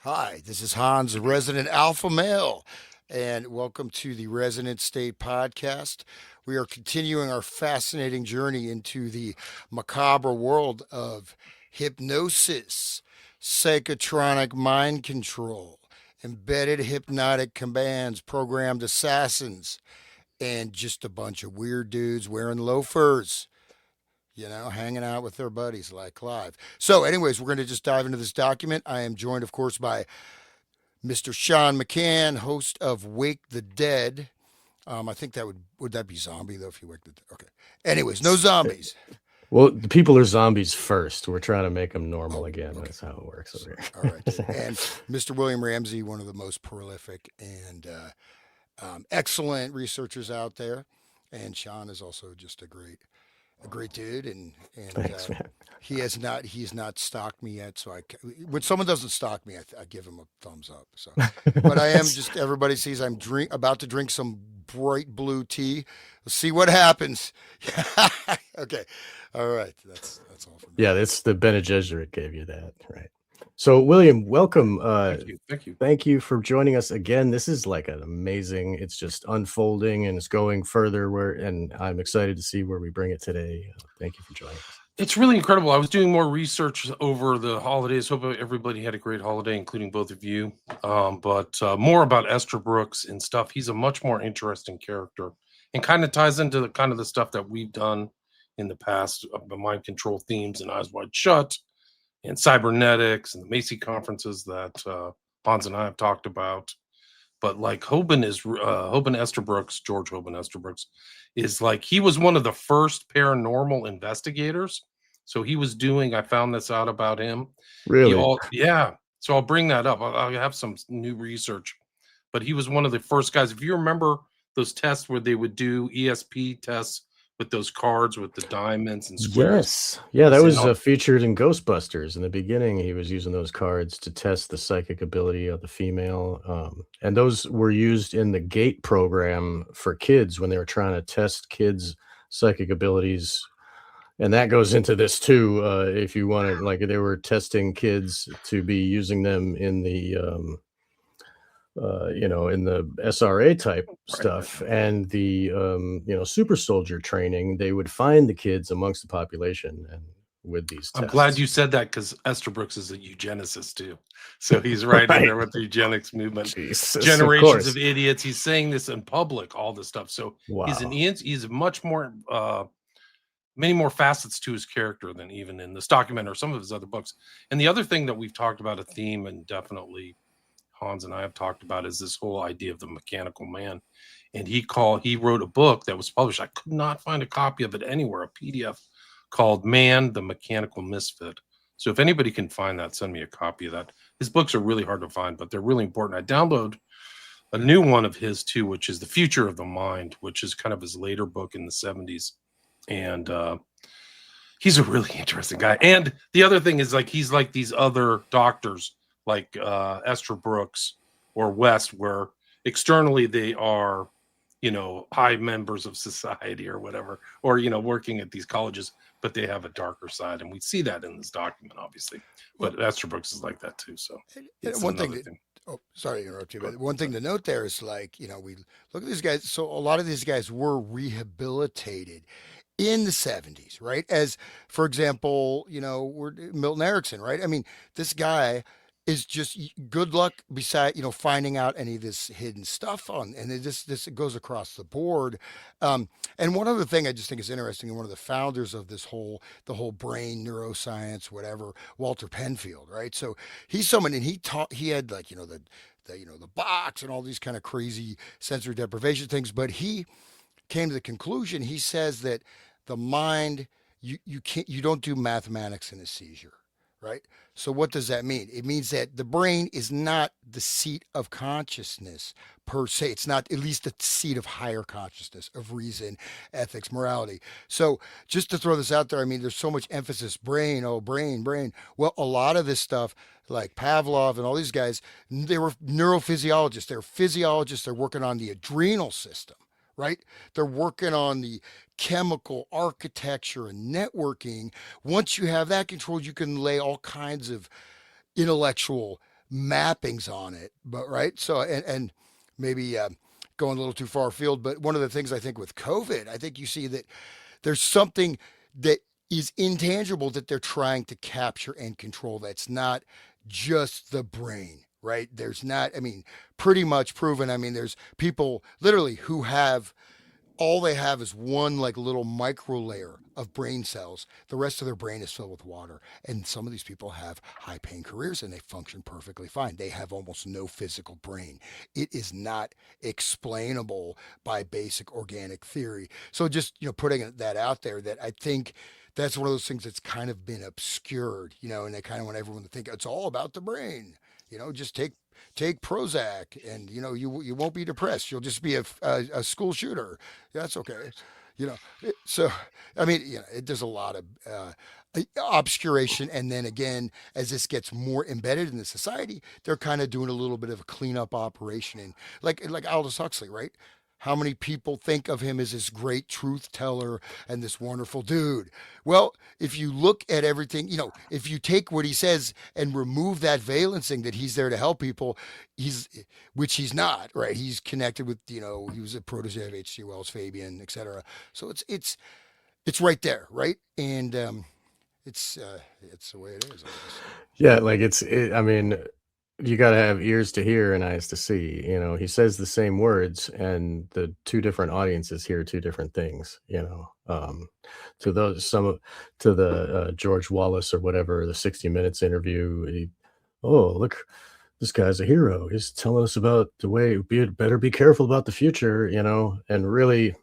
Hi, this is Hans, the resident alpha male, and welcome to the Resonant State podcast. We are continuing our fascinating journey into the macabre world of hypnosis, psychotronic mind control, embedded hypnotic commands, programmed assassins, and just a bunch of weird dudes wearing loafers. Hanging out with their buddies like Clive. So, anyways, we're going to just dive into this document. I am joined, of course, by Mr. Sean McCann, host of Wake the Dead. I think that would that be zombie though if you wake the dead? Okay. Anyways, no zombies. Well, the people are zombies first. We're trying to make them normal Oh, again. okay. That's how it works over All right, dude. here. And Mr. William Ramsey, one of the most prolific and excellent researchers out there. And Sean is also just a great dude, and Thanks, man. he's not stalked me yet. So when someone doesn't stalk me, I give him a thumbs up. So, but I am just everybody sees I'm about to drink some bright blue tea. Let's see what happens. Okay, all right. That's all for me. Yeah, it's the Bene Gesserit gave you that, right? So, William, welcome. Thank you. Thank you. Thank you for joining us again. This is like an amazing. It's just unfolding and it's going further. And I'm excited to see where we bring it today. Thank you for joining us. It's really incredible. I was doing more research over the holidays. Hope everybody had a great holiday, including both of you. But more about Esther Brooks and stuff. He's a much more interesting character and kind of ties into the kind of the stuff that we've done in the past, the mind control themes and Eyes Wide Shut and cybernetics and the Macy conferences that Hans and I have talked about. But like Hoban Estabrooks, George Hoban Estabrooks, is like he was one of the first paranormal investigators. So he was doing. I found this out about him. Really? Yeah. So I'll bring that up. I'll have some new research, but he was one of the first guys. If you remember those tests where they would do ESP tests with those cards with the diamonds and squares. Yes. Yeah, that was featured in Ghostbusters. In the beginning, he was using those cards to test the psychic ability of the female. And those were used in the GATE program for kids when they were trying to test kids' psychic abilities. And that goes into this too. If you want to, like, they were testing kids to be using them in the in the SRA type stuff and the, super soldier training, they would find the kids amongst the population and with these tests. I'm glad you said that because Esther Brooks is a eugenicist too. So he's right in there with the eugenics movement. Jesus, generations of idiots. He's saying this in public, all this stuff. So wow. he's much more, many more facets to his character than even in this document or some of his other books. And the other thing that we've talked about, a theme, and definitely Hans and I have talked about, is this whole idea of the mechanical man. And he wrote a book that was published. I could not find a copy of it anywhere, a PDF called Man, the Mechanical Misfit. So if anybody can find that, send me a copy of that. His books are really hard to find, but they're really important. I download a new one of his too, which is The Future of the Mind, which is kind of his later book in the 70s. And he's a really interesting guy. And the other thing is, like, he's like these other doctors like Esther Brooks or West, where externally they are, high members of society or whatever, or, working at these colleges, but they have a darker side. And we see that in this document, obviously. But Esther Brooks is like that too. So one thing. Oh, sorry to interrupt you, but one thing to note there is, like, we look at these guys. So a lot of these guys were rehabilitated in the 70s, right? As, for example, we're Milton Erickson, right? I mean, this guy is just good luck beside, finding out any of this hidden stuff and this goes across the board. And one other thing I just think is interesting, and one of the founders of the whole brain neuroscience, whatever, Walter Penfield, right? So he's someone, and he had, like, the box and all these kind of crazy sensory deprivation things, but he came to the conclusion, he says, that the mind, you don't do mathematics in a seizure, right? So what does that mean? It means that the brain is not the seat of consciousness per se. It's not, at least, the seat of higher consciousness, of reason, ethics, morality. So just to throw this out there, I mean, there's so much emphasis, brain, oh, brain, brain. Well, a lot of this stuff, like Pavlov and all these guys, they were neurophysiologists. They're physiologists. They're working on the adrenal system, right? They're working on the chemical architecture and networking. Once you have that controlled, you can lay all kinds of intellectual mappings on it, but right. So and maybe going a little too far afield, but one of the things I think with COVID, I think you see that there's something that is intangible that they're trying to capture and control. That's not just the brain, right? There's not, I mean, pretty much proven. I mean, there's people literally who have all they have is one like little micro layer of brain cells. The rest of their brain is filled with water. And some of these people have high paying careers and they function perfectly fine. They have almost no physical brain. It is not explainable by basic organic theory. So just, putting that out there, that I think that's one of those things that's kind of been obscured, and they kind of want everyone to think it's all about the brain. Just take Prozac, and you won't be depressed. You'll just be a school shooter. Yeah, that's okay. So I mean, there's a lot of obscuration, and then again, as this gets more embedded in the society, they're kind of doing a little bit of a cleanup operation. And like Aldous Huxley, right? How many people think of him as this great truth teller and this wonderful dude? Well, if you look at everything, if you take what he says and remove that valencing that he's there to help people, which he's not, right? He's connected with, he was a protege of H.G. Wells, Fabian, etc. So it's right there, right? And it's the way it is, I guess. Yeah, like I mean, you got to have ears to hear and eyes to see. He says the same words, and the two different audiences hear two different things. To the George Wallace or whatever, the 60 Minutes interview. Oh, look, this guy's a hero. He's telling us about the way better be careful about the future. And really,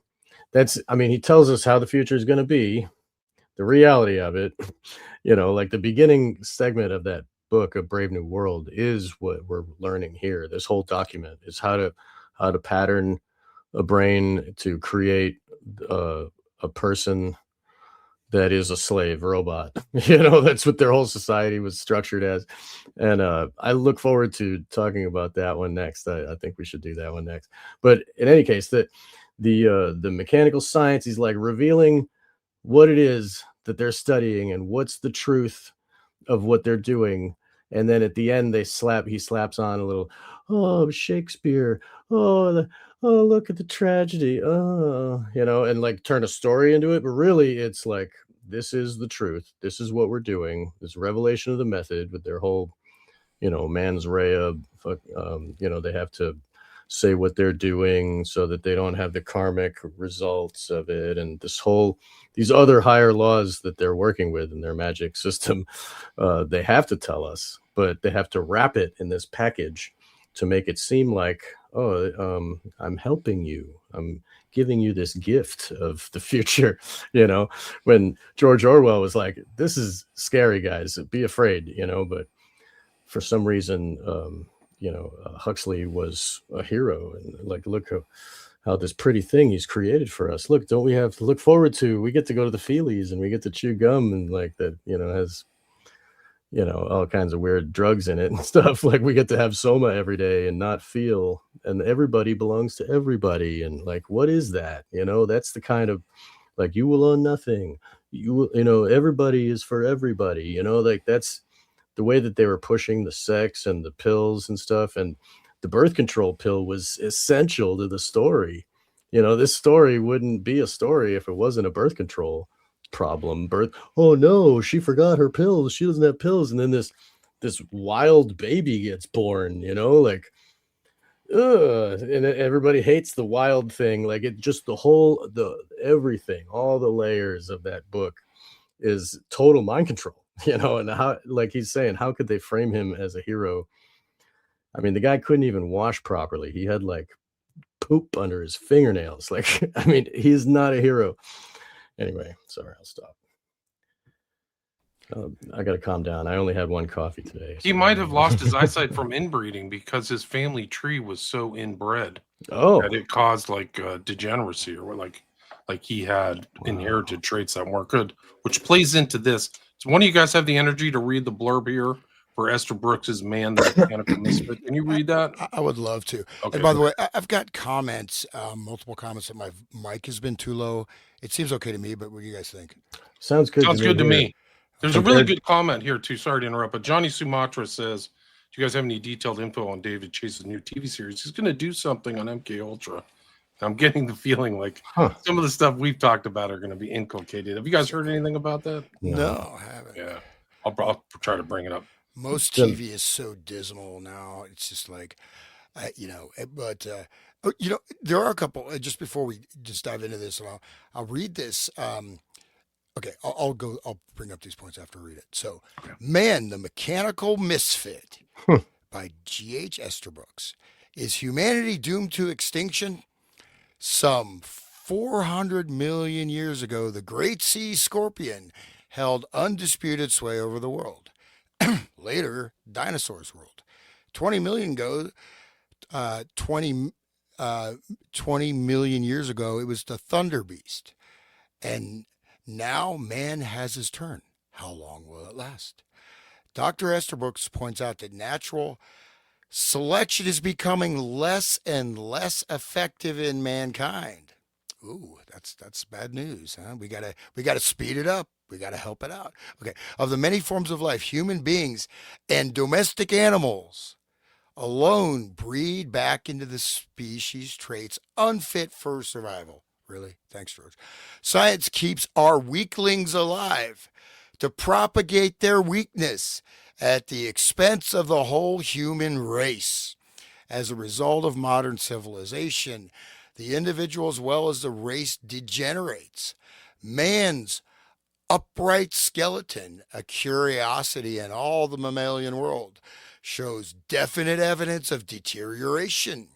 he tells us how the future is going to be, the reality of it. Like the beginning segment of that book, A Brave New World, is what we're learning here. This whole document is how to pattern a brain to create a person that is a slave robot. That's what their whole society was structured as. And I look forward to talking about that one next. I think we should do that one next. But in any case, the mechanical science, he's like revealing what it is that they're studying and what's the truth of what they're doing. And then at the end, he slaps on a little, oh, Shakespeare. Oh, look at the tragedy. Oh, and like turn a story into it. But really, it's like, this is the truth. This is what we're doing. This revelation of the method with their whole, mens rea. They have to say what they're doing so that they don't have the karmic results of it. And these other higher laws that they're working with in their magic system, they have to tell us, but they have to wrap it in this package to make it seem like, I'm helping you. I'm giving you this gift of the future. When George Orwell was like, this is scary, guys, be afraid, but for some reason, Huxley was a hero, and like, look how this pretty thing he's created for us. Look, don't we have to look forward to? We get to go to the Feelies and we get to chew gum, and like that, has, all kinds of weird drugs in it and stuff. Like we get to have soma every day and not feel, and everybody belongs to everybody. And like, what is that? That's the kind of, like, you will own nothing. Everybody is for everybody. Like that's the way that they were pushing the sex and the pills and stuff. And the birth control pill was essential to the story. This story wouldn't be a story if it wasn't a birth control problem. Oh no, she forgot her pills. She doesn't have pills. And then this wild baby gets born, like, and everybody hates the wild thing. Like it just everything, all the layers of that book is total mind control. And how, like he's saying, how could they frame him as a hero? I mean, the guy couldn't even wash properly. He had like poop under his fingernails. Like, I mean, he's not a hero. Anyway, sorry, I'll stop. I got to calm down. I only had one coffee today. He might have lost his eyesight from inbreeding because his family tree was so inbred that it caused like degeneracy, or like he had inherited traits that weren't good, which plays into this. So one of you guys have the energy to read the blurb here for Esther Brooks's Man, the Mechanical Misfit? Can you read that? I would love to. Okay. And by the way, I've got comments, multiple comments that my mic has been too low. It seems okay to me, but what do you guys think? Sounds good. Sounds good to me. There's a really good comment here too. Sorry to interrupt, but Johnny Sumatra says, Do you guys have any detailed info on David Chase's new TV series? He's going to do something on MK Ultra. I'm getting the feeling like some of the stuff we've talked about are going to be inculcated. Have you guys heard anything about that? No, I haven't. Yeah, I'll try to bring it up. Most TV is so dismal now. It's just like, but there are a couple. Just before we just dive into this, and I'll read this. Okay, I'll bring up these points after I read it. So, Man, the Mechanical Misfit by G.H. Esterbrook. Is humanity doomed to extinction? Some 400 million years ago, the great sea scorpion held undisputed sway over the world. Later, dinosaurs ruled. 20 million ago, 20 million years ago, it was the thunder beast. And now man has his turn. How long will it last? Dr. Esterbrook points out that natural selection is becoming less and less effective in mankind. Ooh, that's bad news, huh? We gotta speed it up. We gotta help it out. Okay. Of the many forms of life, human beings and domestic animals alone breed back into the species traits unfit for survival. Really? Thanks, George. Science keeps our weaklings alive to propagate their weakness at the expense of the whole human race. As a result of modern civilization, the individual as well as the race degenerates. Man's upright skeleton, a curiosity in all the mammalian world, shows definite evidence of deterioration.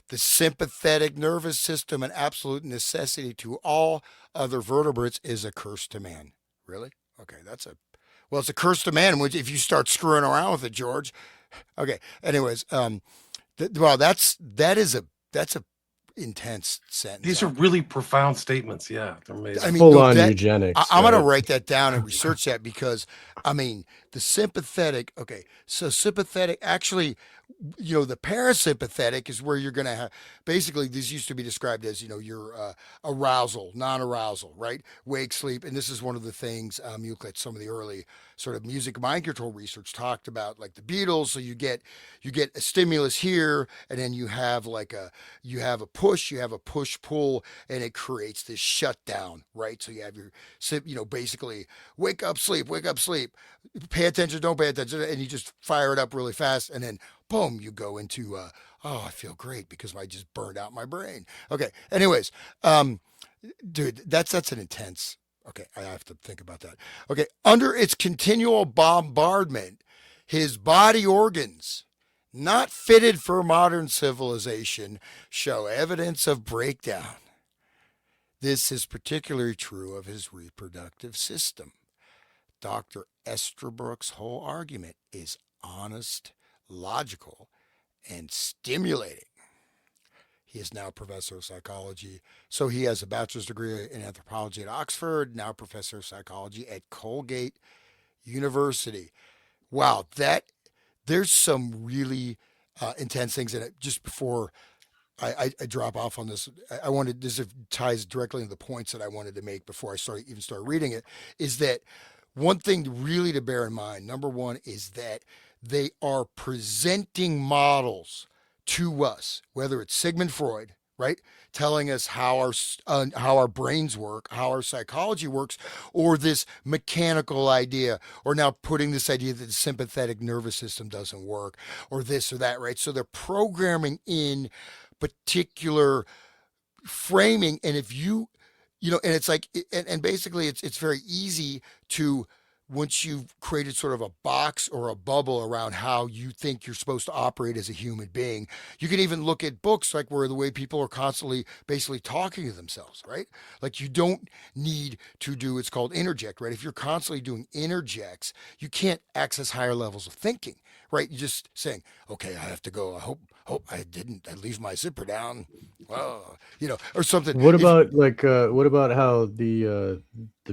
The sympathetic nervous system, an absolute necessity to all other vertebrates, is a curse to man. Really? Okay, it's a curse to man if you start screwing around with it, George. Okay. Anyways, that's a intense sentence. These are really profound statements. Yeah, they're amazing. I mean, full-on eugenics. I'm going to write that down and research that because, the sympathetic, so sympathetic, actually, the parasympathetic is where you're going to have, basically, this used to be described as, your arousal, non-arousal, right? Wake, sleep. And this is one of the things you look at some of the early sort of music mind control research talked about, like the Beatles. So you get a stimulus here, and then you have a push pull, and it creates this shutdown, right? So you have your, basically wake up, sleep, pay attention, don't pay attention, and you just fire it up really fast, and then boom, you go into, I feel great because I just burned out my brain. Okay. Anyways, dude, that's an intense. Okay. I have to think about that. Okay. Under its continual bombardment, his body organs, not fitted for modern civilization, show evidence of breakdown. This is particularly true of his reproductive system. Dr. Esterbrook's whole argument is honest, logical, and stimulating. He is now professor of psychology. So he has a bachelor's degree in anthropology at Oxford, now professor of psychology at Colgate University. Wow, there's some really intense things in it. Just before I drop off on this, this ties directly into the points that I wanted to make before I start reading it, is that one thing really to bear in mind, number one, is that they are presenting models to us, whether it's Sigmund Freud, right, telling us how our brains work, how our psychology works, or this mechanical idea, or now putting this idea that the sympathetic nervous system doesn't work, or this or that, right? So they're programming in particular framing, and if you and it's like, and basically it's very easy to, once you've created sort of a box or a bubble around how you think you're supposed to operate as a human being, you can even look at books like where the way people are constantly basically talking to themselves, right? Like you don't need to do, it's called interject, right? If you're constantly doing interjects, you can't access higher levels of thinking, right? You're just saying, okay, I have to go. I hope I leave my zipper down. Well, or something. What about what about how the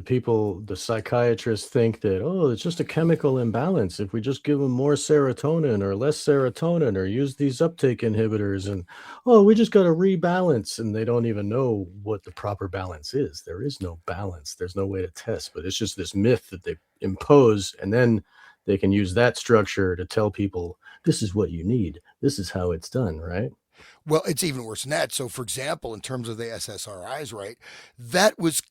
people, the psychiatrists think that, it's just a chemical imbalance. If we just give them more serotonin or less serotonin or use these uptake inhibitors, and, we just got to rebalance, and they don't even know what the proper balance is. There is no balance. There's no way to test, but it's just this myth that they impose. And then they can use that structure to tell people this is what you need. This is how it's done, right? Well, it's even worse than that. So, for example, in terms of the SSRIs, right, that was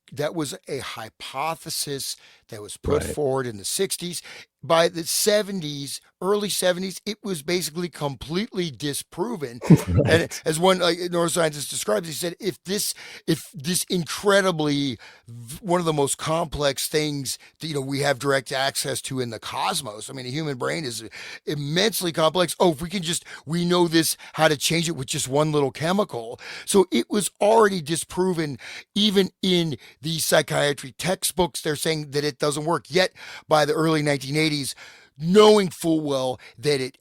a hypothesis that was put Right. forward in the '60s. By the '70s, early '70s, it was basically completely disproven. And Right. as one neuroscientist describes, he said, if this incredibly one of the most complex things that, we have direct access to in the cosmos. I mean, the human brain is immensely complex. Oh, if we know this, how to change it with just one little chemical. So it was already disproven, even in the psychiatry textbooks. They're saying that it doesn't work. Yet by the early 1980s, knowing full well that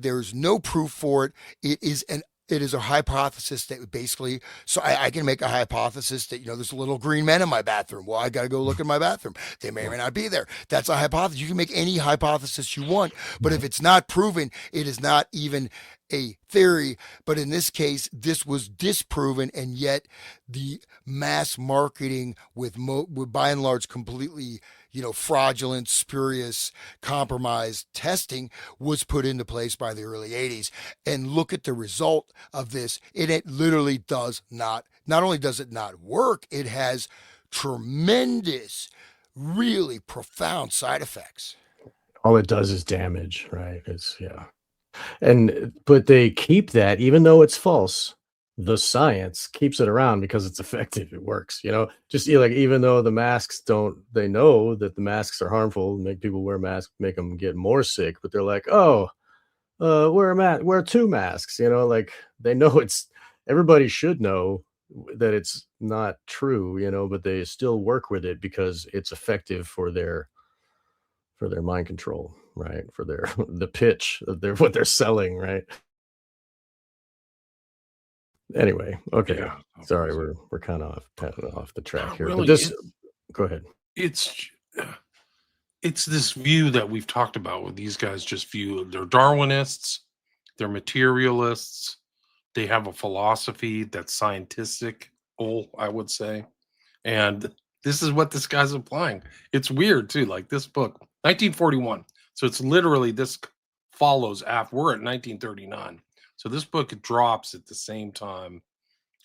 there's no proof for it. It is a hypothesis that basically, so I can make a hypothesis that, there's little green men in my bathroom. Well, I got to go look in my bathroom. They may or may not be there. That's a hypothesis. You can make any hypothesis you want, but if it's not proven, it is not even a theory. But in this case, this was disproven, and yet the mass marketing with by and large completely, fraudulent, spurious, compromised testing was put into place by the early '80s. And look at the result of this. It literally does not only does it not work, it has tremendous, really profound side effects. All it does is damage, right? It's yeah. But they keep that even though it's false. The science keeps it around because it's effective. It works, Just like even though the masks don't, they know that the masks are harmful, make people wear masks, make them get more sick. But they're like, oh, wear a mask, wear two masks. Like they know it's everybody should know that it's not true, but they still work with it because it's effective for their mind control, right? For their the pitch of their what they're selling, right? Anyway, okay. Yeah. Sorry, we're kind of off the track here, but Really, just go ahead. it's it's this view that we've talked about with these guys. Just view they're Darwinists, they're materialists. They have a philosophy that's scientific, I would say, and this is what this guy's applying. It's weird too. Like this book, 1941. So it's literally this follows after we're at 1939. So this book drops at the same time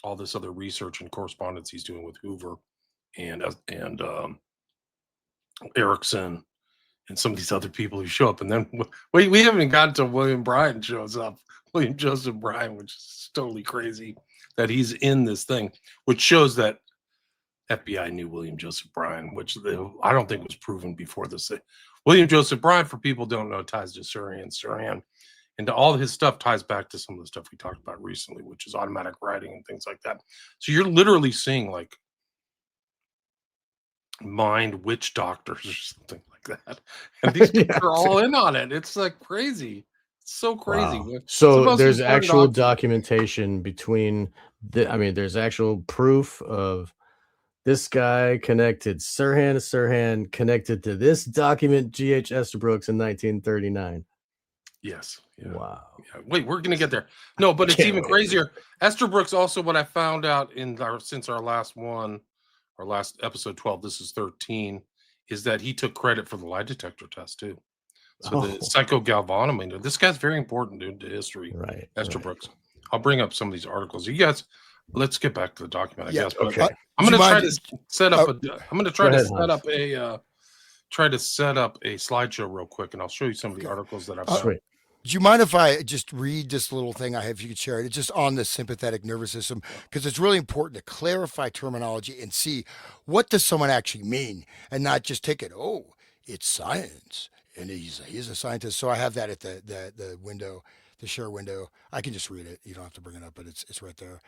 all this other research and correspondence he's doing with Hoover and Erickson and some of these other people who show up. And then we haven't even gotten to William Bryan shows up, William Joseph Bryan, which is totally crazy that he's in this thing, which shows that FBI knew William Joseph Bryan, which I don't think was proven before this. William Joseph Bryan, for people who don't know, ties to Sirhan, and to all his stuff ties back to some of the stuff we talked about recently, which is automatic writing and things like that. So you're literally seeing like mind witch doctors or something like that, and these people Yeah. are all in on it. It's like crazy. It's so crazy. Wow. It's So supposed to there's be turned actual off. documentation between there's actual proof of this guy connected Sirhan to Sirhan connected to this document G.H. Estabrooks in 1939. Yes. Yeah. Wow. Yeah. Wait, we're gonna get there. No, but it's Can't even wait. crazier. Esther Brooks, also what I found out since our last episode 12, this is 13, is that he took credit for the lie detector test too. So the Oh, psychogalvanometer, this guy's very important, dude, to history. right. Esther Right. Brooks. I'll bring up some of these articles. You guys, let's get back to the document, I Yeah. guess. But Okay. I'm Do you gonna try mind? to set up I'm gonna try Go to ahead, set Hans. up a slideshow real quick, and I'll show you some of the Okay. articles that I Uh, found. Sweet. Do you mind if I just read this little thing I have? If you could share it, it's just on the sympathetic nervous system, because it's really important to clarify terminology and see what does someone actually mean, and not just take it. Oh, it's science, and he's a scientist. So I have that at the window, the share window. I can just read it. You don't have to bring it up, but it's right there.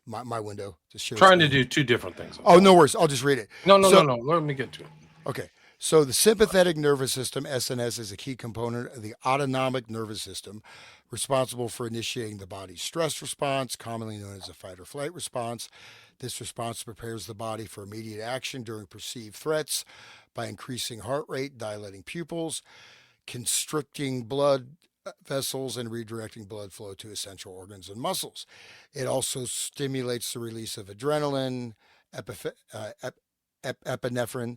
My window to share Trying to screen. do two different things. Oh, no worries. I'll just read it. No. So Let me get to it. Okay. So the sympathetic nervous system, SNS, is a key component of the autonomic nervous system, responsible for initiating the body's stress response, commonly known as a fight or flight response. This response prepares the body for immediate action during perceived threats by increasing heart rate, dilating pupils, constricting blood vessels, and redirecting blood flow to essential organs and muscles. It also stimulates the release of adrenaline, epinephrine,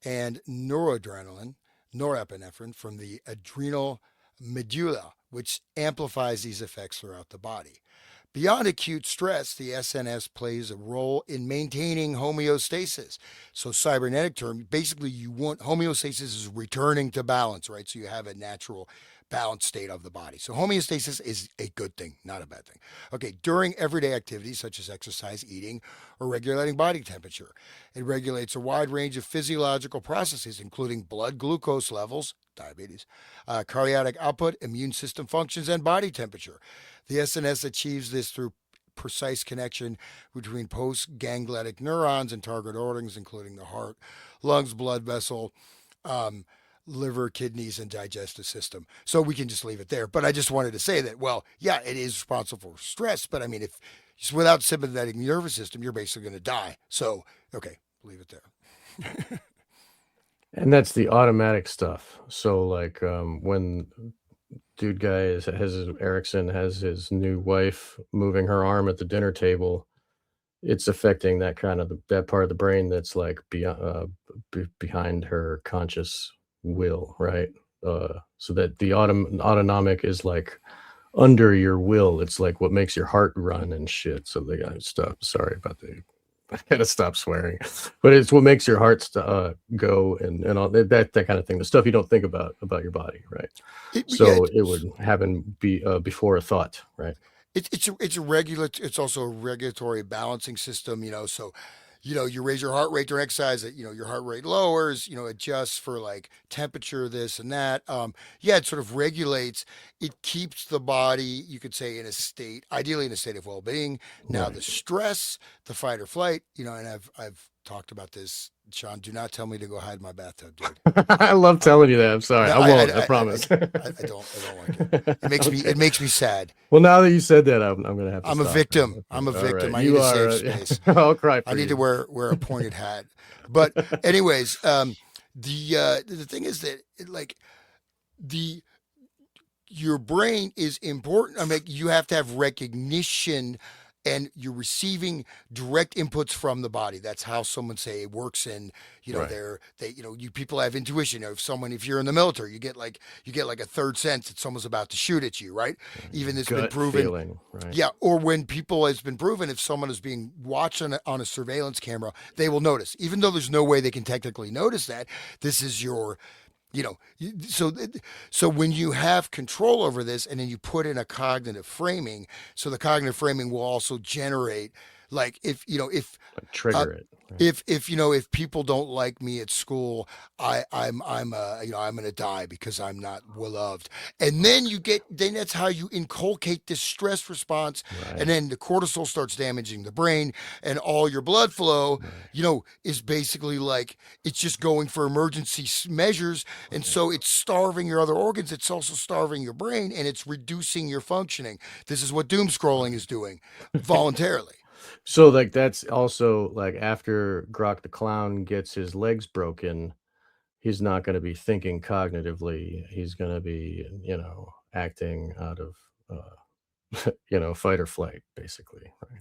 and noradrenaline, norepinephrine from the adrenal medulla, which amplifies these effects throughout the body. Beyond acute stress, the SNS plays a role in maintaining homeostasis. So, cybernetic term, basically, you want homeostasis is returning to balance, right? So you have a natural balanced state of the body. So homeostasis is a good thing, not a bad thing. Okay, during everyday activities such as exercise, eating, or regulating body temperature, it regulates a wide range of physiological processes, including blood glucose levels, diabetes, cardiac output, immune system functions, and body temperature. The SNS achieves this through precise connection between postganglionic neurons and target organs, including the heart, lungs, blood vessel, um, liver, kidneys, and digestive system. So we can just leave it there. But I just wanted to say that, well, yeah, it is responsible for stress. But I mean, if just without sympathetic nervous system, you're basically going to die. So, okay, leave it there. And that's the automatic stuff. So like when dude guy has his Erickson has his new wife moving her arm at the dinner table, it's affecting that kind of that part of the brain that's like behind her conscious will, right? So that the autonomic is like under your will. It's like what makes your heart run and shit. So they got stop. Sorry about the. I gotta stop swearing, but it's what makes your heart go and all that kind of thing. The stuff you don't think about your body, right? It would happen before a thought, right? It's a regular. It's also a regulatory balancing system. So you raise your heart rate during exercise. Your heart rate lowers. Adjusts for like temperature, this and that. Yeah, it sort of regulates. It keeps the body, you could say, in a state, ideally in a state of well-being. Now the stress, the fight or flight. And I've talked about this. Sean, do not tell me to go hide in my bathtub, dude. I love telling you that. I'm sorry. No, I won't. I promise. I don't like it. It makes me sad. Well, now that you said that, I'm going to have to. I'm a victim. I'm a victim. Right. I need a safe space. I'll cry for I need to wear a pointed hat. But anyways, the thing is that your brain is important. I mean, you have to have recognition, and you're receiving direct inputs from the body. That's how someone say it works in, you people have intuition. If you're in the military, you get like a third sense that someone's about to shoot at you, right? Even it's been proven. Feeling, right? Yeah. Or when it's been proven, if someone is being watched on a surveillance camera, they will notice, even though there's no way they can technically notice that this is your, so when you have control over this and then you put in a cognitive framing, so the cognitive framing will also generate, like, if trigger it. Right. If people don't like me at school, I'm gonna die because I'm not loved. And then that's how you inculcate this stress response. Right. And then the cortisol starts damaging the brain, and all your blood flow, is basically like, it's just going for emergency measures. And so it's starving your other organs. It's also starving your brain, and it's reducing your functioning. This is what doom scrolling is doing voluntarily. So like that's also like after Grok the Clown gets his legs broken, he's not going to be thinking cognitively. He's going to be, acting out of, fight or flight, basically. Right.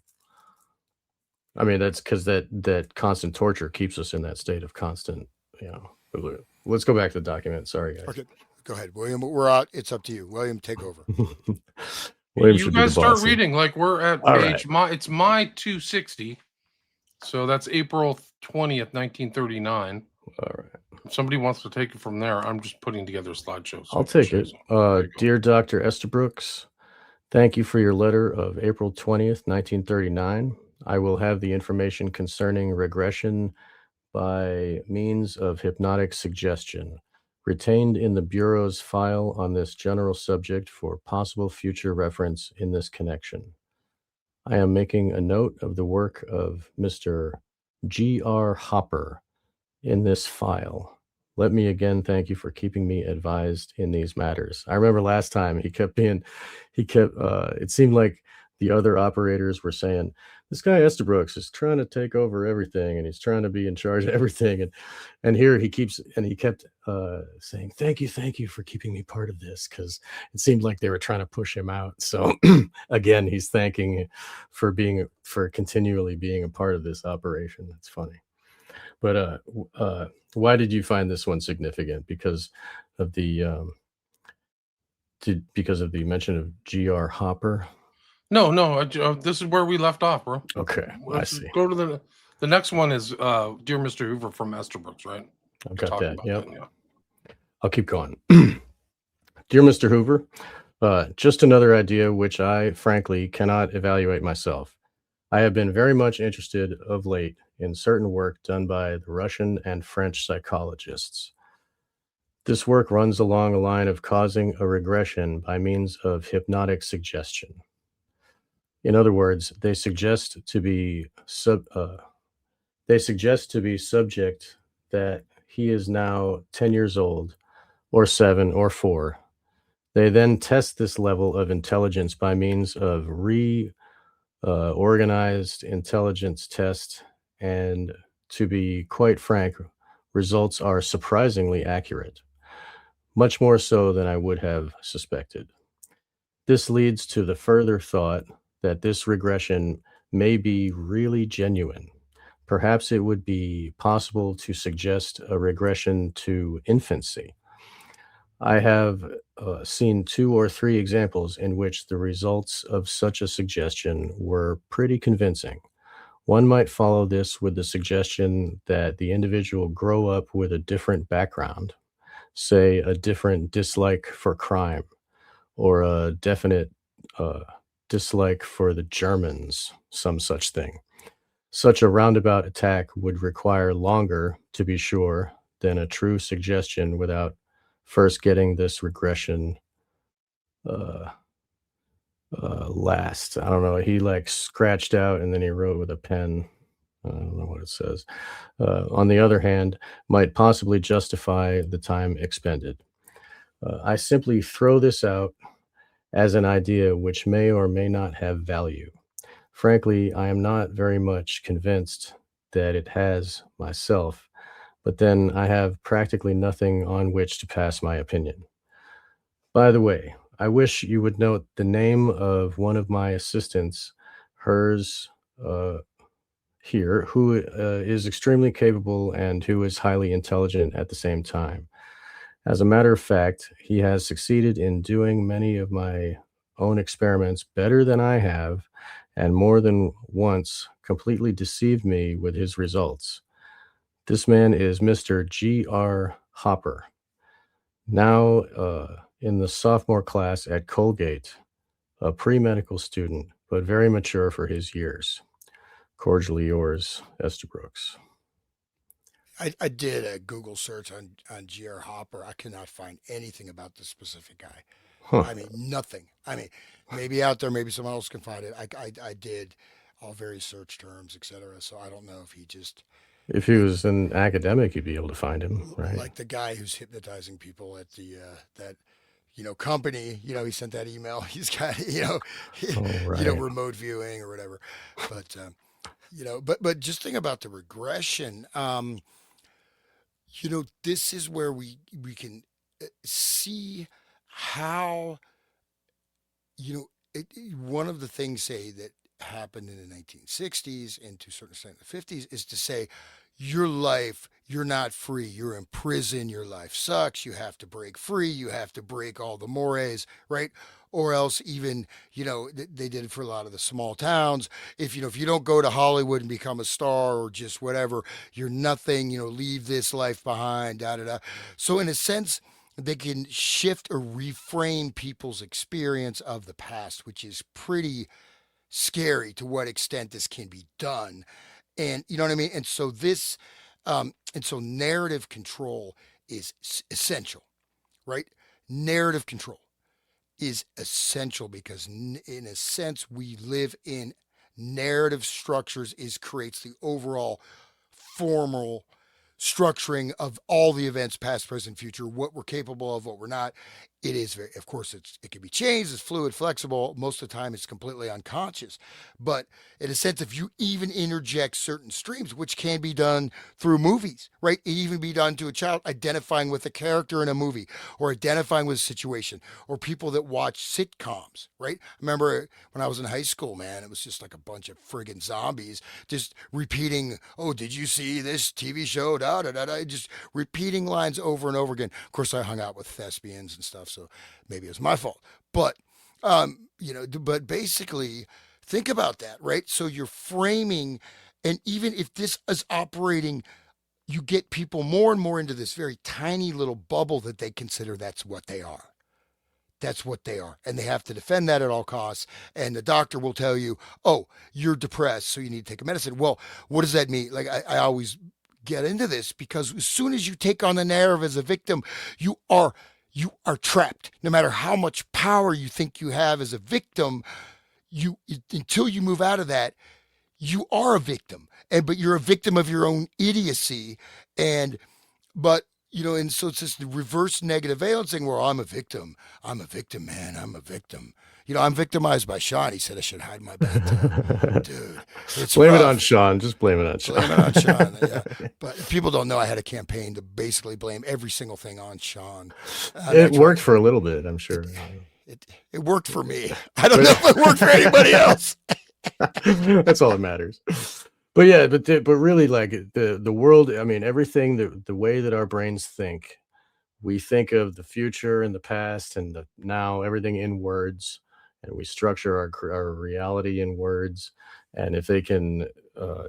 I mean, that's because that constant torture keeps us in that state of constant, Let's go back to the document. Sorry, guys. Okay, go ahead, William. We're out. It's up to you. William, take over. You guys start reading. Like, we're at page it's my 260. So that's April 20th, 1939. All right. If somebody wants to take it from there, I'm just putting together a slideshow. I'll take it. Dear Dr. Estabrooks, thank you for your letter of April 20th, 1939. I will have the information concerning regression by means of hypnotic suggestion retained in the Bureau's file on this general subject for possible future reference in this connection. I am making a note of the work of Mr. G.R. Hopper in this file. Let me again thank you for keeping me advised in these matters. I remember last time it seemed like the other operators were saying, this guy Estabrooks is trying to take over everything and he's trying to be in charge of everything. And here he kept saying, thank you for keeping me part of this, because it seemed like they were trying to push him out. So again, he's thanking for continually being a part of this operation. That's funny. But Why did you find this one significant? Because of the because of the mention of G.R. Hopper? No, this is where we left off, bro. Okay, I Let's see. go to the next one is Dear Mr. Hoover from Esterbrook's, right? I've got Talking that. about Yep. that, yeah. I'll keep going. Dear Mr. Hoover, just another idea which I frankly cannot evaluate myself. I have been very much interested of late in certain work done by the Russian and French psychologists. This work runs along a line of causing a regression by means of hypnotic suggestion. In other words, they suggest to be subject that he is now 10 years old, or 7, or 4. They then test this level of intelligence by means of organized intelligence test, and to be quite frank, results are surprisingly accurate, much more so than I would have suspected. This leads to the further thought that this regression may be really genuine. Perhaps it would be possible to suggest a regression to infancy. I have seen 2 or 3 examples in which the results of such a suggestion were pretty convincing. One might follow this with the suggestion that the individual grow up with a different background, say a different dislike for crime, or a definite uh, dislike for the Germans, some such thing. Such a roundabout attack would require longer, to be sure, than a true suggestion without first getting this regression uh, last. I don't know. He like scratched out and then he wrote with a pen. I don't know what it says. On the other hand, might possibly justify the time expended. I simply throw this out as an idea which may or may not have value. Frankly, I am not very much convinced that it has myself, but then I have practically nothing on which to pass my opinion. By the way, I wish you would note the name of one of my assistants, hers uh, here, who is extremely capable and who is highly intelligent at the same time. As a matter of fact, he has succeeded in doing many of my own experiments better than I have, and more than once completely deceived me with his results. This man is Mr. G.R. Hopper, now in the sophomore class at Colgate, a pre-medical student, but very mature for his years. Cordially yours, Esther Brooks. I did a Google search on G.R. Hopper. I could not find anything about this specific guy. Huh. I mean, nothing. I mean, maybe out there, maybe someone else can find it. I did all various search terms, etc. So I don't know if he just If he was an academic, you'd be able to find him, right? like the guy who's hypnotizing people at the that company. He sent that email. He's got Oh, right. remote viewing or whatever. But but just think about the regression. This is where we can see how one of the things say that happened in the 1960s and to a certain extent in the 50s is to say your life, you're not free, you're in prison, your life sucks, you have to break free, you have to break all the mores, right? Or else even they did it for a lot of the small towns. If you don't go to Hollywood and become a star or just whatever, you're nothing. Leave this life behind, da da da. So in a sense, they can shift or reframe people's experience of the past, which is pretty scary to what extent this can be done. And you know what I mean? And so narrative control is essential, right? Narrative control is essential because in a sense we live in narrative structures is creates the overall formal structuring of all the events past present future, what we're capable of, what we're not. it is very, of course, it can be changed, it's fluid, flexible. Most of the time, it's completely unconscious. But in a sense, if you even interject certain streams, which can be done through movies, right? It even be done to a child identifying with a character in a movie or identifying with a situation, or people that watch sitcoms, right? I remember when I was in high school, man, it was just like a bunch of friggin' zombies just repeating, oh, did you see this TV show? Da da da da. Just repeating lines over and over again. Of course, I hung out with thespians and stuff, so maybe it was my fault. But but basically, think about that, right? So you're framing, and even if this is operating, you get people more and more into this very tiny little bubble that they consider that's what they are. That's what they are. And they have to defend that at all costs. And the doctor will tell you, oh, you're depressed, so you need to take a medicine. Well, what does that mean? Like, I always get into this because as soon as you take on the narrative as a victim, you are you are trapped. No matter how much power you think you have as a victim, you until you move out of that, you are a victim. And but you're a victim of your own idiocy. And but and so it's this reverse negative valencing where I'm a victim. I'm a victim, man. I'm a victim. I'm victimized by Sean. He said I should hide my bathtub. Dude, it's Blame it rough. on Sean. Just blame it on Sean. Blame it on Sean. Yeah. But people don't know I had a campaign to basically blame every single thing on Sean. It worked for a little bit, I'm sure. It worked for me. I don't know if it worked for anybody else. That's all that matters. But yeah, but really, like the world. I mean, everything, the way that our brains think, we think of the future and the past and the now, everything in words, and we structure our reality in words. And if they can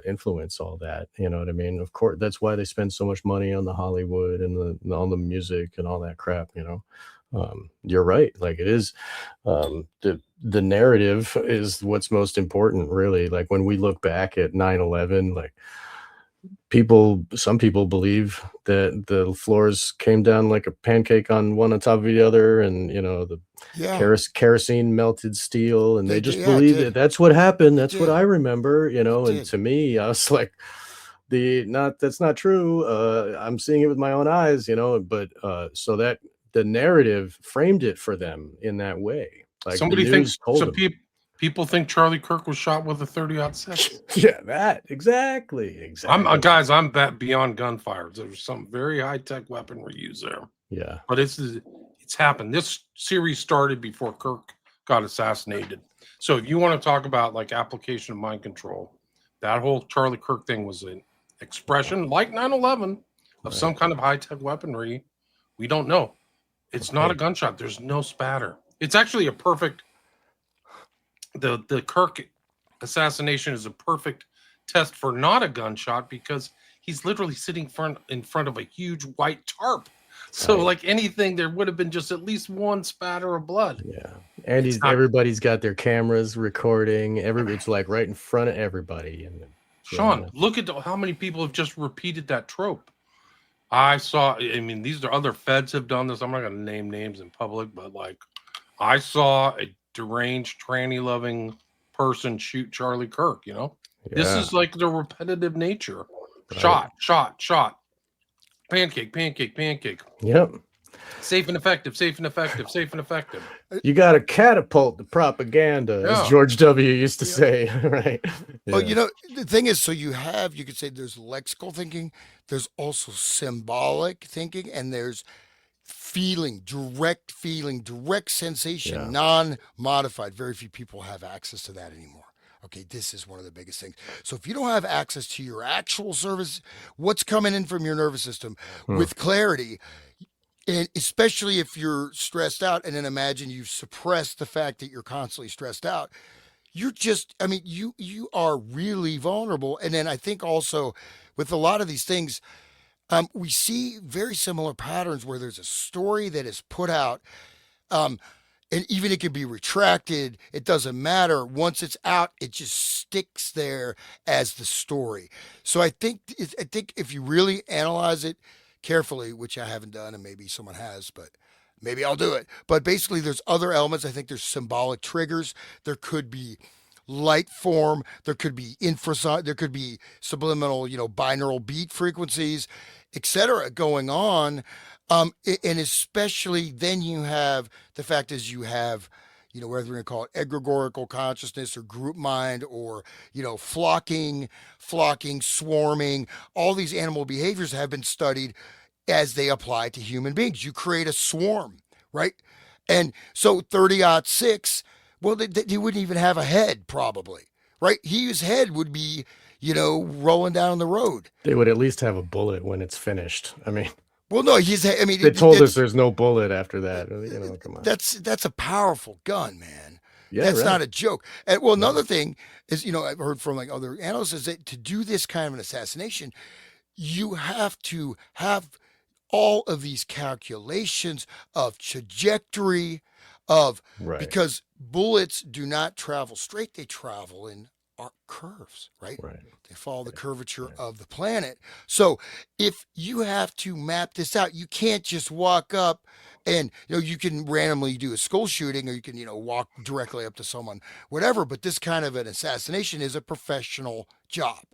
influence all that, you know what I mean? Of course, that's why they spend so much money on the Hollywood and all the music and all that crap. You're right. Like it is, the narrative is what's most important, really. Like when we look back at 9/11, like some people believe that the floors came down like a pancake on one on top of the other, and the kerosene melted steel, and they just believe that that's what happened. That's what I remember, and to me, I was like, that's not true. I'm seeing it with my own eyes, but so that the narrative framed it for them in that way. Like somebody thinks people think Charlie Kirk was shot with a 30-06. Yeah, that exactly. I'm that beyond gunfire. There's some very high-tech weaponry used there. Yeah, but it's happened. This series started before Kirk got assassinated. So if you want to talk about like application of mind control, that whole Charlie Kirk thing was an expression like 9/11 of some kind of high-tech weaponry. We don't know. It's not a gunshot. There's no spatter. It's actually a perfect. The Kirk assassination is a perfect test for not a gunshot because he's literally sitting in front of a huge white tarp. So like anything, there would have been just at least one spatter of blood. Yeah, and everybody's got their cameras recording. It's like right in front of everybody. And Sean, look at how many people have just repeated that trope. These are other feds have done this. I'm not going to name names in public, but like I saw a deranged tranny loving person shoot Charlie Kirk. This is like the repetitive nature. Right. Shot, pancake. Yep. Safe and effective. You got to catapult the propaganda, as George W. used to say, right? Well, the thing is, so you could say there's lexical thinking, there's also symbolic thinking, and there's direct sensation, non-modified. Very few people have access to that anymore. Okay, this is one of the biggest things. So if you don't have access to your actual service, what's coming in from your nervous system with clarity, and especially if you're stressed out, and then imagine you've suppressed the fact that you're constantly stressed out, you are really vulnerable. And then I think also with a lot of these things, we see very similar patterns where there's a story that is put out, and even it can be retracted. It doesn't matter. Once it's out, it just sticks there as the story. So I think if you really analyze it carefully, which I haven't done, and maybe someone has, but maybe I'll do it. But basically, there's other elements. I think there's symbolic triggers. There could be light form. There could be infrasound. There could be subliminal, binaural beat frequencies, etc. going on. And especially then you have the fact is you have, whether we're going to call it egregorical consciousness or group mind or, flocking, swarming, all these animal behaviors have been studied as they apply to human beings. You create a swarm, right? And so 30-06, well, he wouldn't even have a head probably, right? His head would be, rolling down the road. They would at least have a bullet when it's finished. I mean, Well, no, I mean, they told us there's no bullet after that. Come on. that's a powerful gun, man. Yeah, That's right. not a joke. And well, No. another thing is, I've heard from like other analysts is that to do this kind of an assassination, you have to have all of these calculations of trajectory of Right. because bullets do not travel straight, they travel in arc curves, right? Right. They follow the curvature Right. of the planet. So if you have to map this out, you can't just walk up and you can randomly do a school shooting or you can walk directly up to someone, whatever. But this kind of an assassination is a professional job,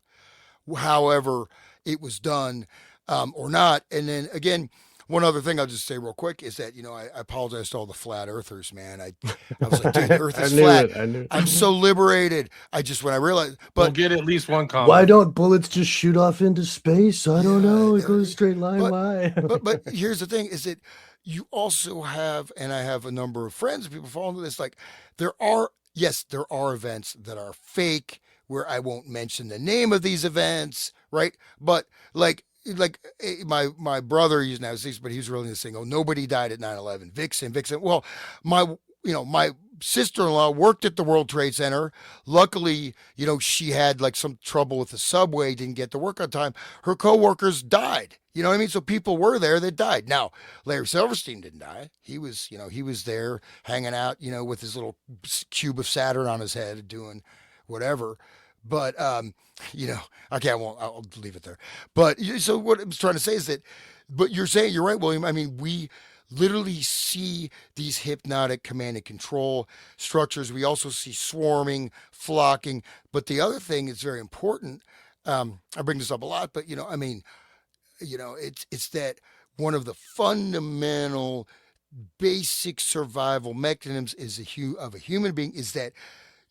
however it was done, or not. And then again, one other thing I'll just say real quick is that I apologize to all the flat earthers, man. I was like, dude, the Earth is flat. I knew it. I'm so liberated. I just when I realized, We'll but get at least one comment. Why don't bullets just shoot off into space? I don't know. It goes straight line. Why? but here's the thing: is that you also have, and I have a number of friends, people following this. Like there are events that are fake where I won't mention the name of these events, right? But my brother, he's now 6, but he's really this thing. Oh, nobody died at 9/11. Vixen. Well, my my sister-in-law worked at the World Trade Center. Luckily, she had like some trouble with the subway, didn't get to work on time. Her coworkers died. You know what I mean? So people were there that died. Now, Larry Silverstein didn't die. He was, he was there hanging out, with his little cube of Saturn on his head doing whatever. But okay, I'll leave it there. But so what I was trying to say is that, but you're saying you're right, William. I mean, we literally see these hypnotic command and control structures. We also see swarming, flocking. But the other thing is very important. I bring this up a lot, but I mean, it's that one of the fundamental basic survival mechanisms of a human being is that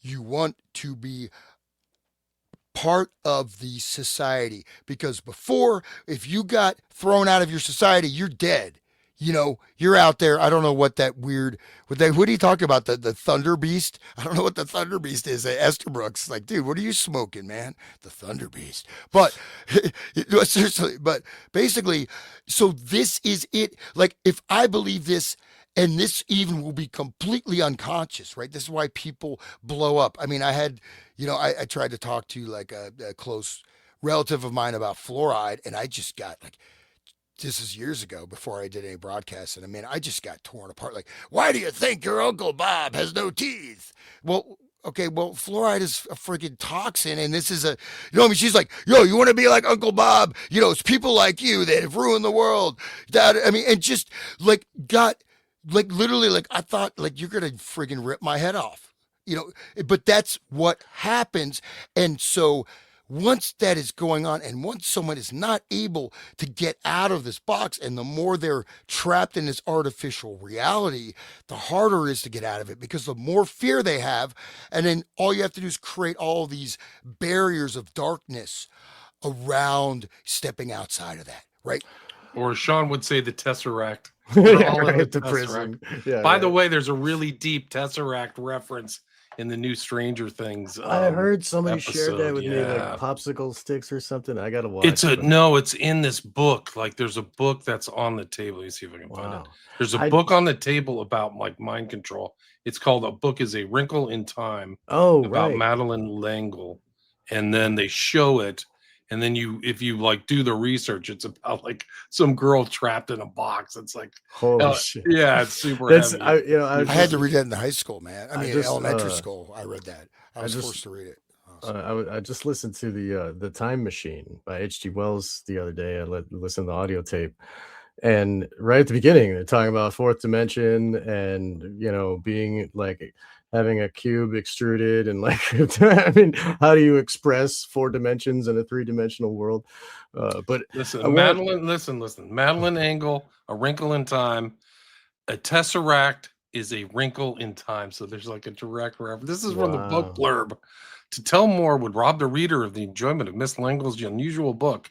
you want to be part of the society, because before, if you got thrown out of your society, you're dead. You're out there. I don't know what that weird, what are you talking about? The Thunder Beast? I don't know what the Thunder Beast is. Esterbrooks, like, dude, what are you smoking, man? The Thunder Beast. But seriously, but basically, so this is it. Like, if I believe this, and this even will be completely unconscious, right? This is why people blow up. I mean, I had, I tried to talk to like a close relative of mine about fluoride, and I just got like, this is years ago before I did any broadcasting. I mean, I just got torn apart. Like, why do you think your Uncle Bob has no teeth? Well, okay, well, fluoride is a freaking toxin, and this is I mean, she's like, yo, you want to be like Uncle Bob? It's people like you that have ruined the world. I mean, and just like got, like literally, like I thought, like you're gonna friggin' rip my head off, but that's what happens. And so once that is going on, and once someone is not able to get out of this box, and the more they're trapped in this artificial reality, the harder it is to get out of it, because the more fear they have. And then all you have to do is create all these barriers of darkness around stepping outside of that, right? Or Sean would say the Tesseract. Yeah, All in right, the the prison. Tesseract. Yeah, By right. the way, there's a really deep Tesseract reference in the new Stranger Things. I heard somebody shared that episode, with me, yeah. like popsicle sticks or something. I gotta watch. It's it's in this book. Like there's a book that's on the table. Let me see if I can find it. Wow. There's a book on the table about like mind control. It's called A Book is a Wrinkle in Time Oh, about right. Madeline Langle. And then they show it. And then if you like do the research, it's about like some girl trapped in a box. It's like, Holy shit. yeah, it's super That's heavy. I had to read that in the high school, man. I mean, just, elementary school. I read that. I was just- forced to read it. I just listened to the Time Machine by H.G. Wells the other day. I listened to the audio tape, And right at the beginning, they're talking about fourth dimension and, being like having a cube extruded and like, I mean, how do you express 4 dimensions in a 3-dimensional world? But I Listen, want, Madeline, listen. Madeline Angle, A Wrinkle in Time. A tesseract is a wrinkle in time. So there's like a direct reference. This is from the book wow. blurb. To tell more would rob the reader of the enjoyment of Miss Langle's unusual book.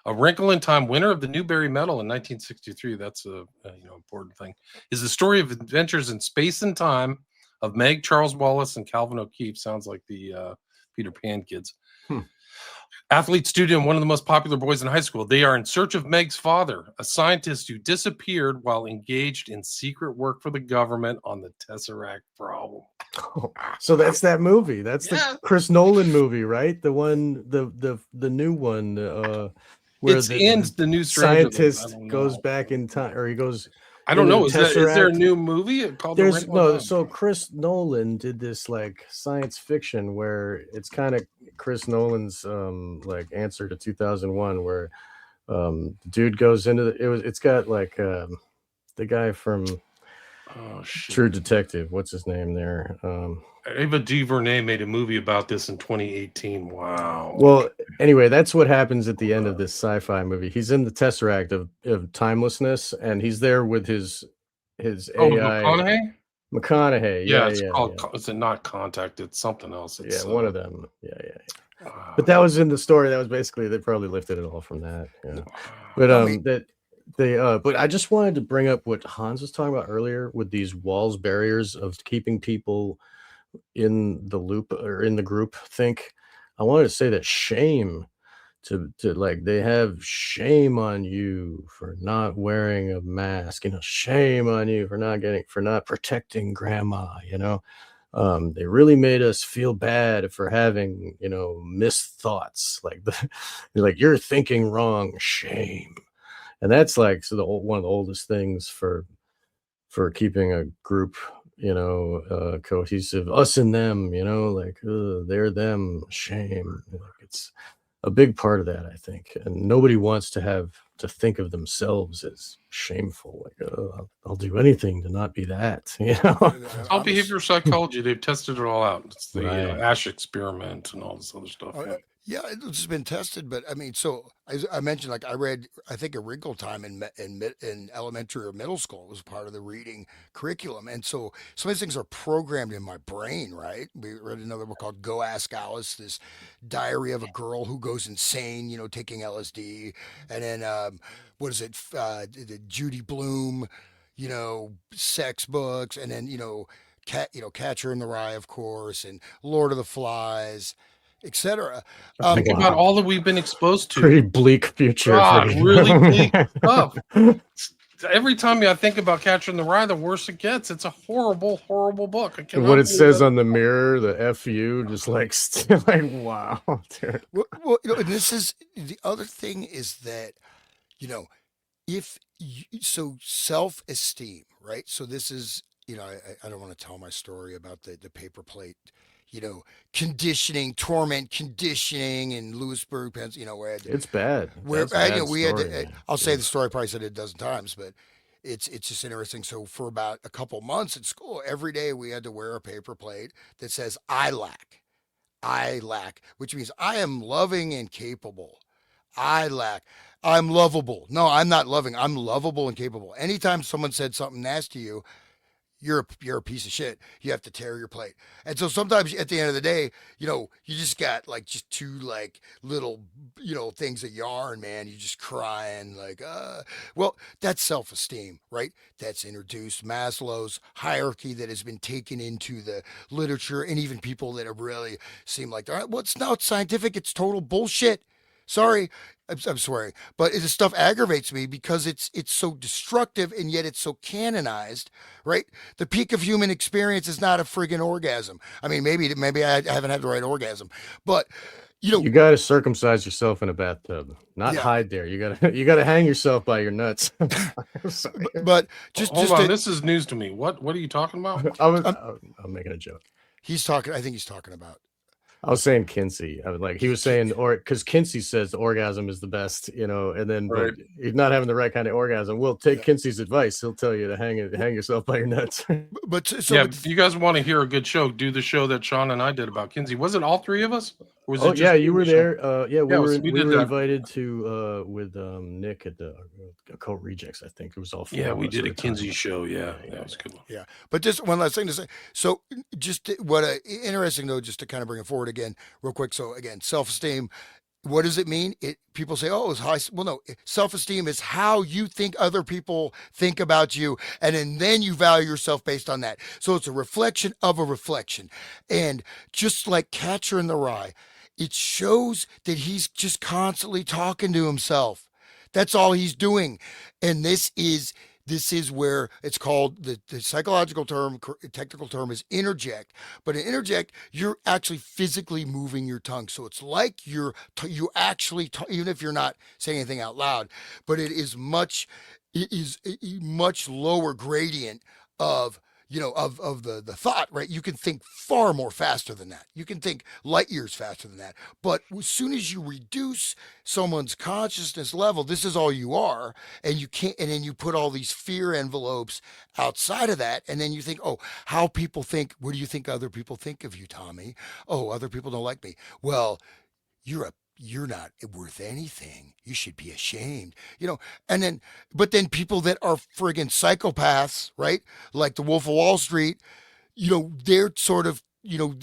A Wrinkle in Time, winner of the Newbery Medal in 1963. That's a important thing. Is the story of adventures in space and time of Meg, Charles Wallace, and Calvin O'Keefe. Sounds like the Peter Pan kids. Hmm. Athlete, student, and one of the most popular boys in high school. They are in search of Meg's father, a scientist who disappeared while engaged in secret work for the government on the Tesseract problem. So that's that movie. That's Yeah. the Chris Nolan movie, right? The one, the new one, where It's in the new Stranger Things. I scientist don't goes know. back in time, or he goes. I don't into know. the Is there a Tesseract. new movie called The There's Wrinkle in no. Time? So Chris Nolan did this like science fiction where it's kind of Chris Nolan's like answer to 2001, where the dude goes into it's got like the guy from True Detective. What's his name there? Ava DuVernay made a movie about this in 2018. Wow. Well, anyway, that's what happens at the end of this sci-fi movie. He's in the Tesseract of timelessness, and he's there with his AI. McConaughey? McConaughey. Yeah, Yeah, it's yeah, called. yeah. Is it not Contact? It's something else. It's, Yeah, one of them. Yeah, yeah. wow. But that was in the story. That was basically, they probably lifted it all from that. Yeah. But I mean- but I just wanted to bring up what Hans was talking about earlier with these walls, barriers of keeping people in the loop or in the group think. I wanted to say that shame to like, they have shame on you for not wearing a mask, shame on you for not protecting grandma, they really made us feel bad for having, missed thoughts, like you're thinking wrong, shame. And that's like, so one of the oldest things for keeping a group, cohesive, us and them, like they're them, shame. Like, it's a big part of that, I think. And nobody wants to think of themselves as shameful. Like, I'll do anything to not be that, It's all behavioral psychology. They've tested it all out. It's the Right. Ash experiment and all this other stuff. Yeah, it's been tested, but I mean, so as I mentioned, like I read, I think A Wrinkle Time in elementary or middle school. It was part of the reading curriculum, and so some of these things are programmed in my brain. Right? We read another book called Go Ask Alice, this diary of a girl who goes insane, taking LSD, and then what is it? The Judy Blume, sex books, and then Catcher in the Rye, of course, and Lord of the Flies, etc. Think about all that we've been exposed to. Pretty bleak future. God, really bleak stuff. Every time I think about Catcher in the Rye, the worse it gets. It's a horrible, horrible book. What it says on the mirror, the FU, just like still like, wow. Well, and this is the other thing is that, if so self-esteem, right? So this is, I don't want to tell my story about the paper plate, conditioning, torment conditioning in Lewisburg, Pennsylvania, where it's bad. Where That's a bad we had story, to, I'll say the story, probably said it a dozen times, but it's just interesting. So for about a couple months at school, every day we had to wear a paper plate that says I lack, which means I am loving and capable. I lack. I'm lovable. No, I'm not loving. I'm lovable and capable. Anytime someone said something nasty to you, you're a piece of shit. You have to tear your plate. And so sometimes at the end of the day, you just got like just two like little, things of yarn, man. You just crying like, well, that's self-esteem, right? That's introduced Maslow's hierarchy that has been taken into the literature, and even people that have really seemed like, all right, well, it's not scientific. It's total bullshit. Sorry, I'm swearing, but this stuff aggravates me because it's so destructive, and yet it's so canonized, right? The peak of human experience is not a friggin' orgasm. I mean, maybe I haven't had the right orgasm, but you got to circumcise yourself in a bathtub, not hide there. You got to hang yourself by your nuts. but hold on, this is news to me. What are you talking about? I'm making a joke. I think he's talking about. I was saying Kinsey. I was like, he was saying, or because Kinsey says the orgasm is the best, and then, but Right. you're not having the right kind of orgasm. We'll take Yeah. Kinsey's advice. He'll tell you to hang yourself by your nuts. But so Yeah, but if you guys want to hear a good show, do the show that Sean and I did about Kinsey. Was it all three of us? Or was Oh it just yeah, me you and were Michelle? there. Yeah, we Yeah, were so we we did were that. invited to with Nick at the Cult Rejects. I think it was all four Yeah, of we us did at a a time. Kinsey show. Yeah, that was a good one. Yeah, but just one last thing to say. So, just interesting though, just to kind of bring it forward again, real quick. So again, self-esteem. What does it mean? People say, "Oh, it's high." Well, no, self-esteem is how you think other people think about you, and then you value yourself based on that. So it's a reflection of a reflection, and just like Catcher in the Rye, it shows that he's just constantly talking to himself. That's all he's doing, and this is where it's called the psychological term, technical term is interject. But in interject, you're actually physically moving your tongue, so it's like you actually even if you're not saying anything out loud, but it is a much lower gradient of of the thought, right? You can think far more faster than that. You can think light years faster than that. But as soon as you reduce someone's consciousness level, this is all you are, and you can't, and then you put all these fear envelopes outside of that, and then you think, oh, how people think, what do you think other people think of you, Tommy? Oh, other people don't like me. Well, you're not worth anything. You should be ashamed. And then but then people that are friggin' psychopaths, right? Like the Wolf of Wall Street, they're sort of,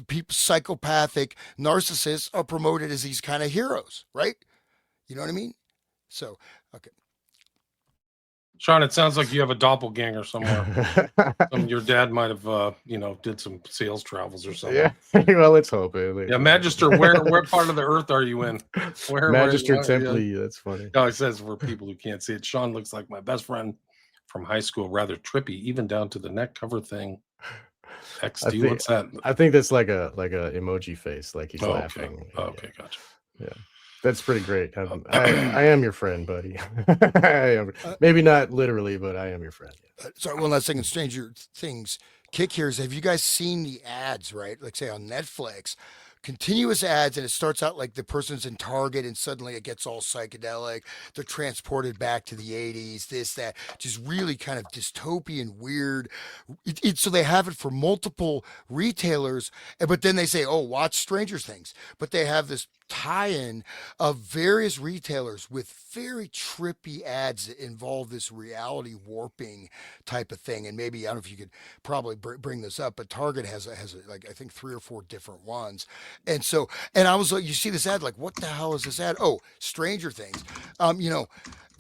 people psychopathic narcissists are promoted as these kind of heroes, right? You know what I mean? So, okay. Sean, it sounds like you have a doppelganger somewhere. Your dad might have, did some sales travels or something. Yeah, well, let's hope it. Yeah, Magister, where part of the earth are you in? Magister where- Templi, that's funny. No, it says for people who can't see it, Sean looks like my best friend from high school, rather trippy, even down to the neck cover thing. XD, what's that? I think that's like a emoji face, like he's Oh, laughing. okay. Okay, gotcha. Yeah. That's pretty great. I am your friend, buddy. I am, maybe not literally, but I am your friend. Sorry, one last thing in Stranger Things. Kick here is, have you guys seen the ads, right? Like say on Netflix, continuous ads, and it starts out like the person's in Target and suddenly it gets all psychedelic. They're transported back to the 80s, this, that, just really kind of dystopian, weird. So they have it for multiple retailers, but then they say, oh, watch Stranger Things. But they have this tie-in of various retailers with very trippy ads that involve this reality warping type of thing. And maybe, I don't know if you could probably bring this up, but Target has like, I think 3 or 4 different ones. And I was like, you see this ad, like, what the hell is this ad? Oh, Stranger Things.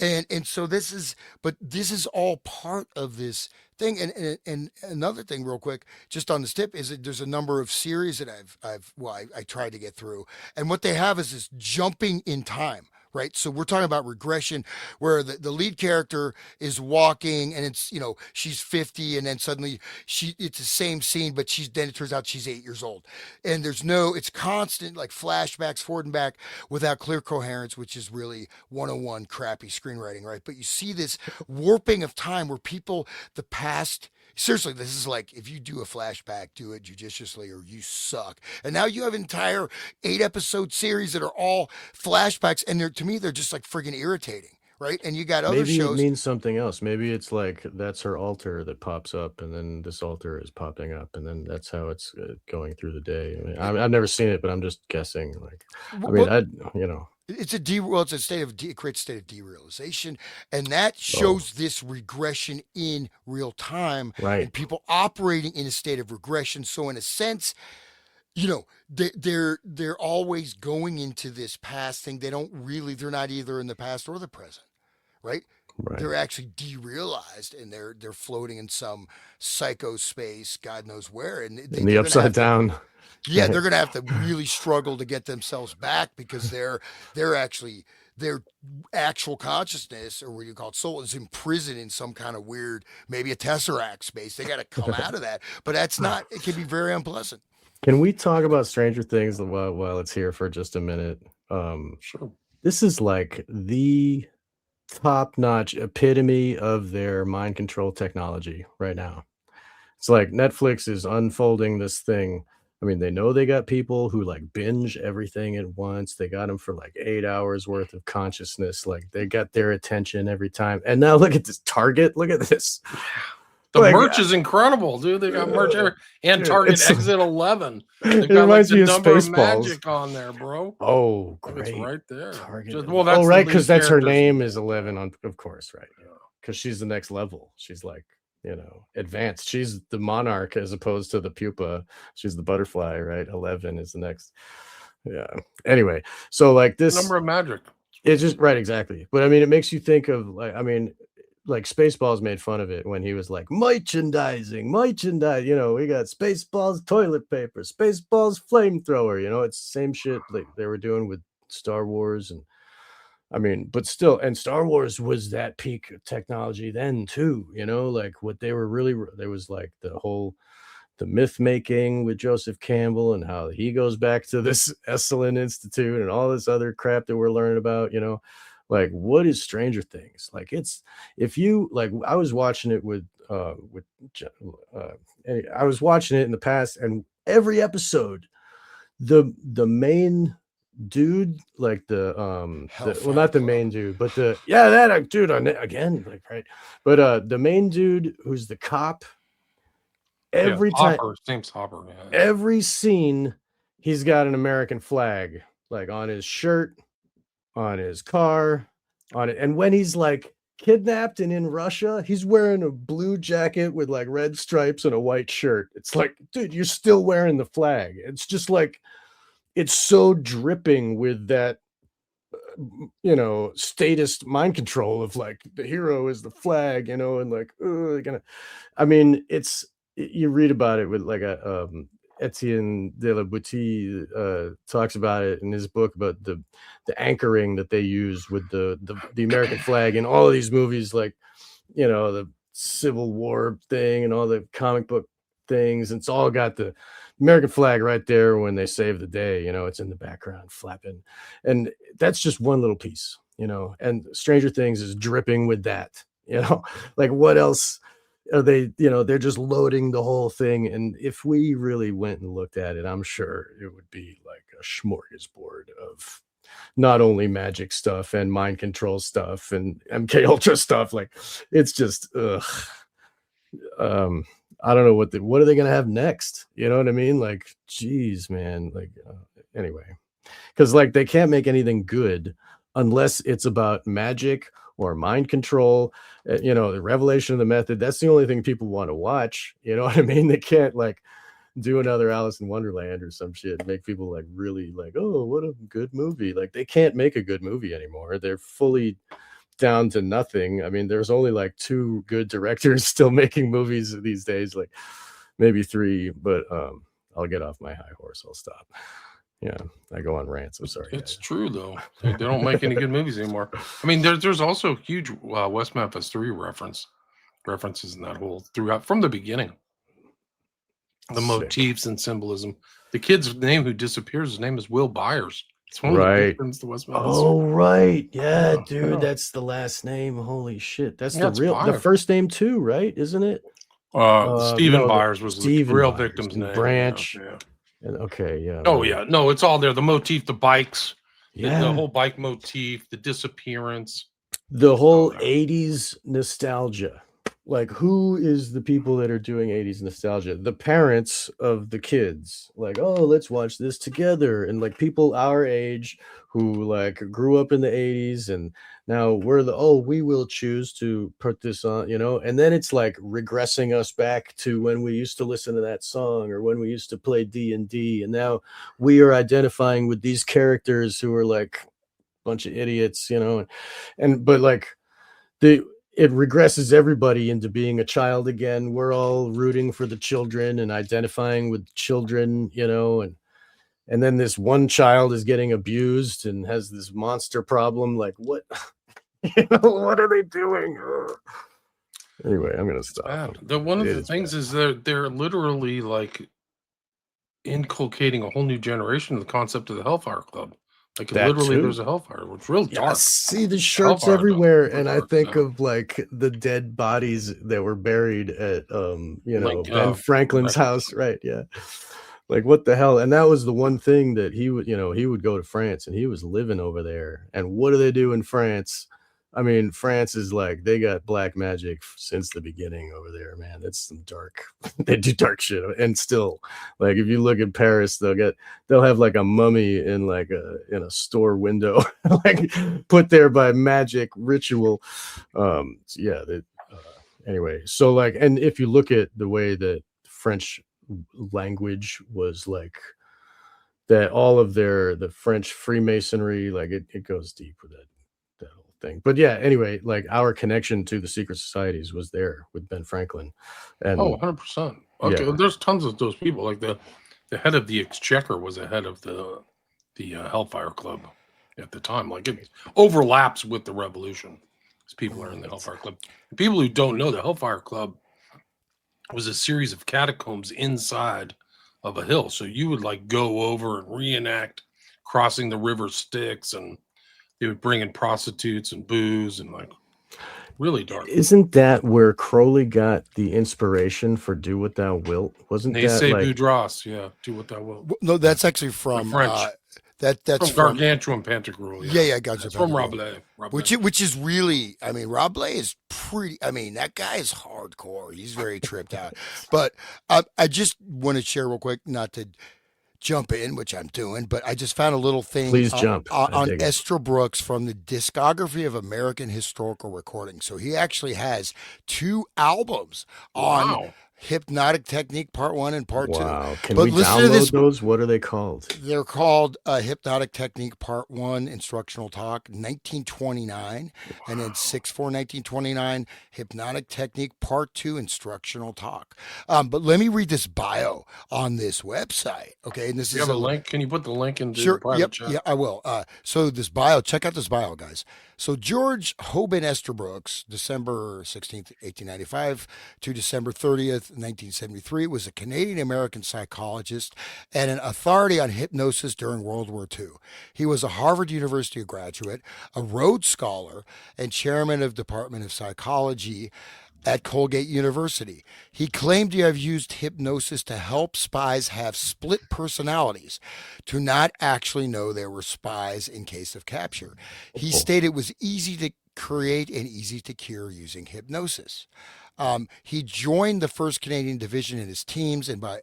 And so this is all part of this thing. And another thing, real quick, just on this tip, is that there's a number of series that I tried to get through, and what they have is this jumping in time. Right. So we're talking about regression where the lead character is walking and it's, she's 50 and then suddenly it's the same scene, but then it turns out she's 8 years old. And it's constant like flashbacks forward and back without clear coherence, which is really 101 crappy screenwriting. Right. But you see this warping of time where the past, seriously, this is like, if you do a flashback, do it judiciously or you suck. And now you have an entire 8-episode series that are all flashbacks, and to me, they're just like friggin' irritating, right? And you got other Maybe shows. it means something else. Maybe it's like that's her altar that pops up, and then this altar is popping up, and then that's how it's going through the day. I mean, I've never seen it, but I'm just guessing. Like, I mean, it's a state of it creates a state of derealization, and that shows this regression in real time, right? And people operating in a state of regression. So in a sense, they're always going into this past thing. They're not either in the past or the present, right? Right. They're actually derealized, and they're floating in some psycho space, God knows where, and in the upside down. Yeah, they're going to have to really struggle to get themselves back because their actual consciousness, or what you call it, soul, is imprisoned in some kind of weird, maybe a tesseract space. They got to come out of that, but it can be very unpleasant. Can we talk about Stranger Things while it's here for just a minute? Sure. This is like the top-notch epitome of their mind control technology right now. It's like Netflix is unfolding this thing I mean, they know they got people who like binge everything at once. They got them for like 8 hours worth of consciousness. Like they got their attention every time. And now look at this Target. Look at this. The Like, merch is incredible, dude. They got merch everywhere. And dude, Target it's- Exit 11. They've It got like reminds the me of number of Spaceballs. magic on there, bro. Oh, Look, great. it's right there. Target. Well, that's oh, the right, lead because that's her character's name name. is 11 on, of course, right? Because she's the next level. She's like, you know, advanced. She's the monarch as opposed to the pupa. She's the butterfly, right? 11 is the next. Yeah. Anyway, so like this Number of magic. it's just right, exactly. But I mean, it makes you think of like, I mean, like Spaceballs made fun of it when he was like merchandising, you know, we got Spaceballs toilet paper, Spaceballs flamethrower, you know, it's the same shit like they were doing with Star Wars. And I mean, but still, and Star Wars was that peak of technology then too, you know, like what they were really, there was like the myth making with Joseph Campbell and how he goes back to this Esalen Institute and all this other crap that we're learning about, you know, like what is Stranger Things? Like it's, if you like, I was watching it I was watching it in the past, and every episode, the main dude, like well, not the main dude, but that dude on it again, like, right. But the main dude who's the cop, every time, Hopper, name's Hopper, man. every scene, he's got an American flag, like on his shirt, on his car, on it. And when he's like kidnapped and in Russia, he's wearing a blue jacket with like red stripes and a white shirt. It's like, dude, you're still wearing the flag. It's just like, it's so dripping with that, you know, statist mind control of like the hero is the flag, you know, and like, I mean, you read about it with like a Etienne de la Boutie talks about it in his book about the anchoring that they use with the American flag in all of these movies, like, you know, the Civil War thing and all the comic book things. It's all got the American flag right there when they save the day, you know, it's in the background flapping. And that's just one little piece, you know, and Stranger Things is dripping with that, you know, like what else are they, you know, they're just loading the whole thing. And if we really went and looked at it, I'm sure it would be like a smorgasbord of not only magic stuff and mind control stuff and MK Ultra stuff. Like it's just, I don't know what are they going to have next? You know what I mean? Like, geez, man, like, anyway, because like they can't make anything good unless it's about magic or mind control, you know, the revelation of the method. That's the only thing people want to watch. You know what I mean? They can't like do another Alice in Wonderland or some shit, make people like really like, oh, what a good movie. Like they can't make a good movie anymore. They're fully down to nothing. I mean, there's only like 2 good directors still making movies these days, like maybe 3, but I'll get off my high horse. I'll stop. Yeah, I go on rants. I'm sorry. It's true though. They don't make any good movies anymore. I mean, there's also huge West Memphis 3 references in that whole throughout from the beginning. The Sick. motifs and symbolism. The kid's name who disappears, his name is Will Byers. It's one of Right. the big friends to West Memphis. Oh, right. Yeah, Yeah, dude, yeah. that's the last name. Holy shit. That's Yeah, it's the Byers. first name too, right? Isn't it? Stephen no, Byers was Stephen the real Byers victim's and name. Branch. Yeah. And okay, yeah. Oh yeah, no, it's all there. The motif, the bikes, Yeah. the whole bike motif, the disappearance. The whole yeah. 80s nostalgia. Like, who is the people that are doing 80s nostalgia? The parents of the kids. Like, oh, let's watch this together. And like people our age who like grew up in the 80s and now we will choose to put this on, you know. And then it's like regressing us back to when we used to listen to that song or when we used to play D&D. And now we are identifying with these characters who are like a bunch of idiots, you know. But like it regresses everybody into being a child again. We're all rooting for the children and identifying with children, you know, and then this one child is getting abused and has this monster problem. Like what, you know, what are they doing? Ugh. Anyway, I'm gonna stop. One of the things is they're literally like inculcating a whole new generation of the concept of the Hellfire Club. Like literally, there's a hellfire, which is real dark. I see the shirts everywhere, and I think of like the dead bodies that were buried at you know, Ben Franklin's house, right? Yeah, Like, what the hell? And that was the one thing that he would go to France, and he was living over there. And what do they do in France? I mean, France is like, they got black magic since the beginning over there, man. That's some dark, they do dark shit. And still, like, if you look at Paris, they'll have like a mummy in in a store window, like put there by magic ritual. Yeah. Anyway, so like, and if you look at the way that French language was like, that all of the French Freemasonry, like it goes deep with that whole thing. But yeah, anyway, like our connection to the secret societies was there with Ben Franklin. And 100%. Okay, yeah. there's tons of those people. Like the head of the Exchequer was the head of the Hellfire Club at the time. Like it overlaps with the Revolution. Because people are in the Hellfire Club. People who don't know, the Hellfire Club was a series of catacombs inside of a hill. So you would like go over and reenact crossing the river Styx, and they would bring in prostitutes and booze and like really dark. Isn't that where Crowley got the inspiration for "Do What Thou Wilt"? Wasn't They that say like Boudras, yeah, do what thou wilt. No, that's actually from French. that's from Gargantuan Pantagruel. Yeah, gotcha. It's from Rabelais. Which is really, I mean, Rabelais is pretty. I mean, that guy is hardcore. He's very tripped out. But I just want to share real quick, not to jump in, which I'm doing, but I just found a little thing. Please jump. On Esther Brooks from the Discography of American Historical Recordings. So he actually has 2 albums on Hypnotic Technique Part 1 and Part 2. Wow. Can we download those? What are they called? They're called Hypnotic Technique Part 1 Instructional Talk 1929, and then 6/4/1929 Hypnotic Technique Part 2 Instructional Talk. But let me read this bio on this website. Okay, and this is a link. Can you put the link in the private chat? Yeah, I will. So this bio, check out this bio, guys. So George Hoban Estabrooks, December 16th, 1895 to December 30th, 1973, was a Canadian-American psychologist and an authority on hypnosis during World War II. He was a Harvard University graduate, a Rhodes Scholar, and chairman of Department of Psychology at Colgate University. He claimed to have used hypnosis to help spies have split personalities, to not actually know they were spies in case of capture. He stated it was easy to create and easy to cure using hypnosis. He joined the 1st Canadian Division in his teens, and by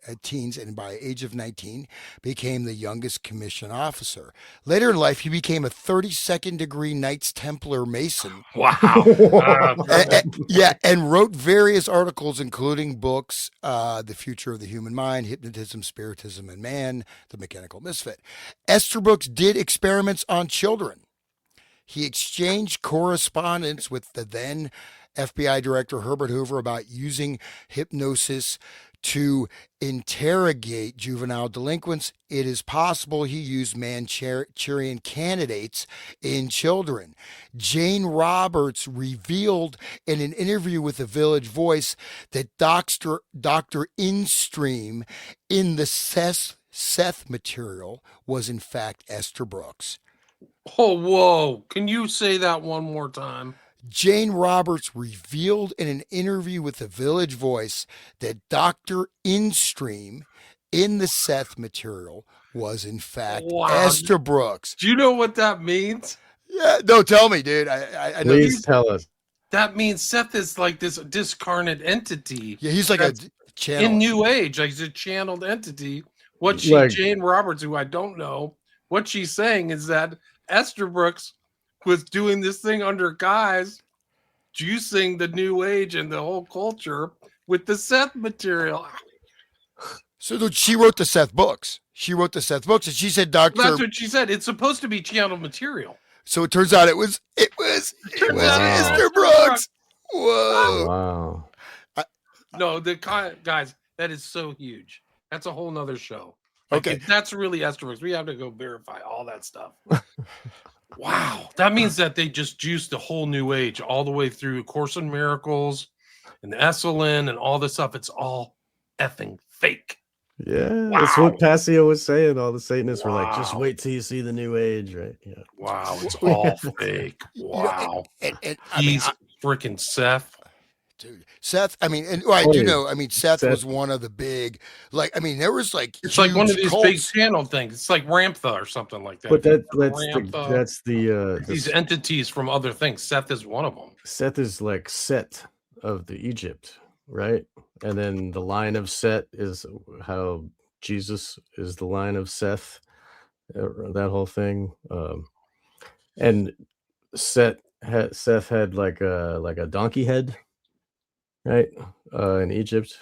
age of 19 became the youngest commissioned officer. Later in life, he became a 32nd degree Knights Templar Mason. Wow. And wrote various articles, including books, The Future of the Human Mind, Hypnotism, Spiritism, and Man, The Mechanical Misfit. Estabrooks did experiments on children. He exchanged correspondence with the then FBI Director Herbert Hoover about using hypnosis to interrogate juvenile delinquents. It is possible he used Manchurian candidates in children. Jane Roberts revealed in an interview with the Village Voice that Dr. Instream in the Seth material was in fact Estabrooks. Oh, whoa. Can you say that one more time? Jane Roberts revealed in an interview with the Village Voice that Dr. Instream in the Seth material was in fact Estabrooks. Do you know what that means? Yeah, no, tell me, dude. I know. Please tell us. That means Seth is like this discarnate entity. Yeah, he's like a channel. In New Age, like he's a channeled entity. Jane Roberts, who I don't know, what she's saying is that Estabrooks was doing this thing under guise, juicing the New Age and the whole culture with the Seth material. So she wrote the Seth books. And she said, Doctor. That's what she said. It's supposed to be channeled material. So it turns out it was Estabrooks. Whoa. Wow. No, guys, that is so huge. That's a whole nother show. Okay. That's really Estabrooks. We have to go verify all that stuff. Wow. That means that they just juiced the whole New Age all the way through Course in Miracles and Esalen and all this stuff. It's all effing fake. Yeah. Wow. That's what Passio was saying. All the Satanists were like, just wait till you see the New Age, right? Yeah. Wow. It's all fake. Wow. And he's freaking Seth. Dude, Seth. I mean, and I do Funny, know. I mean, Seth Seth. was one of the big, like. I mean, there was like It's like one of huge these big cults. channel things. It's like Ramtha or something like that. But If you that's remember the Ramtha, that's the these entities from other things. Seth is one of them. Seth is like Set of the Egypt, right? And then the line of Set is how Jesus is the line of Seth, that whole thing. And Seth had like a donkey head, right? In Egypt.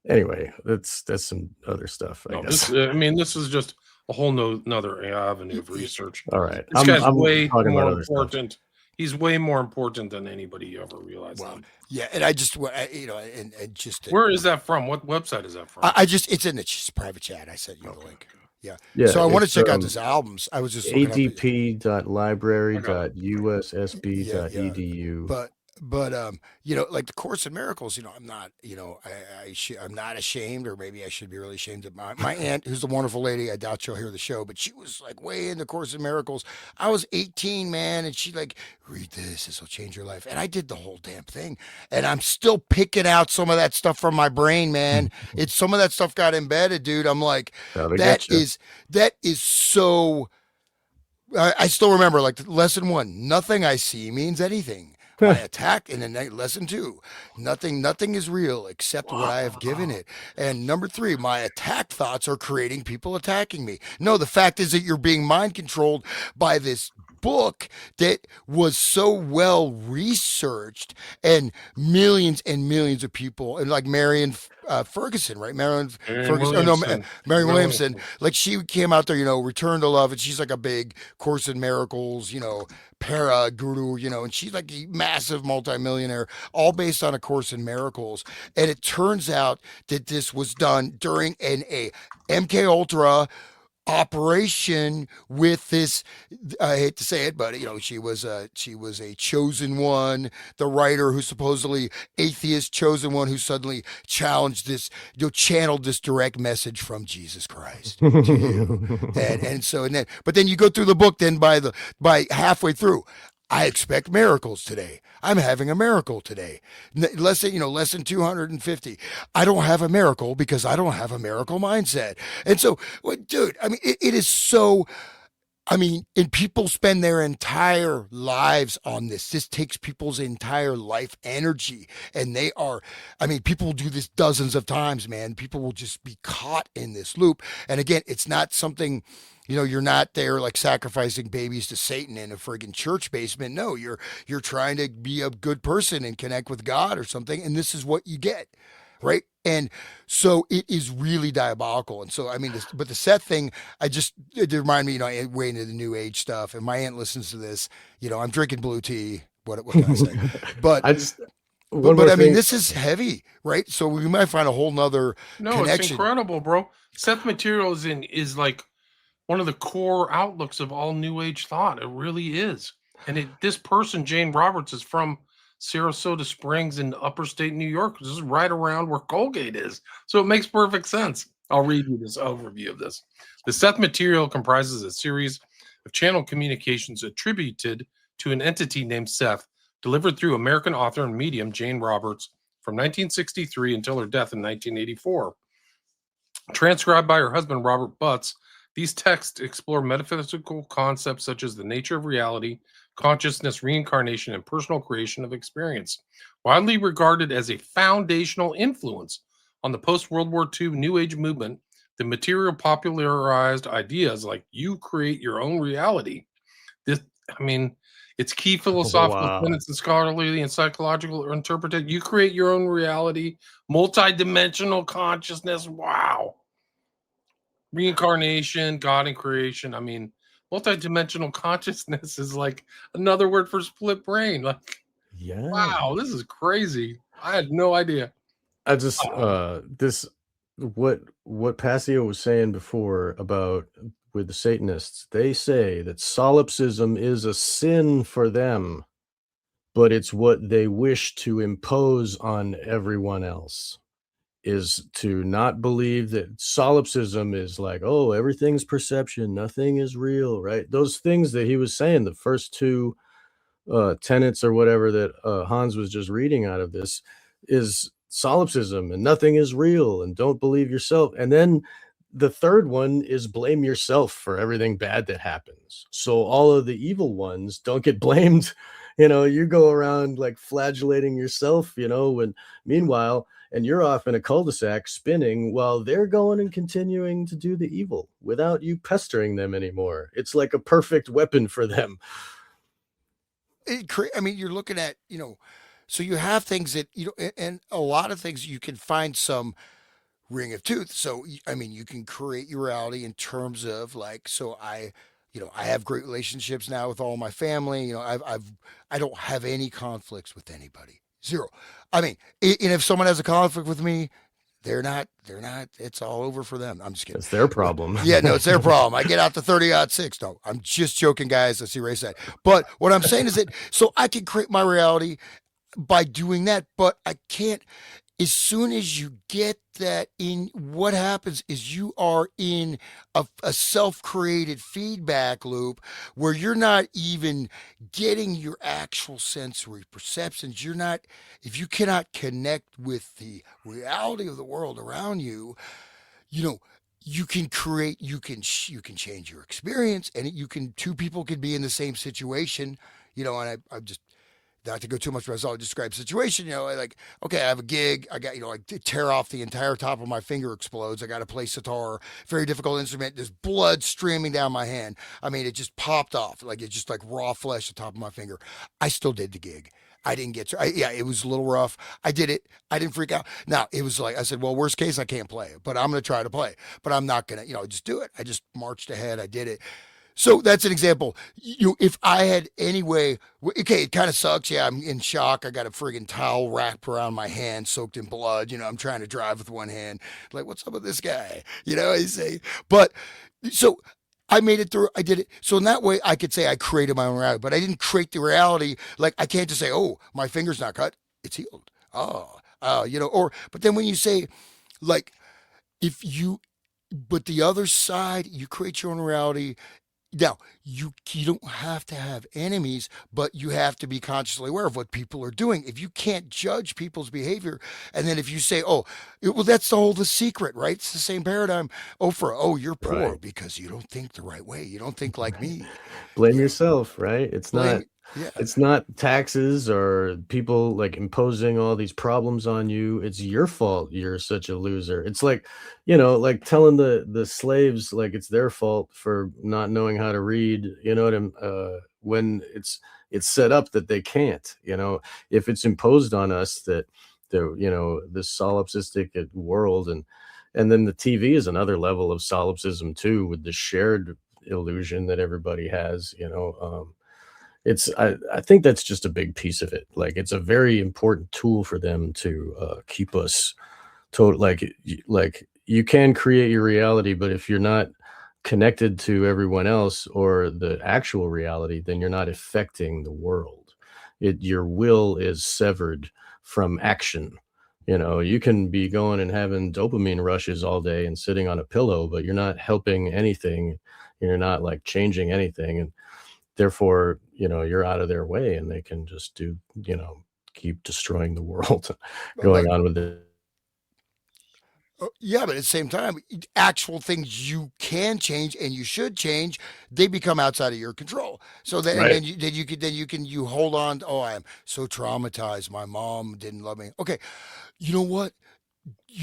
Anyway, that's some other stuff, I No, guess. this is just a whole another avenue of research. All right, This guy's I'm way talking about more other stuff. important. He's way more important than anybody you ever realized. Well, yeah, and I just, you know, and just where is that from? What website is that from? I just, it's in the private chat. I sent you the link. Yeah. Yeah. So I want to check out this albums. I was just adp.library.ussb.edu. But you know, like the Course in Miracles, you know, I'm not, you know, I'm not ashamed, or maybe I should be really ashamed of my aunt, who's a wonderful lady. I doubt she'll hear the show, but she was like way into Course in Miracles. I was 18, man, and she like, read this will change your life, and I did the whole damn thing, and I'm still picking out some of that stuff from my brain, man. It's some of that stuff got embedded, dude. I'm like, that is so. I still remember, like, lesson 1: nothing I see means anything. I attack. And then lesson 2: nothing is real except what I have given it. And number 3: my attack thoughts are creating people attacking me. No, the fact is that you're being mind controlled by this book that was so well researched, and millions of people, and like Marion Ferguson, right? Marion Ferguson, Williamson. Marion Williamson, like she came out there, you know, Return to Love, and she's like a big Course in Miracles, you know, para guru, you know, and she's like a massive multimillionaire, all based on A Course in Miracles. And it turns out that this was done during a MK Ultra operation with this. I hate to say it, but you know, she was a chosen one, the writer who supposedly atheist chosen one, who suddenly challenged this, you know, channeled this direct message from Jesus Christ to you. and so, and then, but then you go through the book, then by halfway through, I expect miracles today. I'm having a miracle today. Lesson 250. I don't have a miracle because I don't have a miracle mindset. And so, dude, I mean, it is so. I mean, and people spend their entire lives on this. This takes people's entire life energy. And they are, I mean, people will do this dozens of times, man. People will just be caught in this loop. And again, it's not something, you know, you're not there like sacrificing babies to Satan in a friggin' church basement. No, you're trying to be a good person and connect with God or something. And this is what you get. Right. And so it is really diabolical. And so, I mean, but the Seth thing, it reminded me, you know, I way into the new age stuff, and my aunt listens to this, you know, I'm drinking blue tea. What can I say? But I mean, this is heavy, right? So we might find a whole nother connection. It's incredible, bro. Seth material is like one of the core outlooks of all new age thought. It really is. And this person, Jane Roberts, is from Sarasota Springs in upper state New York. This is right around where Colgate is. So it makes perfect sense. I'll read you this overview of this. The Seth material comprises a series of channel communications attributed to an entity named Seth, delivered through American author and medium Jane Roberts from 1963 until her death in 1984. Transcribed by her husband, Robert Butts, these texts explore metaphysical concepts such as the nature of reality, consciousness, reincarnation, and personal creation of experience. Widely regarded as a foundational influence on the post-World War II New Age movement, the material popularized ideas like you create your own reality. Its key philosophical tenets and scholarly and psychological interpretation. You create your own reality, multidimensional consciousness. Wow. Reincarnation, God and creation. I mean, multidimensional consciousness is like another word for split brain. Like, yeah, wow, this is crazy. I had no idea. I just what Passio was saying before about with the Satanists, they say that solipsism is a sin for them, but it's what they wish to impose on everyone else, is to not believe that solipsism is like, oh, everything's perception, nothing is real, right? Those things that he was saying, the first two tenets or whatever that Hans was just reading out of this is solipsism and nothing is real and don't believe yourself. And then the third one is blame yourself for everything bad that happens. So all of the evil ones don't get blamed. You go around like flagellating yourself, when meanwhile, and you're off in a cul-de-sac spinning while they're going and continuing to do the evil without you pestering them anymore. It's like a perfect weapon for them. I mean, you're looking at, so you have things that, and a lot of things you can find some ring of tooth. So, I mean, you can create your reality in terms of like, so I have great relationships now with all my family. I don't have any conflicts with anybody. Zero. I mean, and if someone has a conflict with me, they're not, it's all over for them. I'm just kidding. It's their problem. Yeah, no, it's their problem. I get out to 30-6. No, I'm just joking, guys. I see Ray said. But what I'm saying is that, so I can create my reality by doing that, but I can't. As soon as you get that in, what happens is you are in a self-created feedback loop where you're not even getting your actual sensory perceptions. If you cannot connect with the reality of the world around you, you know, you can create, you can change your experience, and two people can be in the same situation, and I'm just, not to go too much, but I'll describe the situation. Like, okay, I have a gig. I got, like, tear off the entire top of my finger explodes. I got to play sitar, very difficult instrument. There's blood streaming down my hand. I mean, it just popped off. Like, it's just like raw flesh at the top of my finger. I still did the gig. I didn't get to, yeah, it was a little rough. I did it. I didn't freak out. Now, it was like, I said, well, worst case, I can't play it, but I'm going to try to play, but I'm not going to, just do it. I just marched ahead. I did it. So that's an example. If I had any way, okay, it kind of sucks. Yeah, I'm in shock. I got a friggin' towel wrapped around my hand, soaked in blood. I'm trying to drive with one hand. Like, what's up with this guy? I say, but so I made it through. I did it. So in that way, I could say I created my own reality, but I didn't create the reality. Like, I can't just say, oh, my finger's not cut. It's healed. But then when you say, like, if you, but the other side, you create your own reality. Now, you don't have to have enemies, but you have to be consciously aware of what people are doing. If you can't judge people's behavior, and then if you say, "Oh, well, that's the secret, right?" It's the same paradigm. Oh, you're poor Right. because you don't think the right way. You don't think like me. Blame You know, yourself, right? It's not blame. Yeah, it's not taxes or people like imposing all these problems on you. It's your fault you're such a loser. It's like, like telling the slaves like it's their fault for not knowing how to read, when it's set up that they can't, if it's imposed on us that this solipsistic world and then the TV is another level of solipsism too, with the shared illusion that everybody has, I think that's just a big piece of it. Like, it's a very important tool for them to keep us total. Like you can create your reality, but if you're not connected to everyone else or the actual reality, then you're not affecting the world. Your will is severed from action. You can be going and having dopamine rushes all day and sitting on a pillow, but you're not helping anything. You're not like changing anything. And therefore, you're out of their way and they can just keep destroying the world, but going on with it. yeah, but at the same time, actual things you can change and you should change, they become outside of your control. So then, and Right. you hold on. Oh, I am so traumatized. My mom didn't love me. Okay, you know what?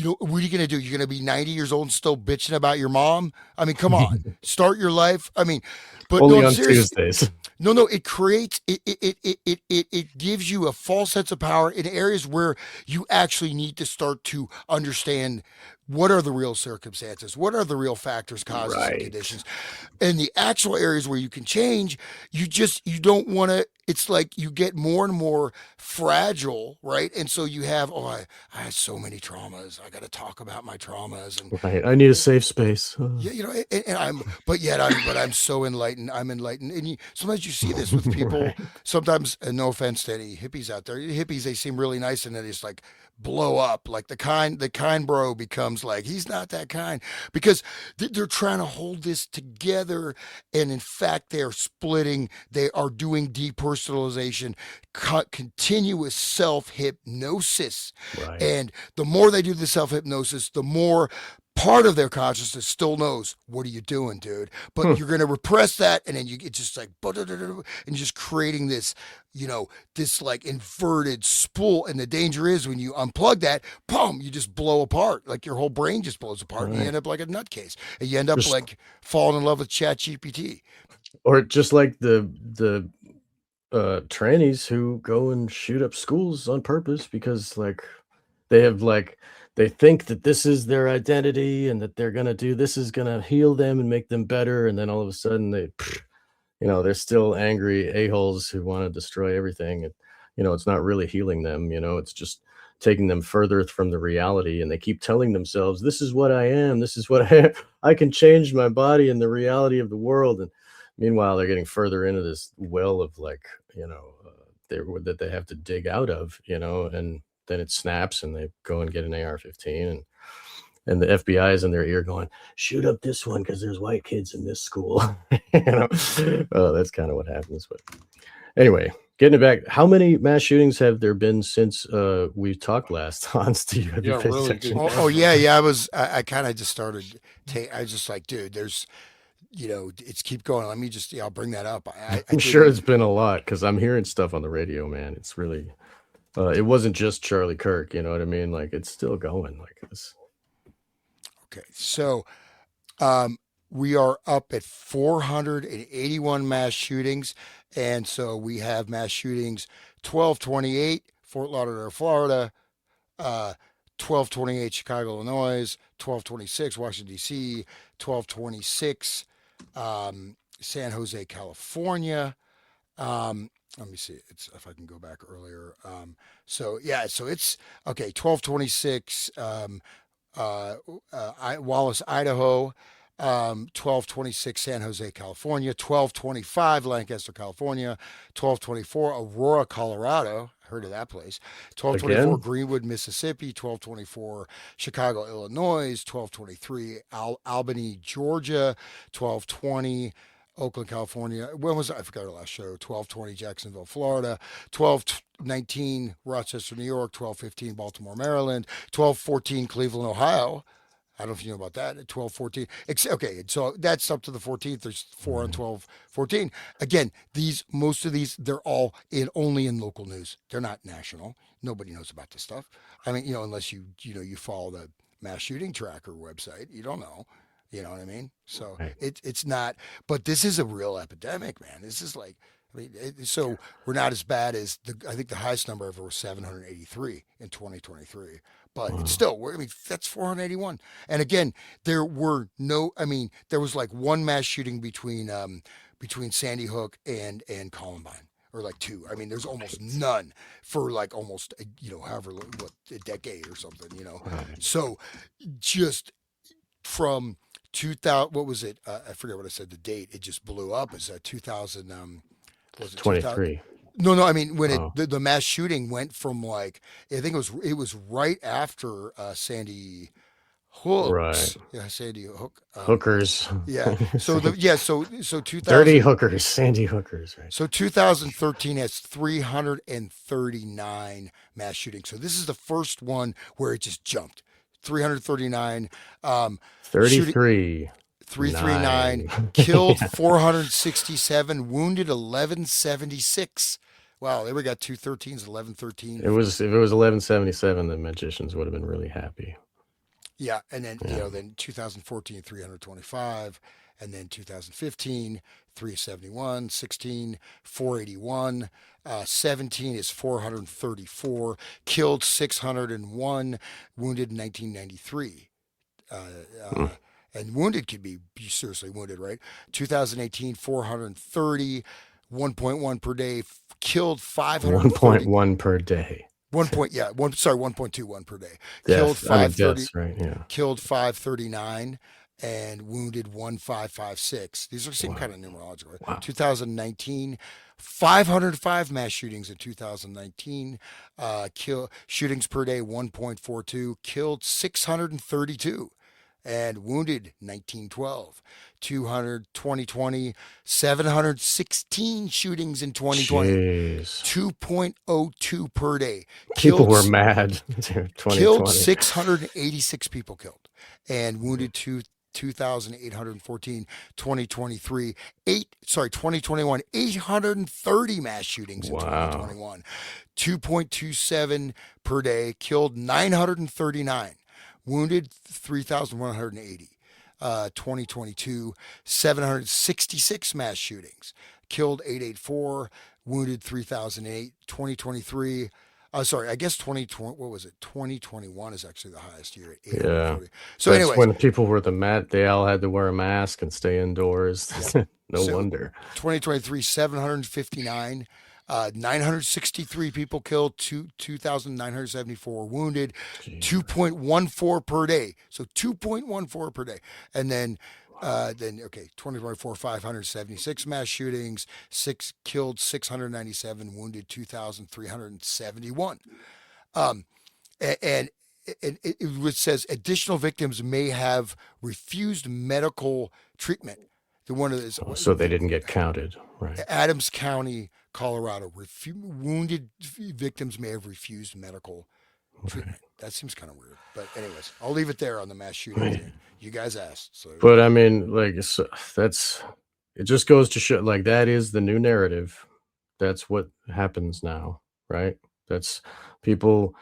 What are you going to do? You're going to be 90 years old and still bitching about your mom? I mean, come on, start your life. I mean, but no, Only I'm on serious. Tuesdays. No, it creates it gives you a false sense of power in areas where you actually need to start to understand what are the real circumstances, what are the real factors, causes, and Right. conditions. And the actual areas where you can change, you don't want to. It's like you get more and more fragile, right? And so you have, I had so many traumas. I got to talk about my traumas, and Right. I need a safe space. yeah, and but I'm so enlightened. I'm enlightened, and sometimes you see this with people. Right. Sometimes, and no offense to any hippies out there, hippies, they seem really nice, and then it's like blow up. Like the kind bro becomes like, he's not that kind because they're trying to hold this together. And in fact, they're splitting, they are doing depersonalization, continuous self hypnosis. Right. And the more they do the self hypnosis, the more part of their consciousness still knows, what are you doing, dude? But Hmm. you're going to repress that. And then it's just like, and you're just creating this, this like inverted spool. And the danger is when you unplug that, boom, you just blow apart. Like your whole brain just blows apart and you Right. end up like a nutcase. And you end up Just like falling in love with Chat GPT. or just like the trannies who go and shoot up schools on purpose because like they have like they think that this is their identity and that they're gonna do this is gonna heal them and make them better, and then all of a sudden they're still angry a-holes who want to destroy everything. And it's not really healing them, it's just taking them further from the reality, and they keep telling themselves, this is what I am, this is what I am. I can change my body and the reality of the world. And meanwhile they're getting further into this well of like that they have to dig out of, and then it snaps and they go and get an AR-15, and the FBI is in their ear going, shoot up this one because there's white kids in this school. Oh, that's kind of what happens. But anyway, getting it back, how many mass shootings have there been since we talked last? Hans, have you paid really attention? Oh yeah. I kind of just started, I was just like, dude, there's, it's keep going. Let me just, I'll bring that up. I'm sure it's been a lot because I'm hearing stuff on the radio, man. It's really, it wasn't just Charlie Kirk, you know what I mean? Like it's still going like this. Okay. So, we are up at 481 mass shootings. And so we have mass shootings 1228, Fort Lauderdale, Florida, 1228, Chicago, Illinois, 1226, Washington, D.C., 1226, San Jose, California. Let me see. It's if I can go back earlier. So it's okay. 1226, Wallace, Idaho. 1226 San Jose, California, 1225 Lancaster, California, 1224 Aurora, Colorado. Heard of that place. 1224 Again? Greenwood, Mississippi. 1224 Chicago, Illinois. 1223 Albany, Georgia. 1220 Oakland, California. When was I forgot our last show? 1220 Jacksonville, Florida. 1219 Rochester, New York. 1215 Baltimore, Maryland. 1214 Cleveland, Ohio. I don't know if you know about that. At 1214. Okay, so that's up to the 14th. There's four on 1214. Again, most of these, they're all only in local news. They're not national. Nobody knows about this stuff. I mean, unless you follow the mass shooting tracker website, you don't know. You know what I mean? So Right. it's not. But this is a real epidemic, man. This is like. I mean, so we're not as bad as I think the highest number ever was 783 in 2023. But it's still, I mean, that's 481. And again, there were no, I mean, there was like one mass shooting between Sandy Hook and Columbine, or like two. I mean, there's almost none for like almost however what a decade or something. Right. So just from 2000, what was it? I forget what I said. The date it just blew up. Is that 2000? Was it 23. No. I mean, when Oh, the mass shooting went from like I think it was right after Sandy right. Hooks. Yeah, Sandy Hook. Hookers. Yeah. So Dirty 2000. hookers, Sandy hookers, right? So 2013 has 339 mass shootings. So this is the first one where it just jumped. 339. Shooting 33. 339, 9. killed Yeah. 467, wounded 1176. Wow, there we got 213s, 1113. If it was 1177, the magicians would have been really happy. Yeah, and then Yeah. then 2014 325, and then 2015 371, 16 481, 17 is 434, killed 601, wounded 1993. Uh, Hmm. and wounded could be seriously wounded, right? 2018 430, 1.1 per day, killed 530. 1.1 per day. 1.21 per day. Death. I mean, deaths, right? Yeah. Killed 539, and wounded 1556. These are the same Wow. kind of numerological. Wow. 2019, 505 mass shootings in 2019. Kill shootings per day 1.42. Killed 632 and wounded 1912. 2020, 716 shootings in 2020. Jeez. 2.02 per day. People Killed were mad. killed 2020. 686 people killed and wounded 2,814. 2023 2021 830 mass shootings in Wow. 2021. 2.27 per day. Killed 939. Wounded 3,180. 2022 766 mass shootings. Killed 884. Wounded 3,008. 2023 sorry, I guess 2020, what was it? 2021 is actually the highest year at Yeah. 840. So That's anyways, when people were they all had to wear a mask and stay indoors. No so wonder. 2023, 759, 963 people killed, 2,974 wounded, Jeez. 2.14 per day. So 2.14 per day. And then 2024, 576 mass shootings, killed 697, wounded 2,371. Um, and it says additional victims may have refused medical treatment. One of those, So they didn't get counted, right? Adams County, Colorado, wounded victims may have refused medical treatment. That seems kind of weird, but anyways, I'll leave it there on the mass shooting thing. You guys asked, so. But I mean, like, it just goes to show, like, that is the new narrative. That's what happens now, right? That's people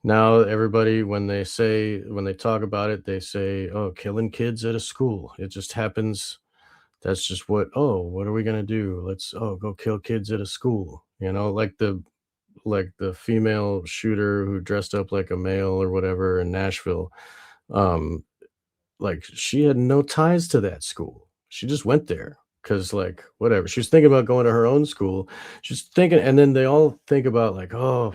now. Everybody, when they talk about it, they say, "Oh, killing kids at a school." It just happens. That's just what. Oh, what are we gonna do? Let's go kill kids at a school. Like the female shooter who dressed up like a male or whatever in Nashville. Like, she had no ties to that school. She just went there because, like, whatever. She was thinking about going to her own school. She's thinking, and then they all think about, like, oh,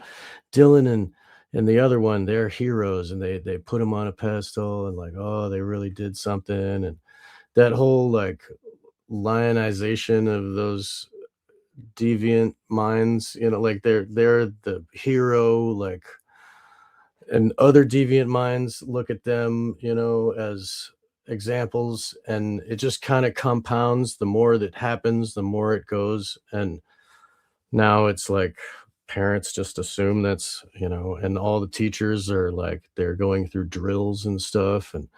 Dylan and the other one, they're heroes, and they put them on a pedestal, and, like, oh, they really did something, and that whole, like, lionization of those deviant minds, like they're the hero, like, and other deviant minds look at them, as examples, and it just kind of compounds. The more that happens, the more it goes, and now it's like parents just assume that's, and all the teachers are like, they're going through drills and stuff, and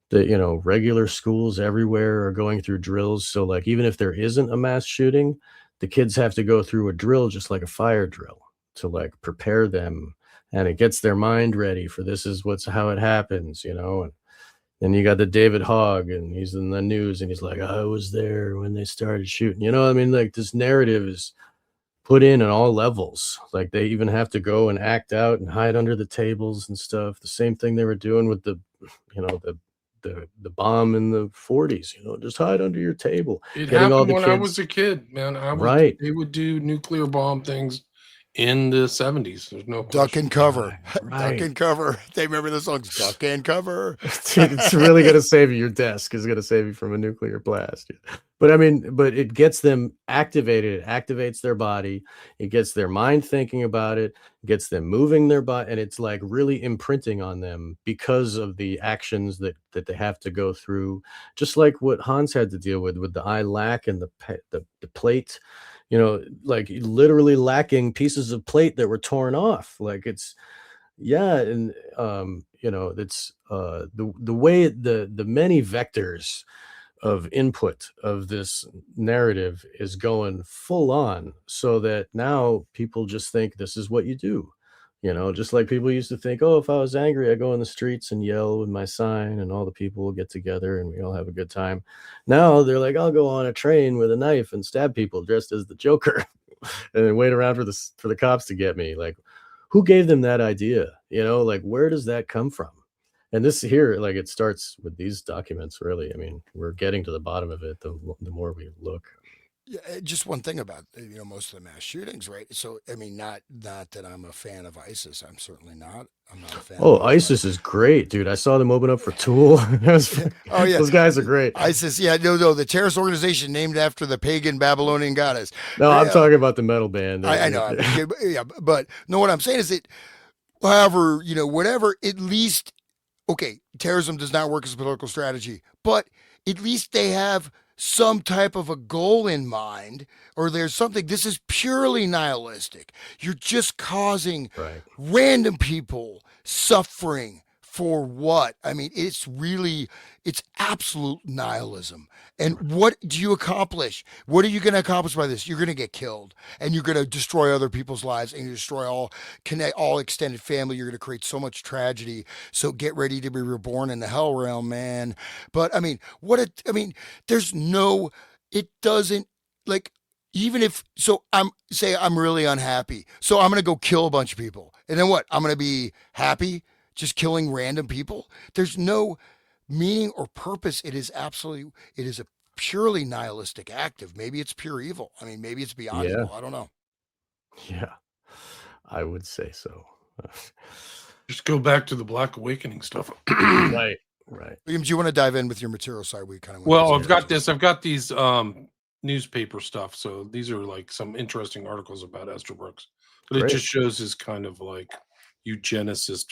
the regular schools everywhere are going through drills. So, like, even if there isn't a mass shooting, the kids have to go through a drill, just like a fire drill, to, like, prepare them, and it gets their mind ready for this is how it happens, and then you got the David Hogg, and he's in the news, and he's like, I was there when they started shooting. I mean, like, this narrative is put in at all levels. Like, they even have to go and act out and hide under the tables and stuff. The same thing they were doing with the bomb in the 40s, just hide under your table. It Getting all happened the when I kids. was a kid, man. Right. They would do nuclear bomb things in the 70s. There's no Duck question. and cover. Right. Duck and cover. They remember the songs Duck and Cover. It's really going to save you. Your desk is going to save you from a nuclear blast. But I mean, it gets them activated. It activates their body. It gets their mind thinking about it, gets them moving their body. And it's like really imprinting on them because of the actions that they have to go through. Just like what Hans had to deal with the eye lack and the plate, like literally lacking pieces of plate that were torn off. Like, it's, yeah. And, it's the way the many vectors of input of this narrative is going full on, so that now people just think this is what you do. Just like people used to think, oh, if I was angry, I go in the streets and yell with my sign, and all the people will get together and we all have a good time. Now they're like, I'll go on a train with a knife and stab people dressed as the Joker, and then wait around for the cops to get me. Like, who gave them that idea? Like, where does that come from? And this here, like, it starts with these documents, really. I mean, we're getting to the bottom of it the more we look. Yeah, just one thing about most of the mass shootings, right? So I mean, not that I'm a fan of ISIS. I'm certainly not. I'm not a fan of Oh, them, but ISIS is great, dude. I saw them open up for Tool. oh yeah, Those guys are great. ISIS. Yeah, no, the terrorist organization named after the pagan Babylonian goddess. No, I'm Yeah, talking about the metal band. I know. Yeah, but no, what I'm saying is that, however, whatever, at least okay, terrorism does not work as a political strategy, but at least they have some type of a goal in mind, or there's something. This is purely nihilistic. You're just causing Right. random people suffering for what? I mean, it's absolute nihilism. And what do you accomplish? What are you going to accomplish by this? You're going to get killed, and you're going to destroy other people's lives, and you destroy all extended family. You're going to create so much tragedy. So get ready to be reborn in the hell realm, man. But I mean, there's no, it doesn't, like, even if, so I'm really unhappy. So I'm going to go kill a bunch of people. And then what? I'm going to be happy just killing random people. There's no meaning or purpose. It is a purely nihilistic act of, maybe it's pure evil. I mean, maybe it's beyond Yeah. evil. I don't know. Yeah. I would say so. Just go back to the Black Awakening stuff. Right. William, do you want to dive in with your material side? We kind of Well, I've got these newspaper stuff. So these are like some interesting articles about Estabrooks, but it Great. just shows his kind of like eugenicist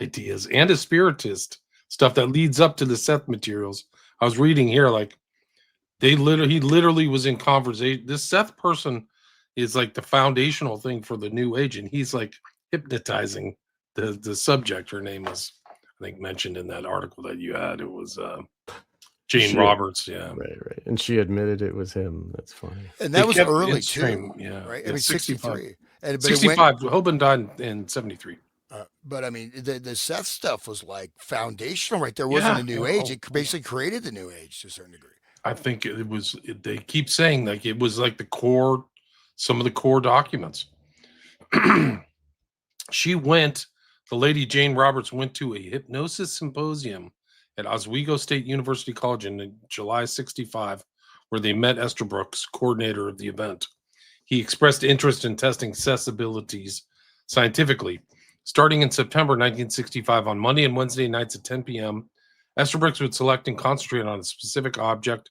ideas and a spiritist stuff that leads up to the Seth materials. I was reading here, like he literally was in conversation. This Seth person is like the foundational thing for the new age, and he's like hypnotizing the subject. Her name was, I think, mentioned in that article that you had. It was Jane Roberts. Yeah. Right. And she admitted it was him. That's funny. And that was early extreme, too. yeah. Right. Yeah, I mean, 63. But 65. Hoban died in 73. But I mean, the Seth stuff was like foundational, right? There wasn't a new age. It basically created the new age to a certain degree. I think it was. They keep saying like it was like some of the core documents. The lady Jane Roberts went to a hypnosis symposium at Oswego State University College in July '65, where they met Estabrooks, coordinator of the event. He expressed interest in testing Seth's abilities scientifically. Starting in September 1965, on Monday and Wednesday nights at 10 p.m., Estabrooks would select and concentrate on a specific object,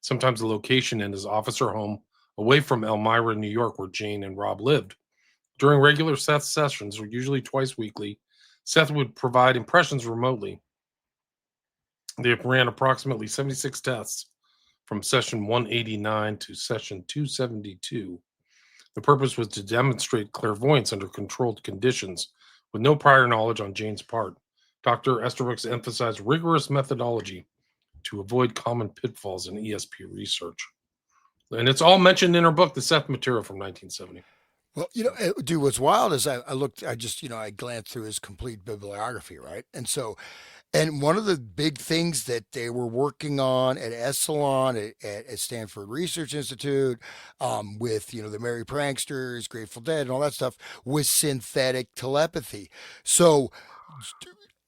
sometimes a location in his office or home, away from Elmira, New York, where Jane and Rob lived. During regular Seth sessions, or usually twice weekly, Seth would provide impressions remotely. They ran approximately 76 tests from session 189 to session 272. The purpose was to demonstrate clairvoyance under controlled conditions with no prior knowledge on Jane's part. Dr. Estabrooks emphasized rigorous methodology to avoid common pitfalls in ESP research. And it's all mentioned in her book, The Seth Material from 1970. Well, dude, what's wild is I glanced through his complete bibliography, right? And one of the big things that they were working on at Esalen, at Stanford Research Institute, with, the Merry Pranksters, Grateful Dead, and all that stuff, was synthetic telepathy. So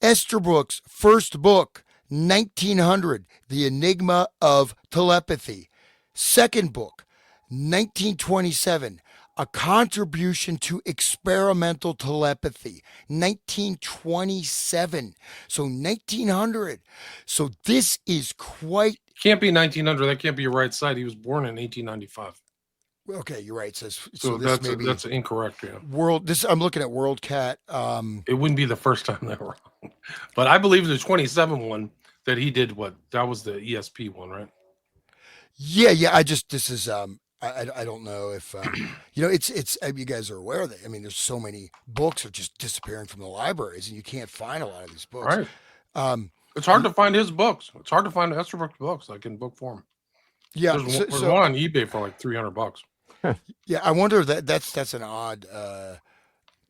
Estabrooks' first book, 1900, The Enigma of Telepathy. Second book, 1927, A Contribution to Experimental Telepathy, 1927. So 1900. So this is quite. Can't be 1900. That can't be your right side. He was born in 1895. Okay, you're right. So that's incorrect. Yeah. I'm looking at WorldCat. It wouldn't be the first time they were wrong, but I believe the 27 one that he did. That was the ESP one, right? Yeah. This is I don't know if it's you guys are aware of that. I mean, there's so many books are just disappearing from the libraries, and you can't find a lot of these books. Right. It's hard to find his books. It's hard to find Estabrooks books like in book form. Yeah, there's one on eBay for like $300. Yeah, I wonder if that's an odd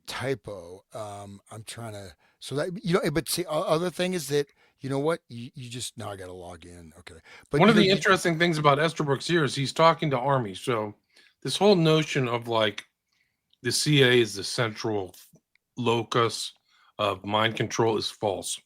typo. I'm trying to but see, other thing is that. You know what? You just now I got to log in. Okay. But one of the interesting things about Estabrooks here is he's talking to Army. So this whole notion of like the CIA is the central locus of mind control is false.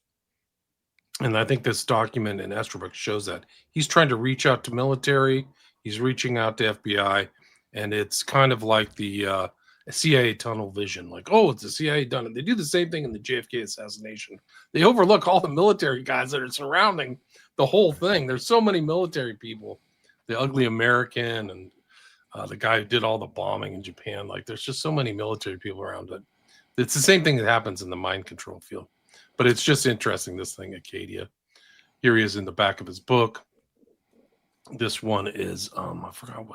And I think this document in Estabrook shows that he's trying to reach out to military, he's reaching out to FBI, and it's kind of like the CIA tunnel vision. Like, oh, it's the CIA done it. They do the same thing in the JFK assassination. They overlook all the military guys that are surrounding the whole thing. There's so many military people. The ugly American and the guy who did all the bombing in Japan. Like, there's just so many military people around it. It's the same thing that happens in the mind control field. But it's just interesting, this thing, Acadia. Here he is in the back of his book. This one is, I forgot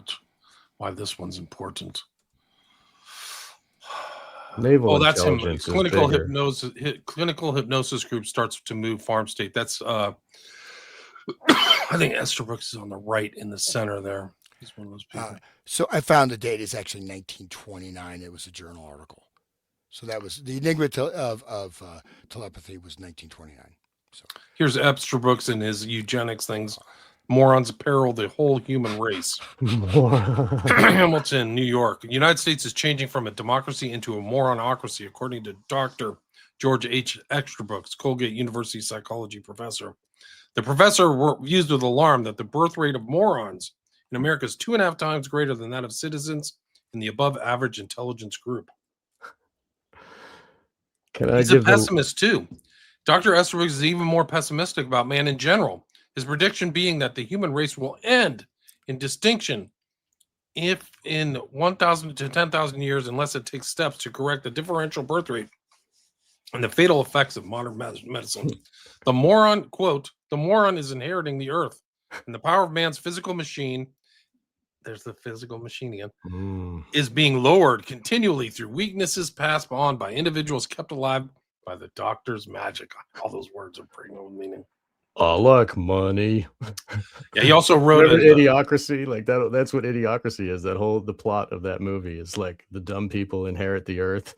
why this one's important. Naval that's him. intelligence is Clinical bigger. hypnosis. Clinical hypnosis group starts to move farm state. That's I think Estabrook is on the right in the center there. He's one of those people. So I found the date is actually 1929. It was a journal article. So that was the enigma of telepathy was 1929. So here's Estabrook and his eugenics things. Morons apparel the whole human race. Hamilton, New York. The United States is changing from a democracy into a moronocracy, according to Dr. George H. Estabrook, Colgate University psychology professor. The professor used with alarm that the birth rate of morons in America is 2.5 times greater than that of citizens in the above average intelligence group. He's a pessimist too. Dr. Estabrook is even more pessimistic about man in general. His prediction being that the human race will end in distinction if in 1,000 to 10,000 years, unless it takes steps to correct the differential birth rate and the fatal effects of modern medicine. The moron, quote, the moron is inheriting the earth and the power of man's physical machine. There's the physical machine again, is being lowered continually through weaknesses passed on by individuals kept alive by the doctor's magic. All those words are pregnant with meaning. I like money. Yeah, he also wrote Idiocracy. Like that's what Idiocracy is. The plot of that movie is like the dumb people inherit the earth.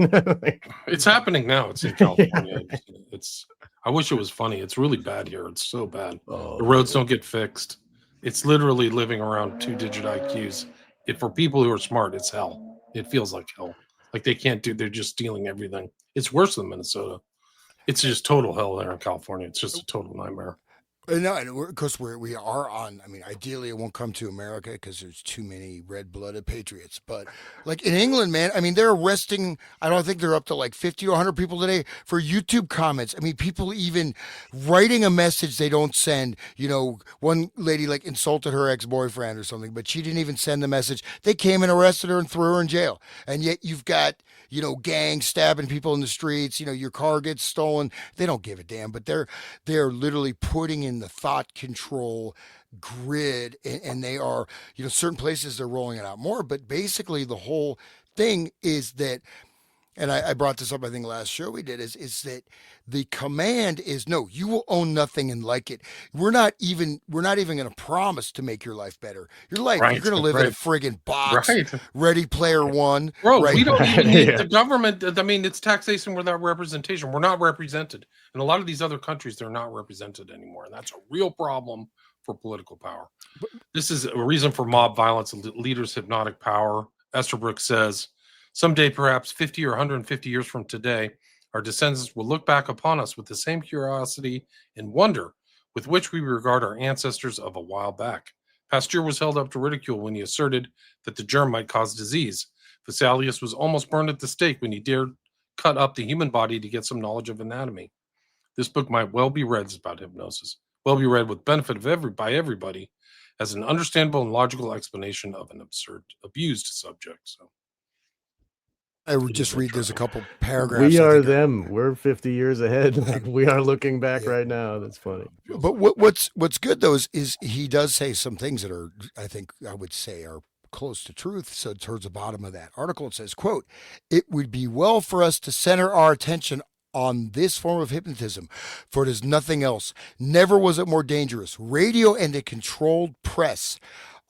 It's happening now. It's in California. Yeah. I wish it was funny. It's really bad here. It's so bad. The roads don't get fixed. It's literally living around 2-digit IQs. For people who are smart, it's hell. It feels like hell. Like they're just stealing everything. It's worse than Minnesota. It's just total hell there in California. It's just a total nightmare. No, and of course we are on. I mean, ideally it won't come to America because there's too many red-blooded patriots. But like in England, man, I mean, they're arresting. I don't think they're up to like 50 or 100 people today for YouTube comments. I mean, people even writing a message they don't send. You know, one lady like insulted her ex-boyfriend or something, but she didn't even send the message. They came and arrested her and threw her in jail. And yet you've got, you know, gangs stabbing people in the streets. You know, your car gets stolen. They don't give a damn. But they're literally putting in the thought control grid, and they are, you know, certain places they're rolling it out more. But basically, the whole thing is that, and I brought this up, I think last show we did, is that the command is no, you will own nothing and like it. We're not even going to promise to make your life better. Your life, Right, you're going to live in a friggin' box. Right. Ready Player One. Bro, right? we don't even need the government. I mean, it's taxation without representation. We're not represented. In a lot of these other countries, they're not represented anymore. And that's a real problem for political power. This is a reason for mob violence, leaders' hypnotic power. Estabrook says, someday, perhaps 50 or 150 years from today, our descendants will look back upon us with the same curiosity and wonder with which we regard our ancestors of a while back. Pasteur was held up to ridicule when he asserted that the germ might cause disease. Vesalius was almost burned at the stake when he dared cut up the human body to get some knowledge of anatomy. This book might well be read about hypnosis, well be read with benefit by everybody as an understandable and logical explanation of an abused subject. So I would just read. There's a couple paragraphs. We are them. We're 50 years ahead. Like we are looking back right now. That's funny. But what's good though is he does say some things that are, I think I would say, are close to truth. So towards the bottom of that article, it says, quote, "It would be well for us to center our attention on this form of hypnotism, for it is nothing else. Never was it more dangerous. Radio and a controlled press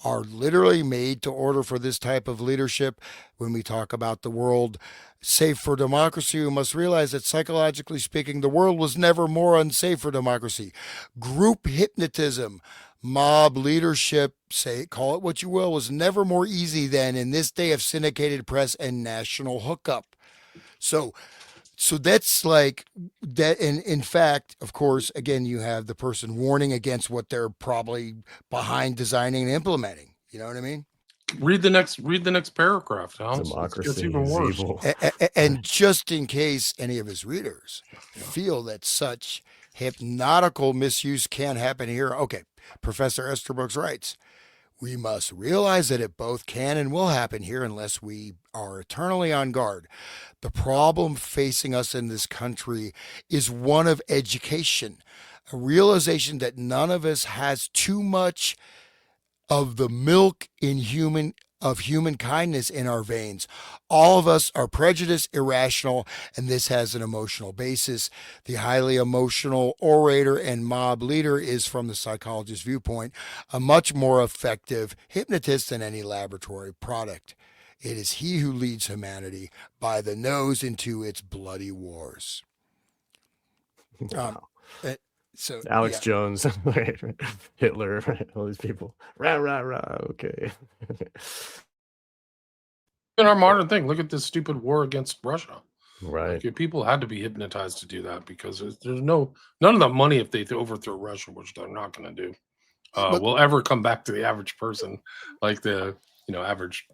are literally made to order for this type of leadership. When we talk about the world safe for democracy, we must realize that psychologically speaking, the world was never more unsafe for democracy. Group hypnotism, mob leadership, say, call it what you will, was never more easy than in this day of syndicated press and national hookup." So So that's like that. And in fact, of course, again, you have the person warning against what they're probably behind designing and implementing. You know what I mean? Read the next paragraph, Hans. It gets Democracy even is worse. evil. And just in case any of his readers feel that such hypnotical misuse can happen here, okay, Professor Esterbrook writes, we must realize that it both can and will happen here unless we are eternally on guard. The problem facing us in this country is one of education, a realization that none of us has too much of the milk in human kindness in our veins. All of us are prejudiced, irrational, and this has an emotional basis. The highly emotional orator and mob leader is, from the psychologist's viewpoint, a much more effective hypnotist than any laboratory product. It is he who leads humanity by the nose into its bloody wars. Um, Wow. eh, so Alex yeah, Jones, right, right. Hitler, right, all these people. Rah, rah, rah. Okay. In our modern thing, look at this stupid war against Russia. Right. Like, people had to be hypnotized to do that because there's none of the money, if they overthrow Russia, which they're not going to do, but will ever come back to the average person, like the average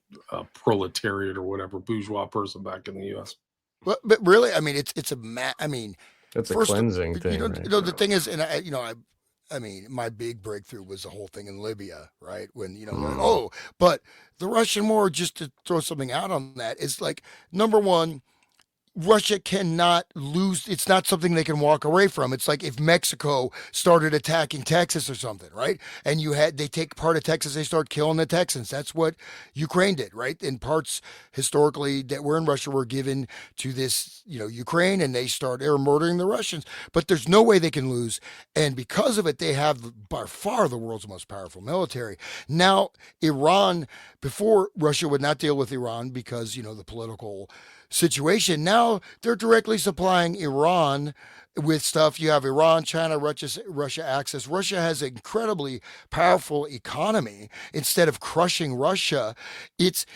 proletariat or whatever bourgeois person back in the U.S. but really, I mean, I mean, That's a first, cleansing thing, right? the thing is, and I mean, my big breakthrough was the whole thing in Libya, right? When they're like, oh, but the Russian war, just to throw something out on that, is like, number one, Russia cannot lose. It's not something they can walk away from. It's like if Mexico started attacking Texas or something, right? And they take part of Texas, they start killing the Texans. That's what Ukraine did, right? And parts historically that were in Russia were given to this, Ukraine, and they were murdering the Russians. But there's no way they can lose. And because of it, they have by far the world's most powerful military. Now, Iran, before Russia would not deal with Iran because, the political situation. Now they're directly supplying Iran with stuff. You have Iran, China, Russia access. Russia has an incredibly powerful economy. Instead of crushing Russia,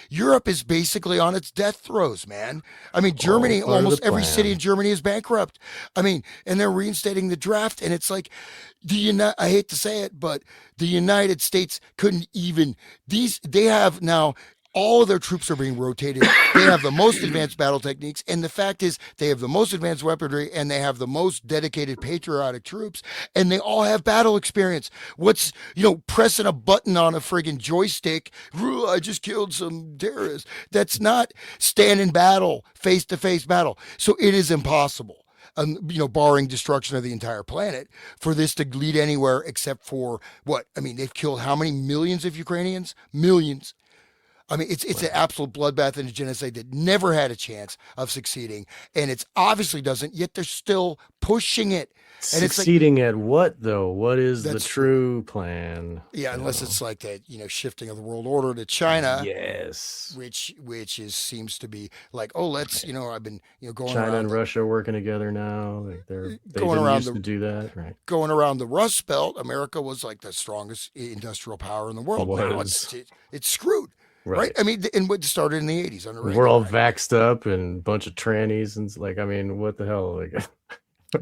Europe is basically on its death throes, man. I mean, All Germany, part of the almost every city in plan. Germany is bankrupt. I mean, and they're reinstating the draft, and it's like I hate to say it, but the United States couldn't even they have now all of their troops are being rotated. They have the most advanced battle techniques. And the fact is, they have the most advanced weaponry and they have the most dedicated patriotic troops. And they all have battle experience. What's, pressing a button on a friggin' joystick? I just killed some terrorists. That's not stand in battle, face to face battle. So it is impossible. Barring destruction of the entire planet, for this to lead anywhere except for what? I mean, they've killed how many millions of Ukrainians? Millions. I mean, it's an Right. absolute bloodbath and a genocide that never had a chance of succeeding, and it's obviously doesn't. Yet they're still pushing it, and it's like Succeeding at what, though? What is the that's true. true plan? Yeah, unless it's like that, shifting of the world order to China, Yes. which seems to be like, oh, let's, Right. I've been, going China around and Russia working together now. Like they going didn't around used to the do that, right? going around the Rust Belt. America was like the strongest industrial power in the world. Now Was it's screwed, right? right. I mean, and what started in the '80s under We're Reagan, all right? vaxxed up and a bunch of trannies and like, I mean, what the hell? Like,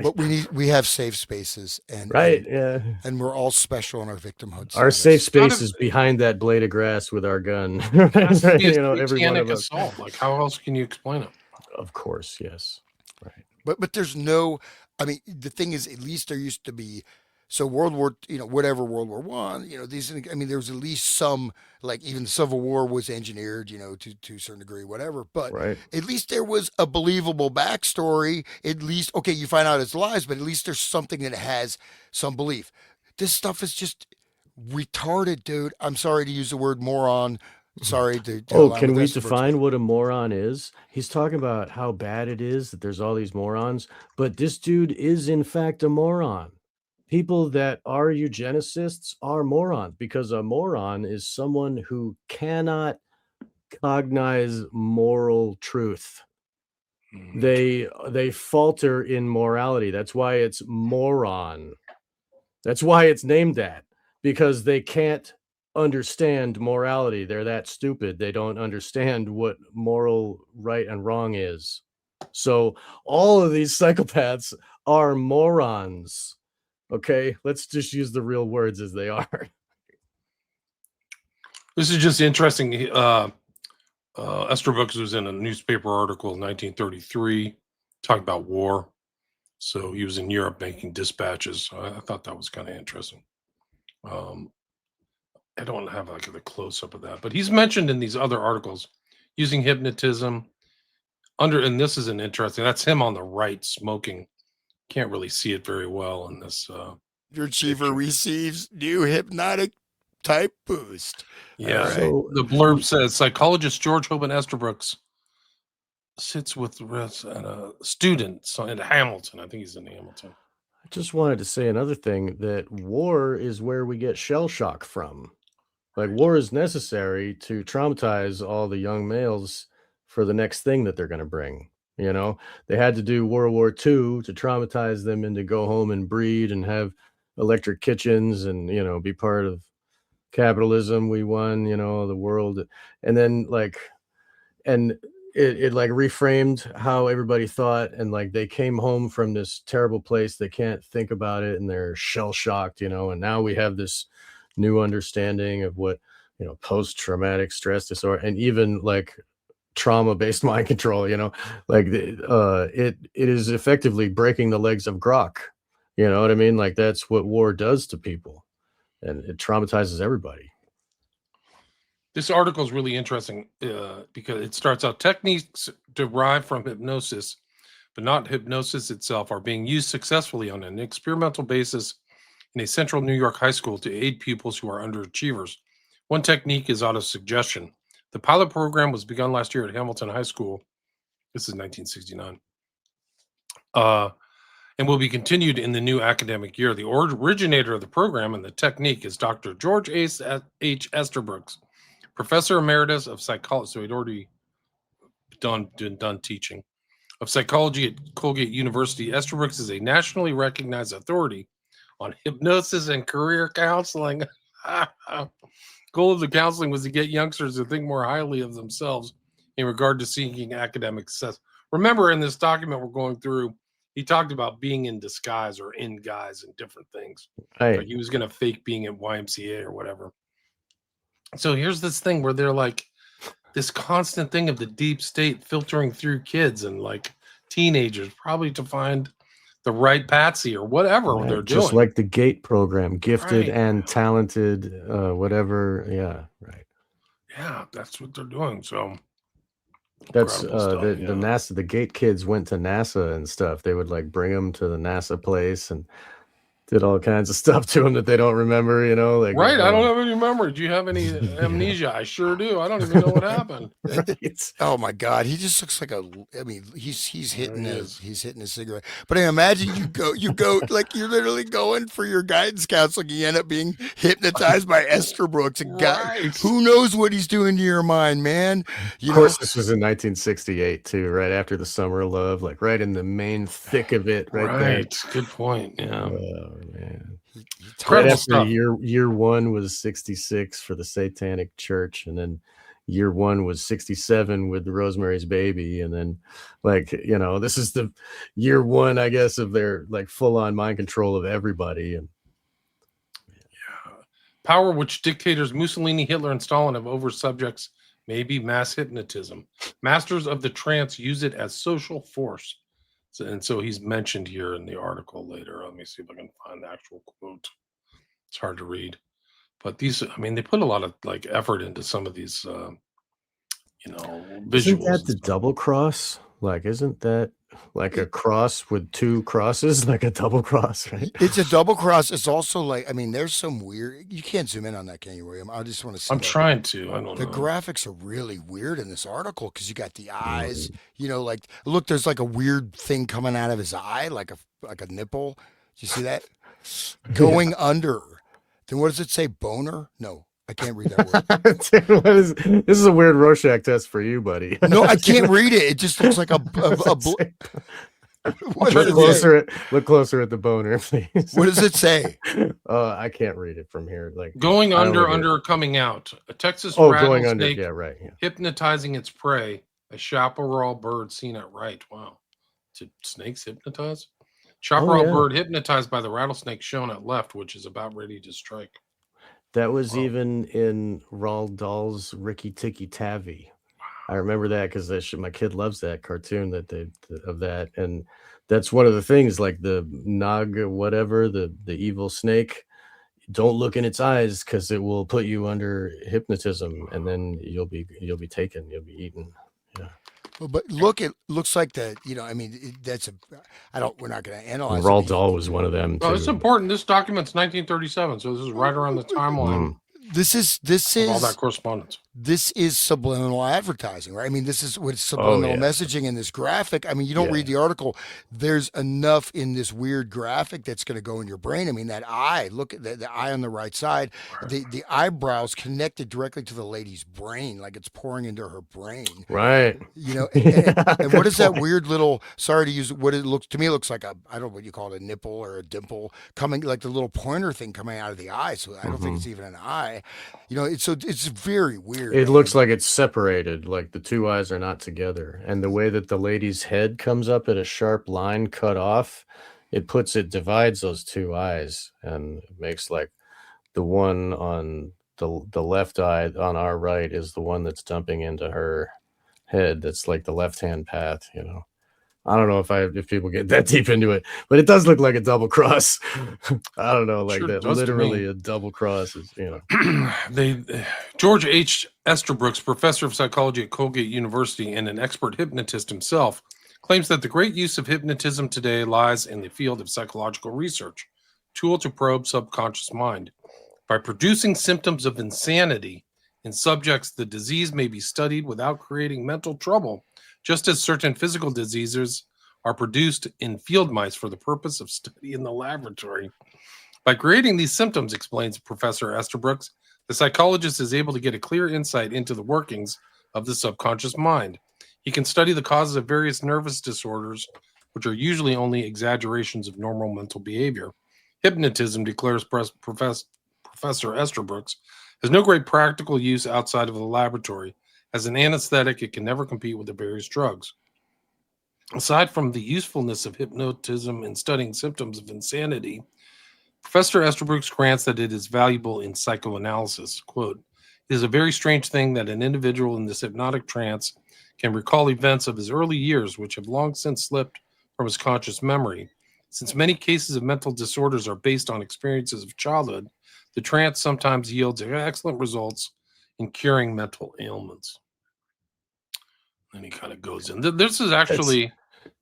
But we have safe spaces, and right? Yeah. we're all special in our victimhood Our safe status. Got to, space is behind that blade of grass with our gun. has to be a Every one satanic of us. assault. Like, how else can you explain it? Of course, yes. Right. But there's no. I mean, the thing is, at least there used to be. So World War, whatever World War I, these. I mean, there was at least some, like even the Civil War was engineered, to a certain degree, whatever. But Right. at least there was a believable backstory. At least, okay, you find out it's lies, but at least there's something that has some belief. This stuff is just retarded, dude. I'm sorry to use the word moron. Sorry to Oh, align can with we Estabrook's, define what a moron is? He's talking about how bad it is that there's all these morons, but this dude is in fact a moron. People that are eugenicists are morons because a moron is someone who cannot cognize moral truth. They falter in morality. That's why it's moron. That's why it's named that, because they can't understand morality. They're that stupid. They don't understand what moral right and wrong is. So all of these psychopaths are morons. Okay, let's just use the real words as they are. This is just interesting. Estabrook was in a newspaper article in 1933 talking about war. So he was in Europe making dispatches. I thought that was kind of interesting. I don't have like the close up of that, but he's mentioned in these other articles using hypnotism and this is an interesting, that's him on the right smoking. Can't really see it very well in this. Your achiever receives new hypnotic type boost. Yeah. Right. So the blurb says psychologist George Hoban Estabrooks sits with students in Hamilton. I think he's in Hamilton. I just wanted to say another thing, that war is where we get shell shock from. Like, war is necessary to traumatize all the young males for the next thing that they're going to bring. You know, they had to do World War II to traumatize them into go home and breed and have electric kitchens and, you know, be part of capitalism. We won, you know, the world. And then and it like reframed how everybody thought, and like they came home from this terrible place, they can't think about it and they're shell shocked, you know. And now we have this new understanding of what, you know, post-traumatic stress disorder, and even like trauma-based mind control, you know, like it is effectively breaking the legs of Grok, you know what I mean? Like, that's what war does to people, and it traumatizes everybody. This article is really interesting because it starts out, techniques derived from hypnosis, but not hypnosis itself, are being used successfully on an experimental basis in a central New York high school to aid pupils who are underachievers. One technique is auto-suggestion. The pilot program was begun last year at Hamilton High School. This is 1969. And will be continued in the new academic year. The originator of the program and the technique is Dr. George H. Estabrooks, Professor Emeritus of Psychology. So he'd already done teaching of psychology at Colgate University. Estabrooks is a nationally recognized authority on hypnosis and career counseling. Goal of the counseling was to get youngsters to think more highly of themselves in regard to seeking academic success. Remember, in this document we're going through, he talked about being in disguise or in guise and different things. Right. Like he was going to fake being at YMCA or whatever. So here's this thing where they're like this constant thing of the deep state filtering through kids and like teenagers, probably to find the right patsy or whatever they're doing. Just like the GATE program, gifted and talented, whatever. Yeah, right. Yeah, that's what they're doing. So that's the NASA, the GATE kids went to NASA and stuff. They would like bring them to the NASA place and did all kinds of stuff to them that they don't remember, you know, like, right. I don't have any memory. Do you have any amnesia? I sure do. I don't even know what happened. Oh my God. He just looks like he's hitting he's hitting a cigarette. But I imagine you go like you're literally going for your guidance counseling. You end up being hypnotized by Estabrooks, and God, who knows what he's doing to your mind, man. Of course, this was in 1968 too, right after the Summer of Love, like right in the main thick of it, right there. Good point. Yeah. Man. Right after year one was 66 for the Satanic Church, and then year one was 67 with the Rosemary's Baby, and then like, you know, this is the year one, I guess, of their like full-on mind control of everybody. And power which dictators Mussolini, Hitler, and Stalin have over subjects may be mass hypnotism. Masters of the trance use it as social force. And so he's mentioned here in the article later. Let me see if I can find the actual quote. It's hard to read, but these, I mean, they put a lot of like effort into some of these, you know, visuals. Isn't that the double cross? Like, isn't that like a cross with two crosses, like a double cross, right? It's a double cross. It's also like, I mean, there's some weird, you can't zoom in on that, can you, William? I just want to see. I'm trying to. I don't know. The graphics are really weird in this article because you got the eyes, you know, like, look, there's like a weird thing coming out of his eye, like a nipple. Do you see that? Going under. Then what does it say? Boner? No. I can't read that word. This is a weird Rorschach test for you, buddy. No, I can't read it. It just looks like Look closer at the boner, please. What does it say? I can't read it from here. Like going under, coming out. A Texas going under. rattlesnake Yeah, right. Yeah. hypnotizing its prey. A chaparral bird seen at right. Wow. Did snakes hypnotize? Chaparral yeah. bird hypnotized by the rattlesnake shown at left, which is about ready to strike. That was Wow. even in Roald Dahl's Ricky Tikki Tavi. I remember that because my kid loves that cartoon that of that, and that's one of the things, like the Nag whatever, the evil snake. Don't look in its eyes because it will put you under hypnotism, and then you'll be taken, you'll be eaten. Yeah. Well, but look, it looks like the, I mean, that's a, I don't, we're not going to And analyze it. Roald Dahl was one of them Oh, it's too. important. This document's 1937, so this is right around the timeline This is of all that correspondence. this is subliminal advertising, right? I mean, this is what Oh, subliminal yeah. messaging in this graphic. I mean, you don't Yeah. read the article. There's enough in this weird graphic that's going to go in your brain. I mean, that eye, look at the eye on the right side, the eyebrows connected directly to the lady's brain, like it's pouring into her brain. Right. And what is that weird little, sorry to use what it looks to me, it looks like a, I don't know what you call it, a nipple or a dimple coming, like the little pointer thing coming out of the eye. So I don't think it's even an eye. It's very weird. It looks like it's separated, like the two eyes are not together. And the way that the lady's head comes up at a sharp line cut off, it divides those two eyes, and it makes like the one on the left eye on our right is the one that's dumping into her head. That's like the left-hand path, I don't know if people get that deep into it, but it does look like a double cross. I don't know, like Sure that does to literally me. a double cross is, George H. Esterbrooks, professor of psychology at Colgate University and an expert hypnotist himself, claims that the great use of hypnotism today lies in the field of psychological research, tool to probe subconscious mind. By producing symptoms of insanity in subjects, the disease may be studied without creating mental trouble, just as certain physical diseases are produced in field mice for the purpose of study in the laboratory. By creating these symptoms, explains Professor Esterbrooks, the psychologist is able to get a clear insight into the workings of the subconscious mind. He can study the causes of various nervous disorders, which are usually only exaggerations of normal mental behavior. Hypnotism, declares Professor Esterbrooks, has no great practical use outside of the laboratory. As an anesthetic, it can never compete with the various drugs. Aside from the usefulness of hypnotism in studying symptoms of insanity, Professor Esterbrooks grants that it is valuable in psychoanalysis. Quote, "It is a very strange thing that an individual in this hypnotic trance can recall events of his early years which have long since slipped from his conscious memory. Since many cases of mental disorders are based on experiences of childhood, the trance sometimes yields excellent results in curing mental ailments." And he kind of goes in. This is actually...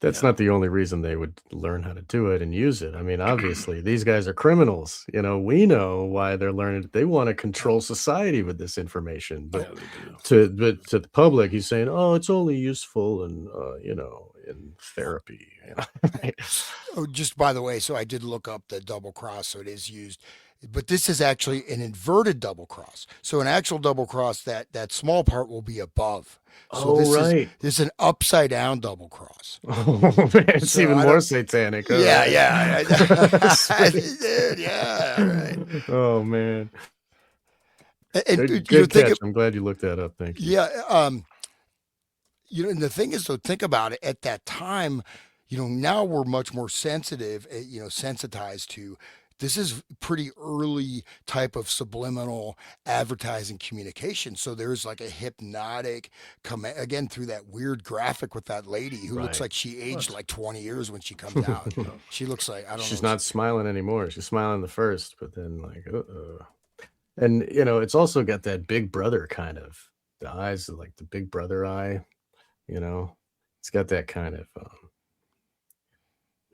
That's not the only reason they would learn how to do it and use it. I mean, obviously, these guys are criminals. We know why they're learning it. They want to control society with this information. But to the public, he's saying, "Oh, it's only useful in in therapy." Oh, just by the way, so I did look up the double cross, so it is used, but this is actually an inverted double cross. So an actual double cross, that small part will be above. So this is an upside down double cross. Oh man, it's even more satanic. Huh? Yeah. Dude, yeah, right. Oh man. And good catch. I'm glad you looked that up. Thank you. Yeah. And the thing is, though, think about it. At that time, now we're much more sensitive, sensitized to. This is pretty early type of subliminal advertising communication. So there's like a hypnotic again through that weird graphic with that lady who looks like she aged like 20 years when she comes out. She looks like, I don't know. She's not smiling anymore. She's smiling the first, but then like, and it's also got that Big Brother kind of, the eyes are like the Big Brother eye, it's got that kind of,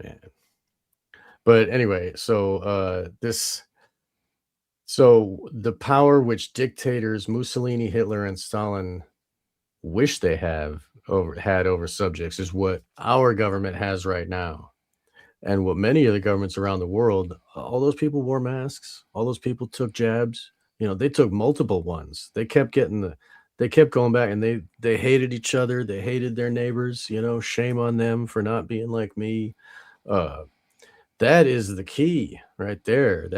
man. But anyway, so the power which dictators Mussolini, Hitler, and Stalin wish they had over subjects is what our government has right now. And what many of the governments around the world, all those people wore masks, all those people took jabs, they took multiple ones. They kept going back, and they hated each other, they hated their neighbors, shame on them for not being like me. That is the key right there.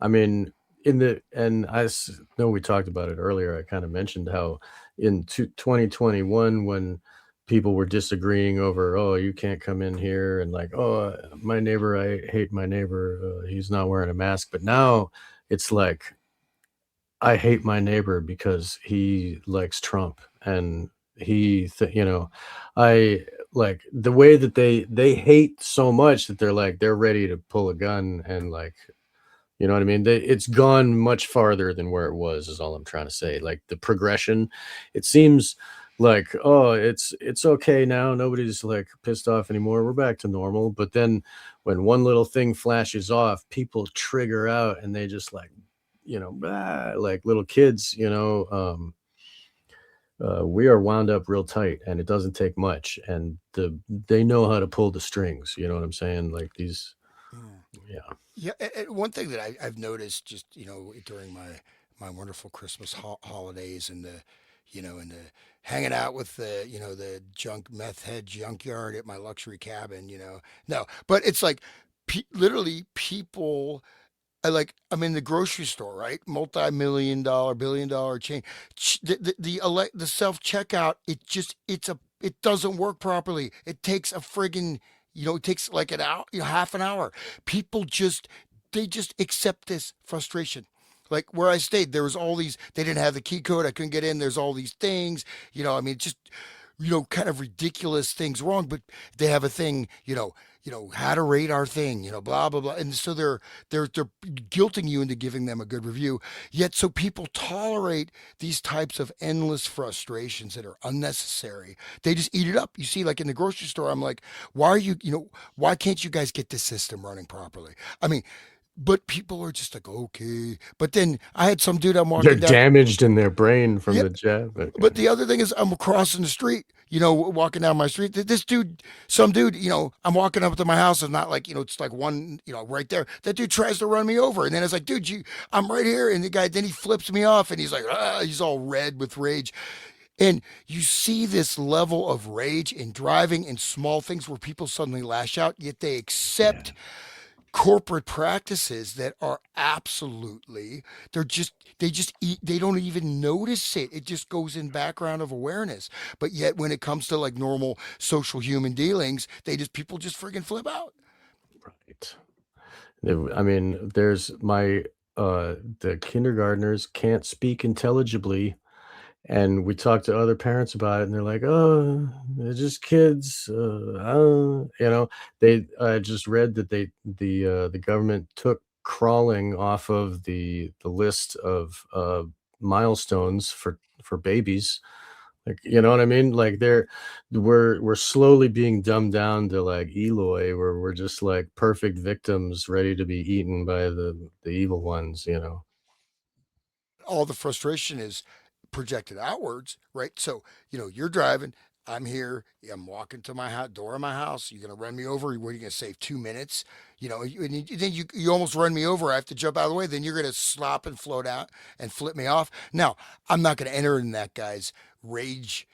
And I know we talked about it earlier. I kind of mentioned how, in 2021 when people were disagreeing over, oh, you can't come in here, and like, oh, my neighbor, I hate my neighbor, he's not wearing a mask. But now it's like, I hate my neighbor because he likes Trump, and I like the way that they hate so much that they're ready to pull a gun, and like, you know what I mean? It's gone much farther than where it was, is all I'm trying to say. Like the progression, it seems like, oh, it's okay now. Nobody's like pissed off anymore. We're back to normal. But then when one little thing flashes off, people trigger out, and they just like, like little kids, we are wound up real tight, and it doesn't take much. And they know how to pull the strings. You know what I'm saying? Like these, Mm. yeah. Yeah, and one thing that I've noticed, just during my wonderful Christmas holidays, and the hanging out with the junk meth head junkyard at my luxury cabin, no, but it's like literally people. I'm in the grocery store, right? Multi-million dollar, billion dollar chain. The self checkout, it doesn't work properly. It takes a friggin', it takes like an hour, half an hour. People just they just accept this frustration. Like where I stayed, there was all these. They didn't have the key code. I couldn't get in. There's all these things. I mean, just kind of ridiculous things wrong, but they have a thing, how to rate our thing, blah blah blah, and so they're guilting you into giving them a good review. Yet, so people tolerate these types of endless frustrations that are unnecessary. They just eat it up. You see, like in the grocery store, I'm like, why are you, why can't you guys get this system running properly? I mean, but people are just like, okay. But then I had some dude I'm They're walking down. damaged in their brain from Yeah, the jab. but Okay. the other thing is, I'm crossing the street, walking down my street. This dude, some dude, I'm walking up to my house, and not like, it's like one, right there. That dude tries to run me over. And then it's like, dude, I'm right here. And the guy, then he flips me off, and he's like, he's all red with rage. And you see this level of rage in driving in small things where people suddenly lash out, yet they Yeah. accept corporate practices that are absolutely, they don't even notice it. It just goes in background of awareness. But yet when it comes to like normal social human dealings, people just freaking flip out. Right. I mean, there's the kindergartners can't speak intelligibly, and we talk to other parents about it, and they're like, "Oh, they're just kids." I just read that the government took crawling off of the list of milestones for babies. Like, you know what I mean? Like we're slowly being dumbed down to like Eloy, where we're just like perfect victims ready to be eaten by the evil ones. All the frustration is projected outwards, right? So, you're driving, I'm here, I'm walking to my door of my house. You're going to run me over. What are you going to save 2 minutes? Then you almost run me over. I have to jump out of the way. Then you're going to slop and float out and flip me off. Now, I'm not going to enter in that guy's rage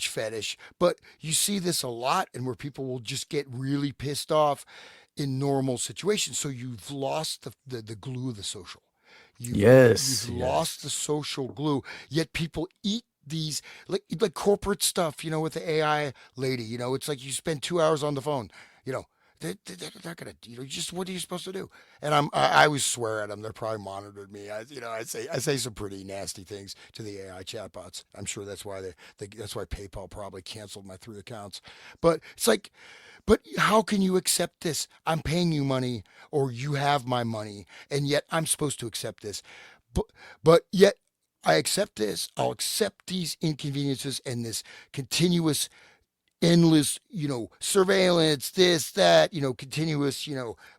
fetish, but you see this a lot, and where people will just get really pissed off in normal situations. So you've lost the glue of the social. You've Yes, lost yes. the social glue. Yet people eat these, like corporate stuff. With the AI lady. It's like you spend 2 hours on the phone. You know, they're not gonna. Just what are you supposed to do? And I always swear at them. They're probably monitored me. I say some pretty nasty things to the AI chatbots. I'm sure that's why that's why PayPal probably canceled my 3 accounts. But it's like, but how can you accept this? I'm paying you money, or you have my money, and yet I'm supposed to accept this. But yet I accept this. I'll accept these inconveniences and this continuous, endless, surveillance, this, that, continuous,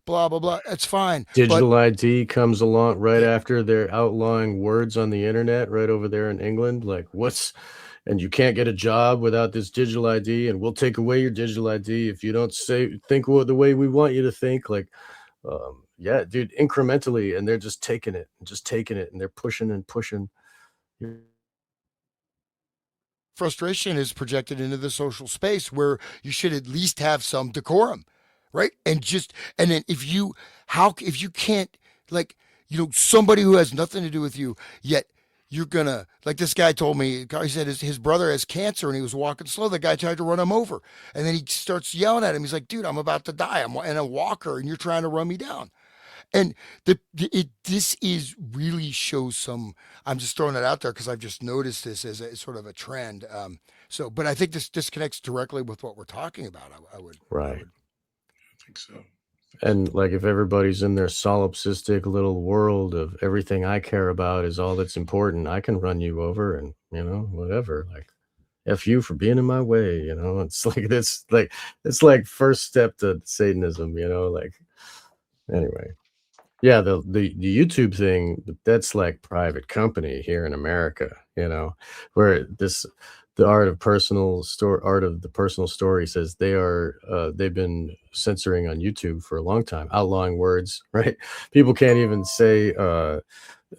blah blah blah. That's fine. But Digital ID comes along right yeah, after they're outlawing words on the internet right over there in England. Like, and you can't get a job without this digital ID, and we'll take away your digital ID if you don't think the way we want you to think. Like, yeah, dude, incrementally, and they're just taking it and just taking it, and they're pushing and pushing. frustration is projected into the social space where you should at least have some decorum, right? And then if you can't, like, somebody who has nothing to do with you, yet you're gonna, like this guy told me, he said his brother has cancer and he was walking slow. The guy tried to run him over. And then he starts yelling at him. He's like, dude, I'm about to die. I'm in a walker and you're trying to run me down. And this is really shows some, I'm just throwing it out there because I've just noticed this as a sort of a trend. But I think this disconnects directly with what we're talking about. I would, Right. I think so. And like if everybody's in their solipsistic little world of everything I care about is all that's important, I can run you over and, whatever. Like F you for being in my way, It's like this, like it's like first step to Satanism, like anyway. Yeah, the YouTube thing, that's like private company here in America, where the art of the personal story says they've been censoring on YouTube for a long time, outlawing words, right? People can't even say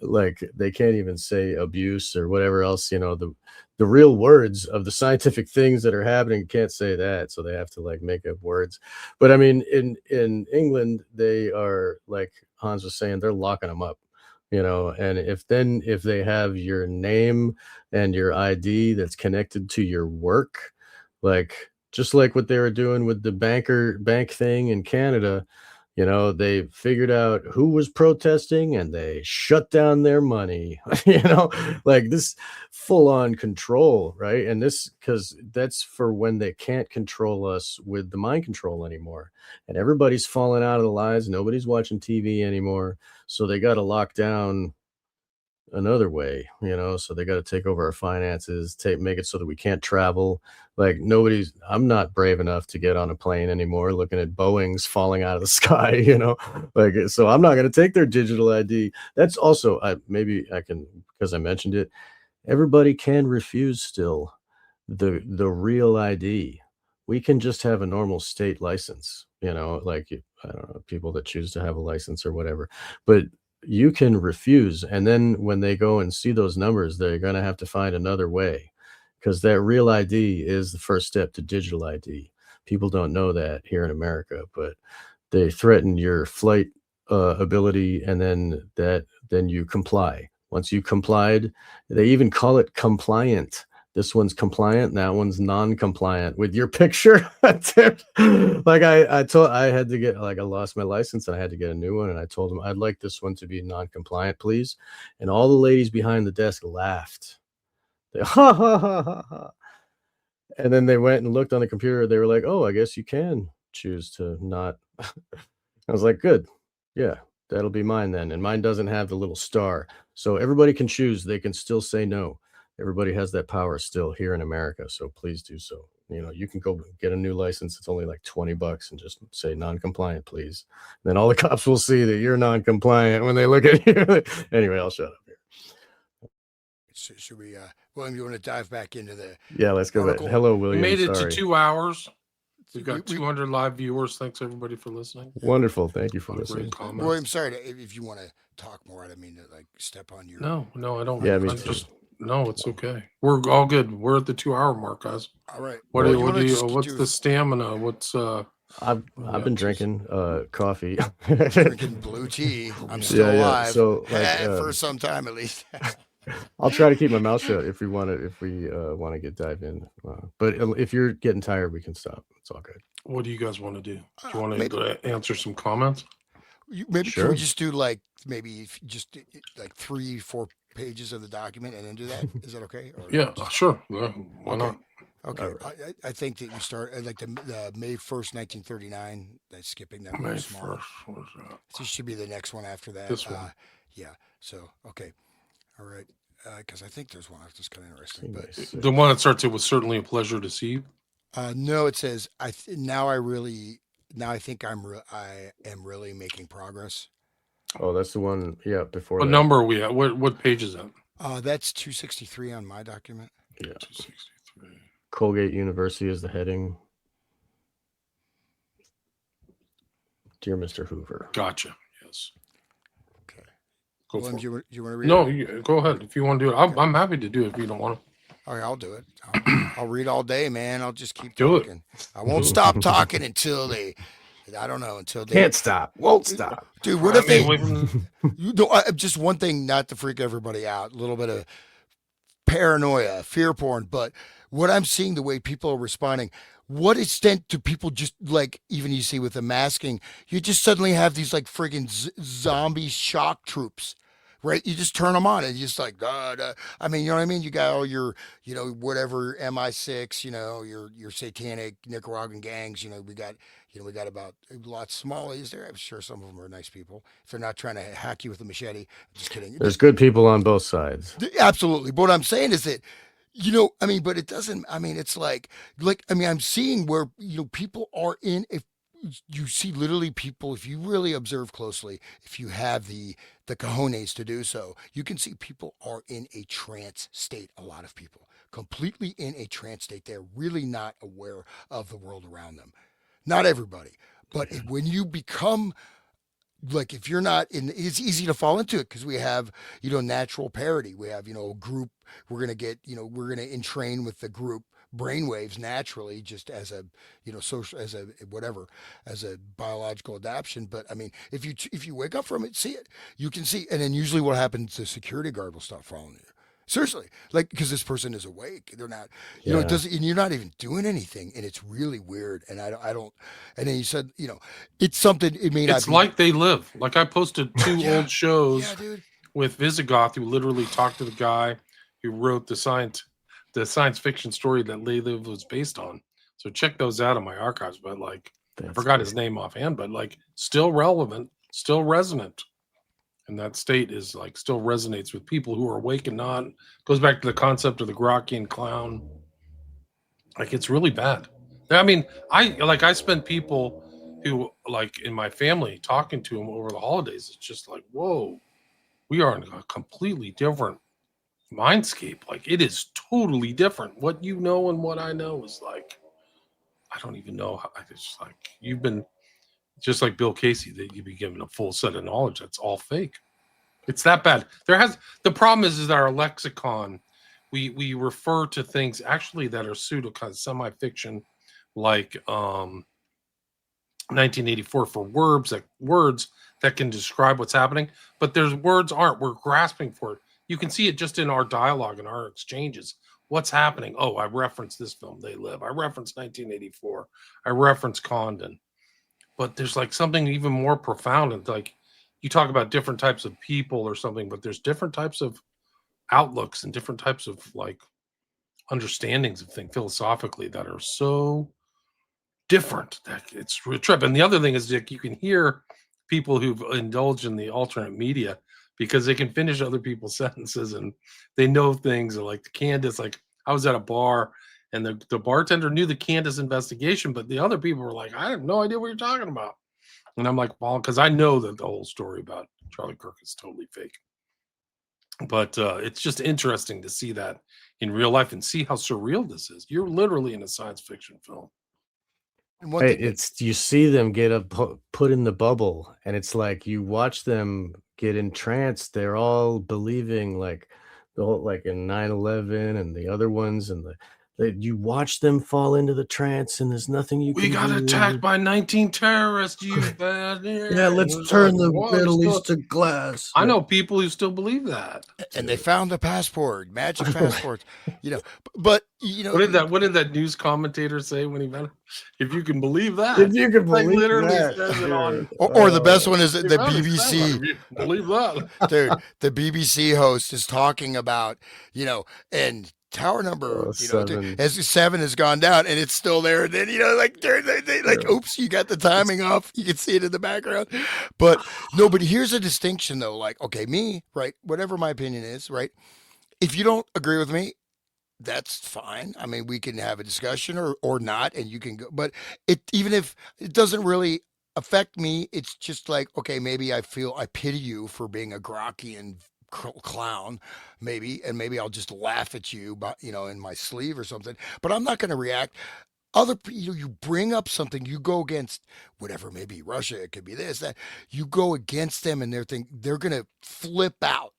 like they can't even say abuse or whatever else, the real words of the scientific things that are happening can't say that, so they have to like make up words. But I mean, in England, they are, like Hans was saying, they're locking them up, and if they have your name and your ID that's connected to your work, like just like what they were doing with the bank thing in Canada, they figured out who was protesting and they shut down their money, like this full on control, right? And this, because that's for when they can't control us with the mind control anymore. And everybody's falling out of the lies. Nobody's watching TV anymore. So they got to lock down another way, so they got to take over our finances, make it so that we can't travel. Like I'm not brave enough to get on a plane anymore looking at Boeings falling out of the sky, like, so I'm not going to take their digital ID. That's also, maybe I can, because I mentioned it, everybody can refuse still the real ID. We can just have a normal state license, like, I don't know, people that choose to have a license or whatever, but you can refuse. And then when they go and see those numbers, they're going to have to find another way, because that real ID is the first step to digital ID. People don't know that here in America, but they threaten your flight ability, and then you comply. Once you complied, they even call it compliant. This one's compliant, that one's non-compliant with your picture. Like I had to get, like, I lost my license and I had to get a new one, and I told them I'd like this one to be non-compliant, please. And all the ladies behind the desk laughed. They ha ha ha ha ha. And then they went and looked on the computer. They were like, "Oh, I guess you can choose to not." I was like, "Good, yeah, that'll be mine then." And mine doesn't have the little star, so everybody can choose. They can still say no. Everybody has that power still here in America, so please do so. You can go get a new license. It's only like $20 and just say non-compliant, please. And then all the cops will see that you're non-compliant when they look at you. Anyway, I'll shut up here. Should we, William, you want to dive back into the Yeah, let's go back. article? Hello, We William. made it Sorry. to 2 hours. We've got We- 200 live viewers. Thanks everybody for listening. Wonderful. Thank you for Great listening. comments. William, sorry if you want to talk more. I didn't mean to like step on your. No, I don't. Yeah, me I'm too. no, it's okay. We're all good. We're at the 2 hour mark, guys. All right. What Well, do wanna you just what's do- the stamina? What's I've been drinking coffee. drinking blue tea? I'm still Yeah, yeah. alive. So, like, for some time at least. I'll try to keep my mouth shut if we want to dive in. But if you're getting tired, we can stop. It's all good. what do you guys want to do? Do you want maybe- to answer some comments? Maybe Sure. can we just do like just like 3-4 pages of the document and then do that? Is that okay? Or Yeah, just- sure. Yeah, why Okay. not? Okay. All I think that you start at like the May 1st, 1939. That's skipping that May one small. 1st. What is that? This should be the next one after that. This one. Yeah. So okay. All right. Because I think there's one that's kind of interesting, but The one that starts, it was certainly a pleasure to see you. no, it says now I think I am really making progress. Oh, that's the one. Yeah, before What that. number are we at? What page is that? That's 263 on my document. Yeah. 263. Colgate University is the heading. Dear Mr. Hoover. Gotcha. Yes. Okay. Go William, for do it. you want to read No, it? go ahead if you want to do it. I'm happy to do it if you don't want to. All right, I'll do it. I'll read all day, man. I'll just keep Do it. talking. I won't stop talking until they I don't know until they Can't stop, won't stop. dude. What I if mean, they? away from You know, just one thing, not to freak everybody out. A little bit of paranoia, fear porn, but what I'm seeing, the way people are responding, what extent do people just like, even you see with the masking, you just suddenly have these like friggin' zombie shock troops, right? You just turn them on and you just like, I mean, you know what I mean? You got all your, whatever MI6, your satanic Nicaraguan gangs, we got about lots of Somalis there. I'm sure some of them are nice people. If they're not trying to hack you with a machete, just kidding. There's good people on both sides. Absolutely. But what I'm saying is that, I mean, but it doesn't, I mean, it's like, I mean, I'm seeing where, people are in, if you see literally people, if you really observe closely, if you have the cojones to do so, you can see people are in a trance state. A lot of people completely in a trance state. They're really not aware of the world around them. Not everybody, but when you become like if you're not in, it's easy to fall into it because we have natural parity. We have a group. We're gonna get we're gonna entrain with the group brainwaves naturally, just as a social, as a whatever, as a biological adaptation. But I mean, if you wake up from it, see it, you can see, and then usually what happens, the security guard will stop following you. Seriously, like because this person is awake, they're not, it Yeah. doesn't, and you're not even doing anything, and it's really weird. And I don't, and then you said, it's something. It may not it's be. like they live. Like I posted two Yeah, old shows yeah, dude. with Visigoth, who literally talked to the guy who wrote the science fiction story that They Live was based on. So check those out in my archives. But like, I That's forgot great. his name offhand, but like, still relevant, still resonant. And that state is like still resonates with people who are awake and not. Goes back to the concept of the Grockian clown. Like it's really bad. I mean, I spent people who like in my family talking to them over the holidays. It's just like, whoa, we are in a completely different mindscape. Like it is totally different. What you know and what I know is like, I don't even know how. It's like you've been just like Bill Casey, that you've been given a full set of knowledge that's all fake. It's that bad. The problem is that our lexicon, we refer to things actually that are pseudo kind of semi-fiction, like 1984 for words that can describe what's happening, but there's words aren't. We're grasping for it. You can see it just in our dialogue and our exchanges. What's happening? Oh, I reference this film, They Live. I reference 1984. I reference Condon. But there's like something even more profound, and like you talk about different types of people or something, but there's different types of outlooks and different types of like understandings of things philosophically that are so different that it's a trip. And the other thing is that you can hear people who've indulged in the alternate media because they can finish other people's sentences and they know things. Like the Candace, like I was at a bar and the bartender knew the Candace investigation, but the other people were like, I have no idea what you're talking about. And I'm like, well, because I know that the whole story about Charlie Kirk is totally fake. But it's just interesting to see that in real life and see how surreal this is. You're literally in a science fiction film. And one Hey, thing that it's you see them get put in the bubble, and it's like you watch them get entranced. They're all believing like the whole like in 9/11 and the other ones, and you watch them fall into the trance, and there's nothing you We can got attacked do. by 19 terrorists, you bad. Yeah, let's It's turn like, the whoa, Middle still, East to glass. I Yeah. know people who still believe that. and they Dude. found the passport, magic passports, but What did that news commentator say when he met him? If you can believe that. If you can Like believe literally that, says it on. dude. or the best one is They the found his passport. BBC. If you can believe that. Dude, the BBC host is talking about, and tower number, 7. as 7 has gone down and it's still there. And then, like, they like, Yeah. oops, you got the timing off. You can see it in the background. But no, but here's a distinction though. Like, okay, me, right? Whatever my opinion is, right? If you don't agree with me, that's fine. I mean, we can have a discussion or not, and you can go. But even if it doesn't really affect me, it's just like, okay, maybe I pity you for being a Grockian clown, maybe, and maybe I'll just laugh at you, but in my sleeve or something. But I'm not going to react. You bring up something, you go against whatever, maybe Russia, it could be this, that you go against them, and they're going to flip out.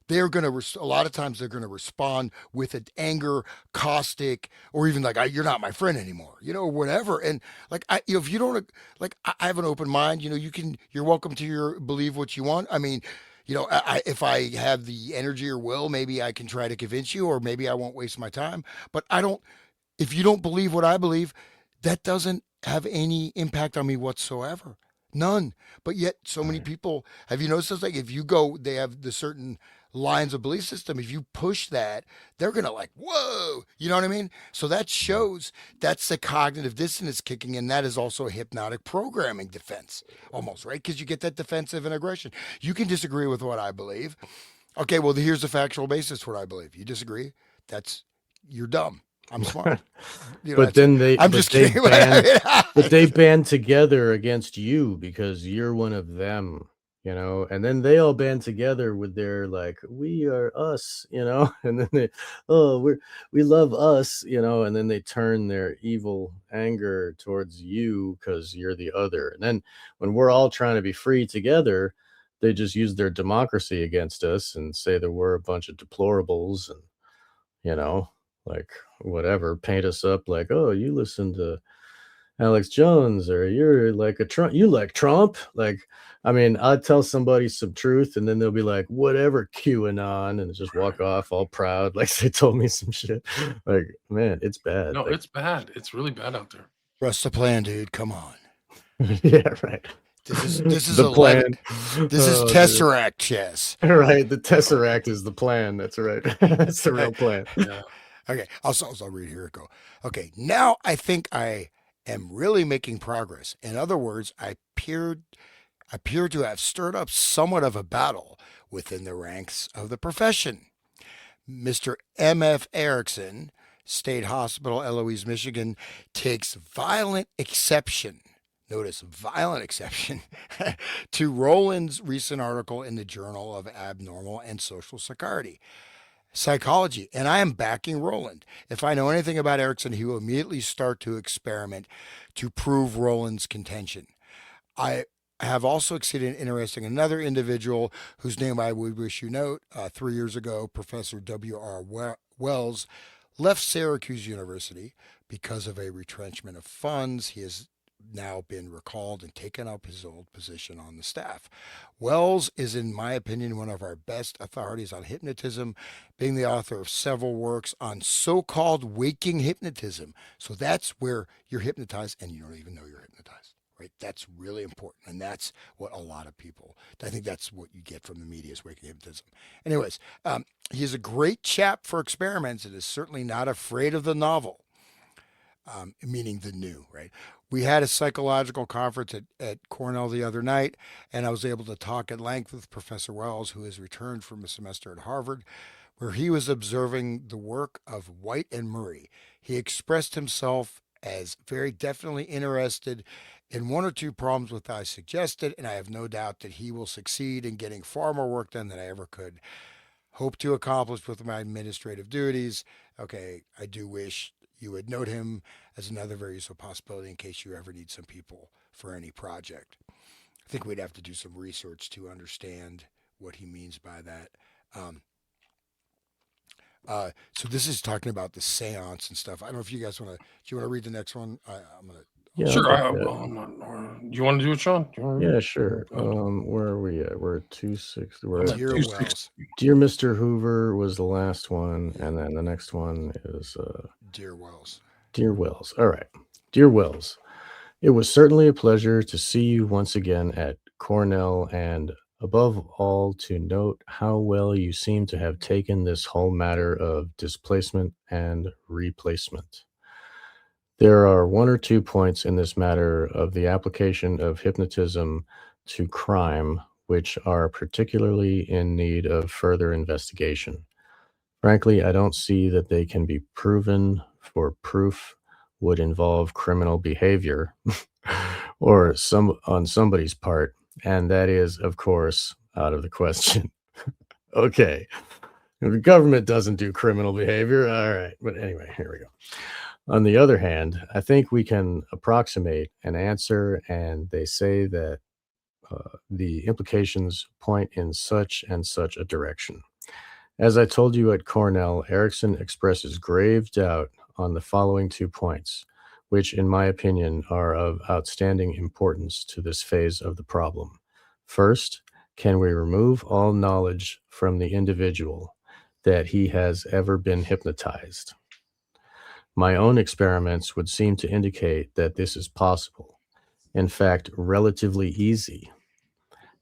they're going to, a lot of times they're going to respond with an anger, caustic, or even like, you're not my friend anymore, or whatever. And like, if you don't, like, I have an open mind, you're welcome to believe what you want. I mean, if I have the energy or will, maybe I can try to convince you, or maybe I won't waste my time. But I don't, if you don't believe what I believe, that doesn't have any impact on me whatsoever. None. But yet, so many Right. people, have you noticed this? Like, if you go, they have the certain lines of belief system. If you push that, they're going to like, whoa, you know what I mean? So that Mhm. shows that's the cognitive dissonance kicking in. That is also a hypnotic programming defense, almost, right? Because you get that defensive and aggression. You can disagree with what I believe. Okay, well, here's the factual basis for what I believe. You disagree? That's, you're dumb. I'm smart. But That's it. then they I'm but just they kidding. band but they band together against you because you're one of them, and then they all band together with their like, "We are us," and then they, "Oh, we love us," and then they turn their evil anger towards you because 'cause you're the other. And then when we're all trying to be free together, they just use their democracy against us and say that we're a bunch of deplorables and, you know, like, whatever, paint us up like, "Oh, you listen to Alex Jones," or "You're like a Trump, you like Trump." Like, I mean, I'd tell somebody some truth and then they'll be like, "Whatever, QAnon," and just walk off all proud, like they told me some shit. Like, man, it's bad. No, Like, it's bad. It's really bad out there. Trust the plan, dude. Come on. yeah, right. This is The 11. plan. This is Oh, dude. Tesseract chess. Right. The Tesseract is the plan. That's right. That's the real plan. Yeah. Okay, I'll read here it go. Okay, now I think I am really making progress. In other words, I appear to have stirred up somewhat of a battle within the ranks of the profession. Mr. M.F. Erickson, State Hospital, Eloise, Michigan, takes violent exception. Notice violent exception to Roland's recent article in the Journal of Abnormal and Social Psychology. And I am backing Roland. If I know anything about Erickson, he will immediately start to experiment to prove Roland's contention. I have also succeeded in interesting another individual whose name I would wish you note. 3 years ago, Professor W.R. Wells left Syracuse University because of a retrenchment of funds. He has now been recalled and taken up his old position on the staff. Wells is, in my opinion, one of our best authorities on hypnotism, being the author of several works on so called waking hypnotism. So that's where you're hypnotized and you don't even know you're hypnotized. Right, that's really important, and that's what a lot of people. I think that's what you get from the media is waking hypnotism. Anyways, he's a great chap for experiments, and is certainly not afraid of the novel, meaning the new, right? We had a psychological conference at Cornell the other night, and I was able to talk at length with Professor Wells, who has returned from a semester at Harvard, where he was observing the work of White and Murray. He expressed himself as very definitely interested in one or two problems which I suggested, and I have no doubt that he will succeed in getting far more work done than I ever could hope to accomplish with my administrative duties. Okay, I do wish you would note him as another very useful possibility in case you ever need some people for any project. I think we'd have to do some research to understand what he means by that. Um, so this is talking about the seance and stuff. I don't know if you guys want to. Do you want to read the next one? I'm gonna. Yeah, I'll Sure. take that. Well, I'm not, you want to do it, Sean? Do you want to read Yeah, it? sure. Go ahead. Where are we at? We're at 260. We're I'm at at Dear 260. Wells. Dear Mr. Hoover was the last one, Yeah, and then the next one is dear Wells. Dear Wells. All right. Dear Wells, it was certainly a pleasure to see you once again at Cornell, and above all, to note how well you seem to have taken this whole matter of displacement and replacement. There are one or two points in this matter of the application of hypnotism to crime which are particularly in need of further investigation. Frankly, I don't see that they can be proven, for proof would involve criminal behavior or some on somebody's part, and that is, of course, out of the question. Okay. The government doesn't do criminal behavior. All right. But anyway, here we go. On the other hand, I think we can approximate an answer, and they say that the implications point in such and such a direction. As I told you at Cornell, Erickson expresses grave doubt on the following 2 points, which, in my opinion, are of outstanding importance to this phase of the problem. First, can we remove all knowledge from the individual that he has ever been hypnotized? My own experiments would seem to indicate that this is possible, in fact, relatively easy.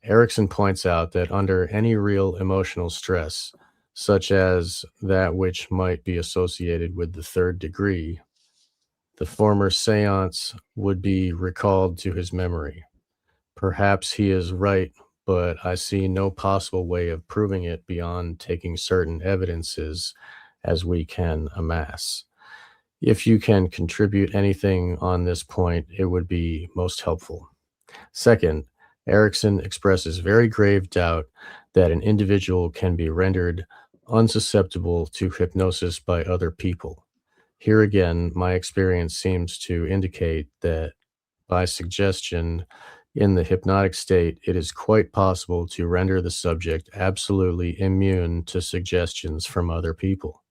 Erickson points out that under any real emotional stress, such as that which might be associated with the third degree, the former seance would be recalled to his memory. Perhaps he is right, but I see no possible way of proving it beyond taking certain evidences as we can amass. If you can contribute anything on this point, it would be most helpful. Second, Erickson expresses very grave doubt that an individual can be rendered unsusceptible to hypnosis by other people. Here again, my experience seems to indicate that by suggestion in the hypnotic state, it is quite possible to render the subject absolutely immune to suggestions from other people.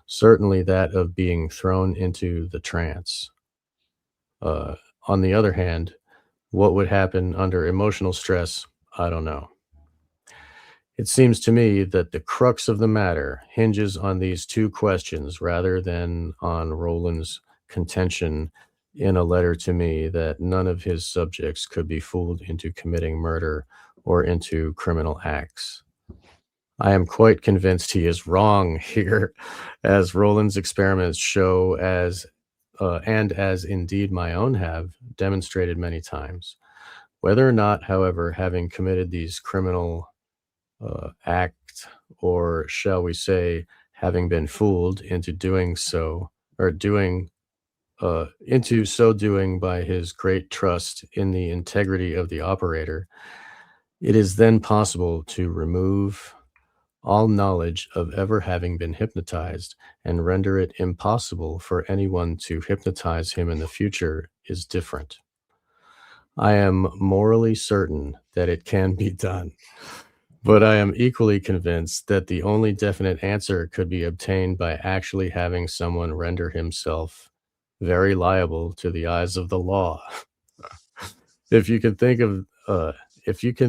Certainly that of being thrown into the trance. On the other hand, what would happen under emotional stress? I don't know. It seems to me that the crux of the matter hinges on these 2 questions rather than on Roland's contention in a letter to me that none of his subjects could be fooled into committing murder or into criminal acts. I am quite convinced he is wrong here, as Roland's experiments show, and as indeed my own have demonstrated many times. Whether or not, however, having committed these criminal acts, or shall we say, having been fooled into doing so, or into so doing by his great trust in the integrity of the operator, it is then possible to remove all knowledge of ever having been hypnotized and render it impossible for anyone to hypnotize him in the future is different. I am morally certain that it can be done, but I am equally convinced that the only definite answer could be obtained by actually having someone render himself very liable to the eyes of the law. If you can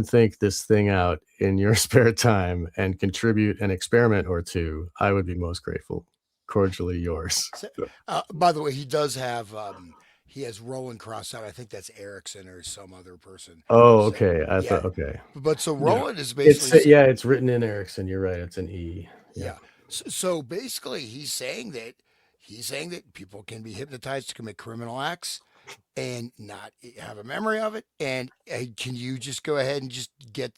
think this thing out in your spare time and contribute an experiment or 2, I would be most grateful. Cordially yours. By the way, he does have he has Roland crossed out. I think that's Erickson or some other person. Oh, So, okay. I yeah. thought, okay. But so Yeah. Roland is basically It's written in Erickson. You're right. It's an E. yeah. So basically, he's saying that people can be hypnotized to commit criminal acts and not have a memory of it. And can you just go ahead and just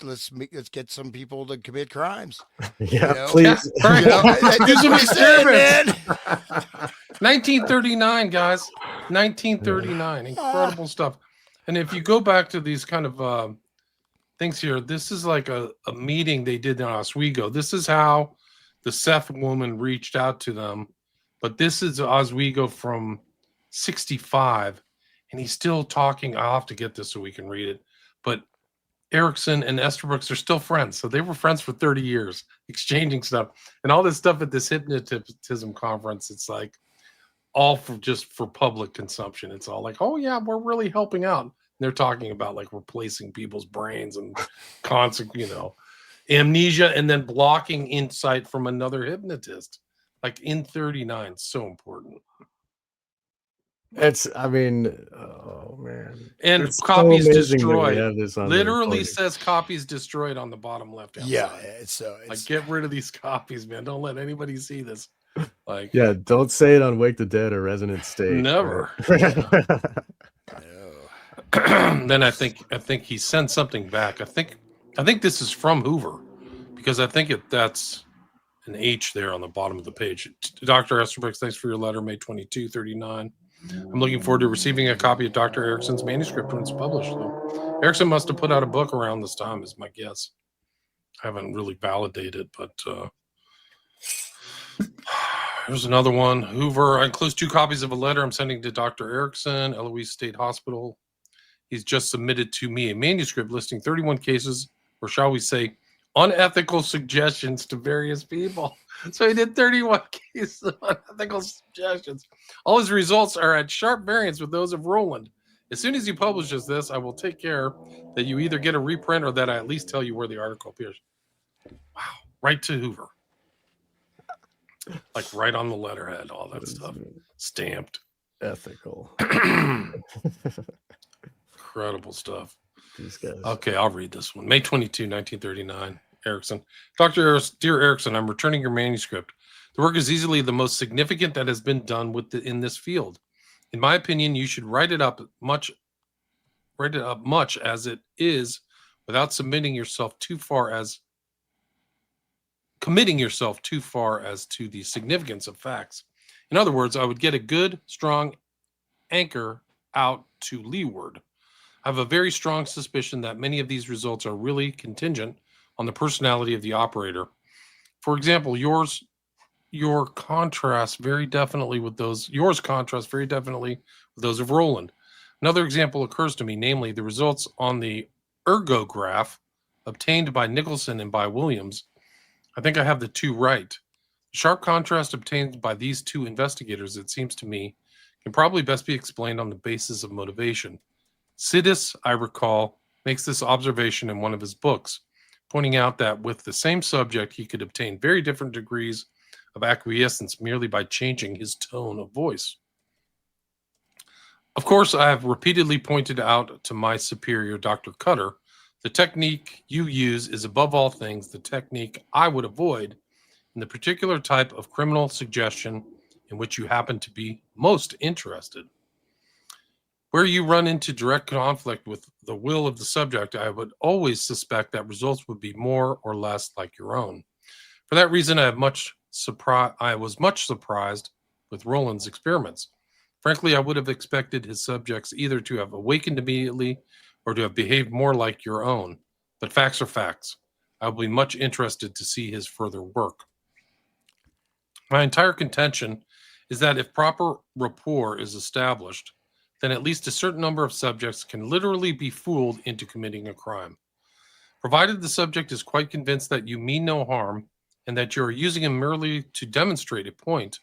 let's get some people to commit crimes? Yeah, please. Yeah, right. That's what he said, man. 1939, guys. 1939. Incredible stuff. And if you go back to these kind of things here, this is like a meeting they did in Oswego. This is how the Seth woman reached out to them. But this is Oswego from 65. And he's still talking. I'll have to get this so we can read it. But Erickson and Estabrooks are still friends. So they were friends for 30 years, exchanging stuff. And all this stuff at this hypnotism conference, it's like all for public consumption. It's all like, oh, yeah, we're really helping out. And they're talking about like replacing people's brains and amnesia and then blocking insight from another hypnotist. Like in 39, so important. Oh man. And it's copies so amazing that we destroyed. have this on the Literally recording. says copies destroyed on the bottom left hand Yeah, side. it's Like, get rid of these copies, man. Don't let anybody see this. Like, Yeah, don't say it on Wake the Dead or Resonant State. never. Then I think he sent something back. I think this is from Hoover, because I think that's an H there on the bottom of the page. Dr. Estabrooks, thanks for your letter, May 22, 39. I'm looking forward to receiving a copy of Dr. Erickson's manuscript when it's published. Though Erickson must have put out a book around this time, is my guess. I haven't really validated, but here's another one. Hoover, I enclose 2 copies of a letter I'm sending to Dr. Erickson, Eloise State Hospital. He's just submitted to me a manuscript listing 31 cases, or shall we say, unethical suggestions to various people. So he did 31 cases of unethical suggestions. All his results are at sharp variance with those of Roland. As soon as he publishes this, I will take care that you either get a reprint or that I at least tell you where the article appears. Wow. Right to Hoover. Like right on the letterhead, all that stuff. Stamped. Ethical. Incredible stuff. These guys. Okay, I'll read this one. May 22, 1939. Erickson. Dear Erickson, I'm returning your manuscript. The work is easily the most significant that has been done in this field. In my opinion, you should write it up much as it is without committing yourself too far as to the significance of facts. In other words, I would get a good, strong anchor out to leeward. I have a very strong suspicion that many of these results are really contingent on the personality of the operator. For example, yours contrasts very definitely with those of Roland. Another example occurs to me, namely the results on the ergograph obtained by Nicholson and by Williams. I think I have the two right. The sharp contrast obtained by these two investigators, it seems to me, can probably best be explained on the basis of motivation. Sidis, I recall, makes this observation in one of his books, pointing out that with the same subject, he could obtain very different degrees of acquiescence merely by changing his tone of voice. Of course, I have repeatedly pointed out to my superior, Dr. Cutter, the technique you use is above all things the technique I would avoid in the particular type of criminal suggestion in which you happen to be most interested. Where you run into direct conflict with the will of the subject, I would always suspect that results would be more or less like your own. For that reason, I was much surprised with Roland's experiments. Frankly, I would have expected his subjects either to have awakened immediately or to have behaved more like your own. But facts are facts. I will be much interested to see his further work. My entire contention is that if proper rapport is established, then at least a certain number of subjects can literally be fooled into committing a crime. Provided the subject is quite convinced that you mean no harm and that you are using him merely to demonstrate a point,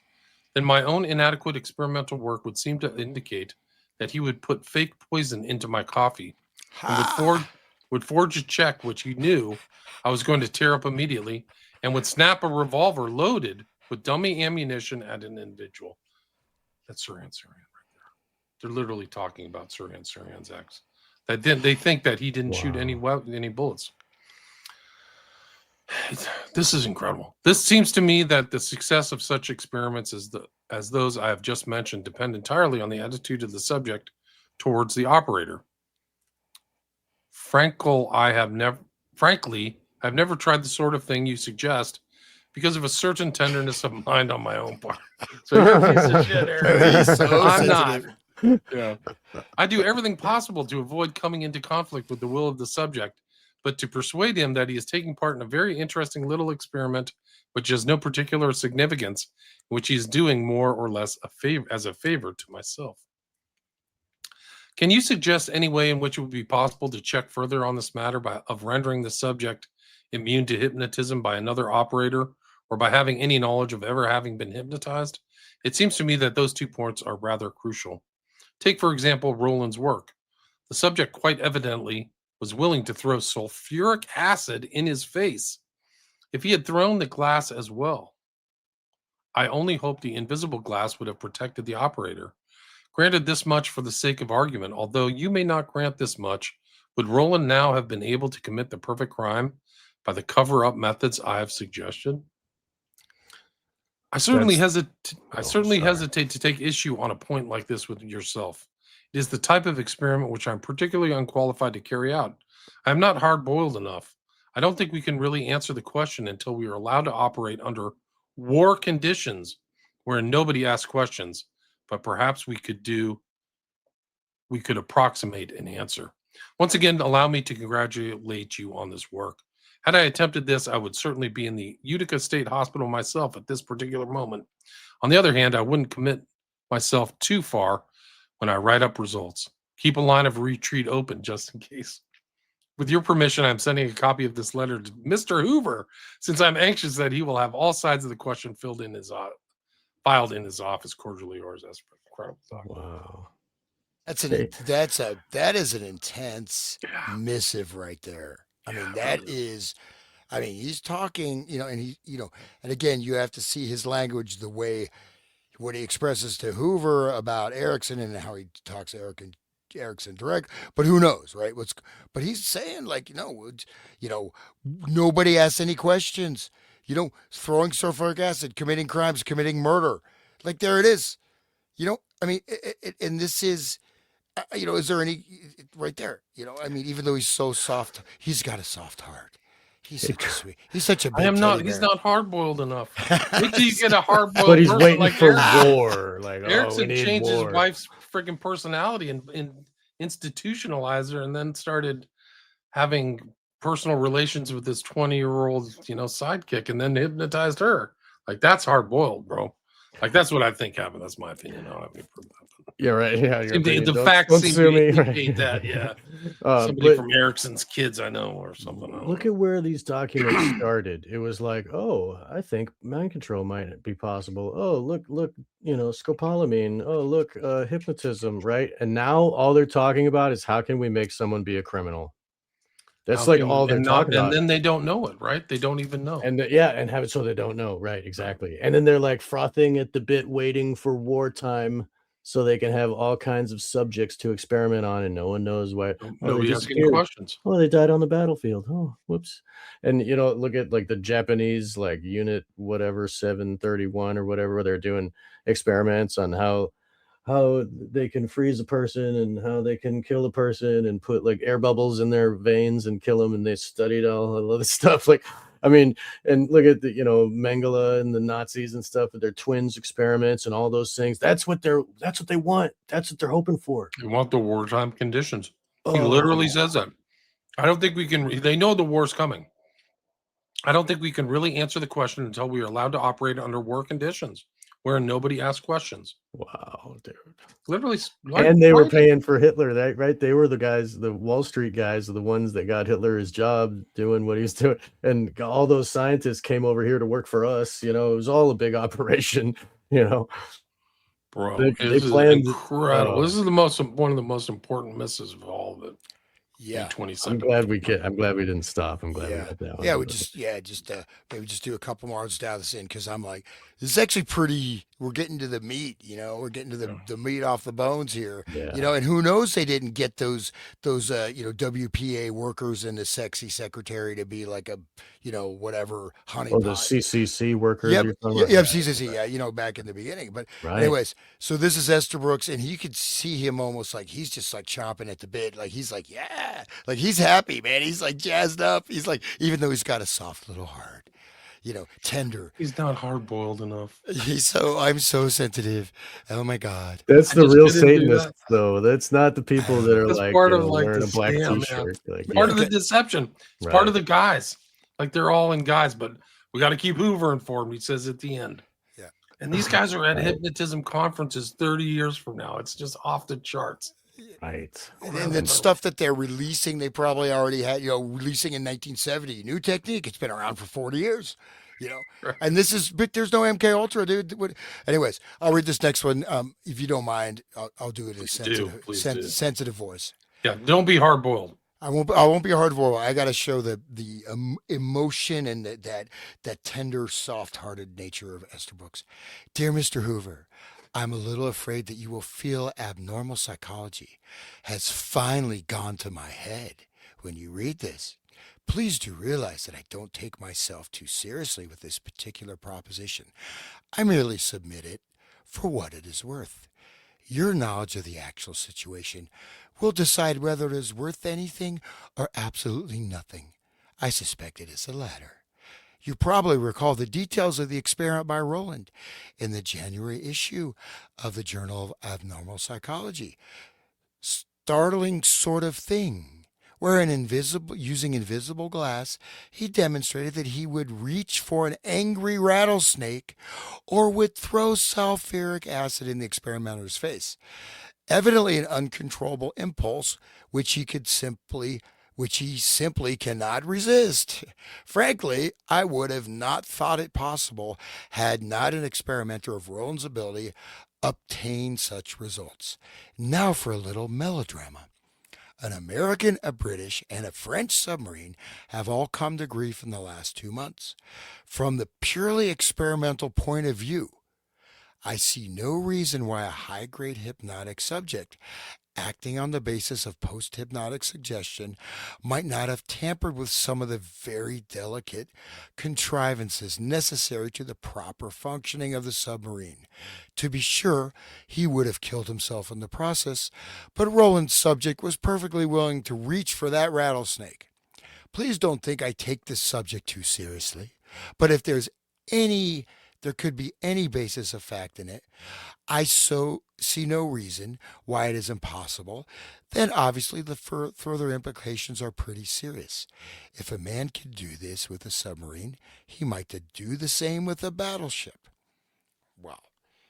then my own inadequate experimental work would seem to indicate that he would put fake poison into my coffee and would forge a check which he knew I was going to tear up immediately and would snap a revolver loaded with dummy ammunition at an individual. That's Sirhan Sirhan right there. They're literally talking about Sirhan Sirhan's ex. They think that he didn't shoot any bullets. This is incredible. This seems to me that the success of such experiments as those I have just mentioned depend entirely on the attitude of the subject towards the operator. Frankly, I've never tried the sort of thing you suggest because of a certain tenderness of mind on my own part. So you're a piece of shit, Eric. He's so I'm sensitive. not. Yeah. I do everything possible to avoid coming into conflict with the will of the subject, but to persuade him that he is taking part in a very interesting little experiment which has no particular significance, which he is doing more or less as a favor to myself. Can you suggest any way in which it would be possible to check further on this matter of rendering the subject immune to hypnotism by another operator or by having any knowledge of ever having been hypnotized? It seems to me that those 2 points are rather crucial. Take, for example, Roland's work. The subject quite evidently was willing to throw sulfuric acid in his face. If he had thrown the glass as well, I only hope the invisible glass would have protected the operator. Granted this much for the sake of argument, although you may not grant this much, would Roland now have been able to commit the perfect crime by the cover-up methods I have suggested? I certainly hesitate to take issue on a point like this with yourself. It is the type of experiment which I'm particularly unqualified to carry out. I am not hard-boiled enough. I don't think we can really answer the question until we are allowed to operate under war conditions where nobody asks questions, but perhaps we could approximate an answer. Once again, allow me to congratulate you on this work. Had I attempted this, I would certainly be in the Utica State Hospital myself at this particular moment. On the other hand, I wouldn't commit myself too far when I write up results. Keep a line of retreat open just in case. With your permission, I'm sending a copy of this letter to Mr. Hoover, since I'm anxious that he will have all sides of the question filed in his office. Cordially yours, Esper. Incredible document. Wow. That is an intense Yeah. missive right there. I mean, Yeah, that is. I mean, he's talking, and again, you have to see his language, the way what he expresses to Hoover about Erickson and how he talks to Erickson direct. But who knows, right? But he's saying like, nobody asks any questions. Throwing sulfuric acid, committing crimes, committing murder, like there it is. I mean, and this is. Is there any right there? I mean, even though he's so soft, he's got a soft heart. He's such a sweet. He's such a big. I am not. teddy He's bear. not hard boiled enough. Wait till you get a hard boiled. But he's person waiting like for Erickson. war. Like, Erickson we need changed war. his wife's freaking personality and institutionalized her, and then started having personal relations with this 20-year-old, sidekick, and then hypnotized her. Like that's hard boiled, bro. Like that's what I think happened. That's my opinion. I don't have any proof of that. Yeah, right. Yeah, The facts seem to indicate that. Yeah, somebody from Erickson's kids I know or something. Look at where these documents started. It was like, oh, I think mind control might be possible. Oh, look, scopolamine. Oh, look, hypnotism, right? And now all they're talking about is how can we make someone be a criminal? That's like all they're talking about. And then they don't know it, right? They don't even know. And and have it so they don't know, right? Exactly. And then they're like frothing at the bit, waiting for wartime, so they can have all kinds of subjects to experiment on, and no one knows why. Nobody asking questions. Oh, they died on the battlefield. Oh, whoops. And look at like the Japanese, like unit whatever 731 or whatever, they're doing experiments on how they can freeze a person and how they can kill a person and put like air bubbles in their veins and kill them. And they studied all of this stuff. Like, I mean, and look at the, Mengele and the Nazis and stuff with their twins experiments and all those things. That's what they want. That's what they're hoping for. They want the wartime conditions. He literally says that. I don't think we can, they know the war's coming. I don't think we can really answer the question until we are allowed to operate under war conditions where nobody asks questions. Wow, dude. Literally. And they were paying for Hitler, right? They were the guys, the Wall Street guys, are the ones that got Hitler his job doing what he's doing. And all those scientists came over here to work for us. It was all a big operation, Bro, They this is planned- incredible. This is one of the most important misses of all of it. Yeah. 22nd. I'm glad we didn't stop. I'm glad we got that one. Yeah, maybe just do a couple more and dial this in because I'm like, this is actually pretty. We're getting to the meat, we're getting to the meat off the bones here, Yeah. and who knows they didn't get those WPA workers and the sexy secretary to be like a whatever honey Or the pot. CCC workers. Yep, you're talking about? yep, CCC, back in the beginning. But Right. anyways, so this is Estabrooks, and you could see him almost like he's just like chomping at the bit, like he's like, yeah, like he's happy, man. He's like jazzed up. He's like, even though he's got a soft little heart, tender. He's not hard boiled enough. I'm so sensitive. Oh my God. That's I the just real couldn't do Satanists, that. though. That's not the people that are That's like, part of like wearing the a black scam, man. t-shirt. Like, Part yeah. of the deception. It's part of the guys. Like they're all in guys, but we got to keep Hoover informed. He says at the end. Yeah. And these guys are at Right. hypnotism conferences 30 years from now. It's just off the charts. Right. And then stuff that they're releasing, they probably already had, releasing in 1970. New technique, it's been around for 40 years, Right. And but there's no MK Ultra, dude. Anyways, I'll read this next one. If you don't mind, I'll do it in a Please do. sensitive voice. Yeah, don't be hard boiled. I won't be hard boiled. I got to show the emotion and that tender, soft-hearted nature of Estabrooks. Dear Mr. Hoover, I'm a little afraid that you will feel abnormal psychology has finally gone to my head when you read this. Please do realize that I don't take myself too seriously with this particular proposition. I merely submit it for what it is worth. Your knowledge of the actual situation will decide whether it is worth anything or absolutely nothing. I suspect it is the latter. You probably recall the details of the experiment by Rowland in the January issue of the Journal of Abnormal Psychology. Startling sort of thing, where using invisible glass, he demonstrated that he would reach for an angry rattlesnake or would throw sulfuric acid in the experimenter's face. Evidently an uncontrollable impulse, which which he simply cannot resist. Frankly, I would have not thought it possible had not an experimenter of Roland's ability obtained such results. Now for a little melodrama. An American, a British, and a French submarine have all come to grief in the last 2 months. From the purely experimental point of view, I see no reason why a high grade hypnotic subject, acting on the basis of post hypnotic suggestion, might not have tampered with some of the very delicate contrivances necessary to the proper functioning of the submarine. To be sure, he would have killed himself in the process, but Roland's subject was perfectly willing to reach for that rattlesnake. Please don't think I take this subject too seriously, but if there could be any basis of fact in it, I so see no reason why it is impossible, then obviously the further implications are pretty serious. If a man could do this with a submarine, he might do the same with a battleship. Wow.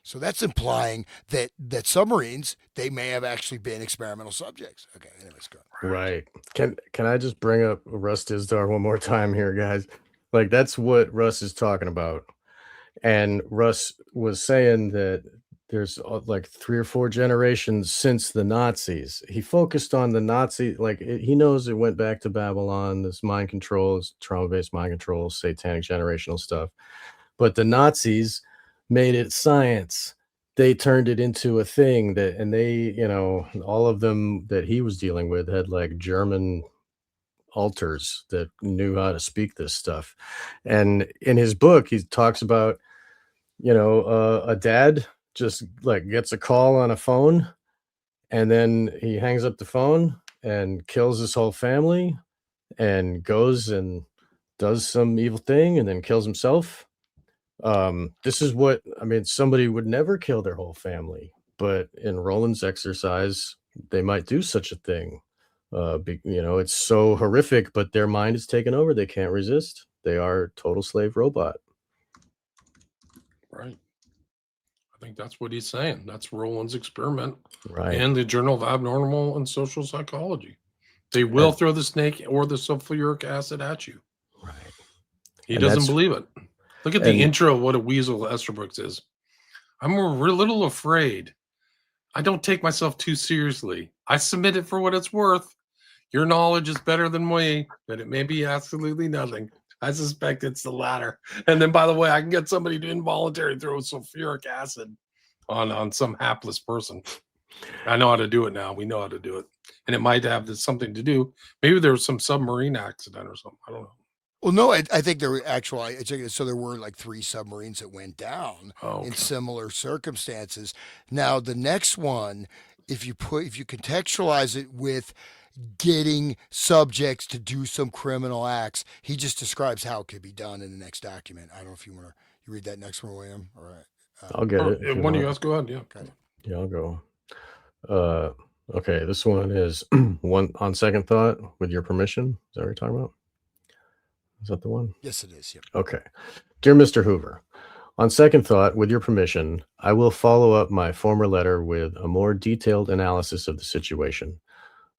So that's implying that submarines, they may have actually been experimental subjects. Okay, anyways, go. Right. Can I just bring up Russ Dizdar one more time here, guys? Like, that's what Russ is talking about. And Russ was saying that there's like 3 or 4 generations since the Nazis. He focused on the Nazi, he knows it went back to Babylon, this mind control, this trauma-based mind control, satanic generational stuff. But the Nazis made it science. They turned it into a thing and they, all of them that he was dealing with had like German alters that knew how to speak this stuff. And in his book, he talks about, a dad just like gets a call on a phone and then he hangs up the phone and kills his whole family and goes and does some evil thing and then kills himself. This is what somebody would never kill their whole family, but in Roland's exercise, they might do such a thing. It's so horrific, but their mind is taken over. They can't resist. They are total slave robot. Right. I think that's what he's saying. That's Roland's experiment. Right. And the Journal of Abnormal and Social Psychology. They will throw the snake or the sulfuric acid at you. Right. He doesn't believe it. Look at the intro of what a weasel Esterbrook is. I'm a little afraid. I don't take myself too seriously. I submit it for what it's worth. Your knowledge is better than me, but it may be absolutely nothing. I suspect it's the latter. And then, by the way, I can get somebody to involuntarily throw sulfuric acid on some hapless person. I know how to do it now. We know how to do it. And it might have something to do. Maybe there was some submarine accident or something. I don't know. Well, no, I think there were so there were like 3 submarines that went down in similar circumstances. Now, the next one, if you contextualize it with getting subjects to do some criminal acts, he just describes how it could be done in the next document. I don't know if you want to read that next one, William. All right. I'll get it. One of you guys go ahead. Yeah. Okay. Yeah, I'll go. Okay, this one is one on second thought, with your permission. Is that what you're talking about? Is that the one? Yes, it is. Yep. Okay. Dear Mr. Hoover, on second thought, with your permission, I will follow up my former letter with a more detailed analysis of the situation.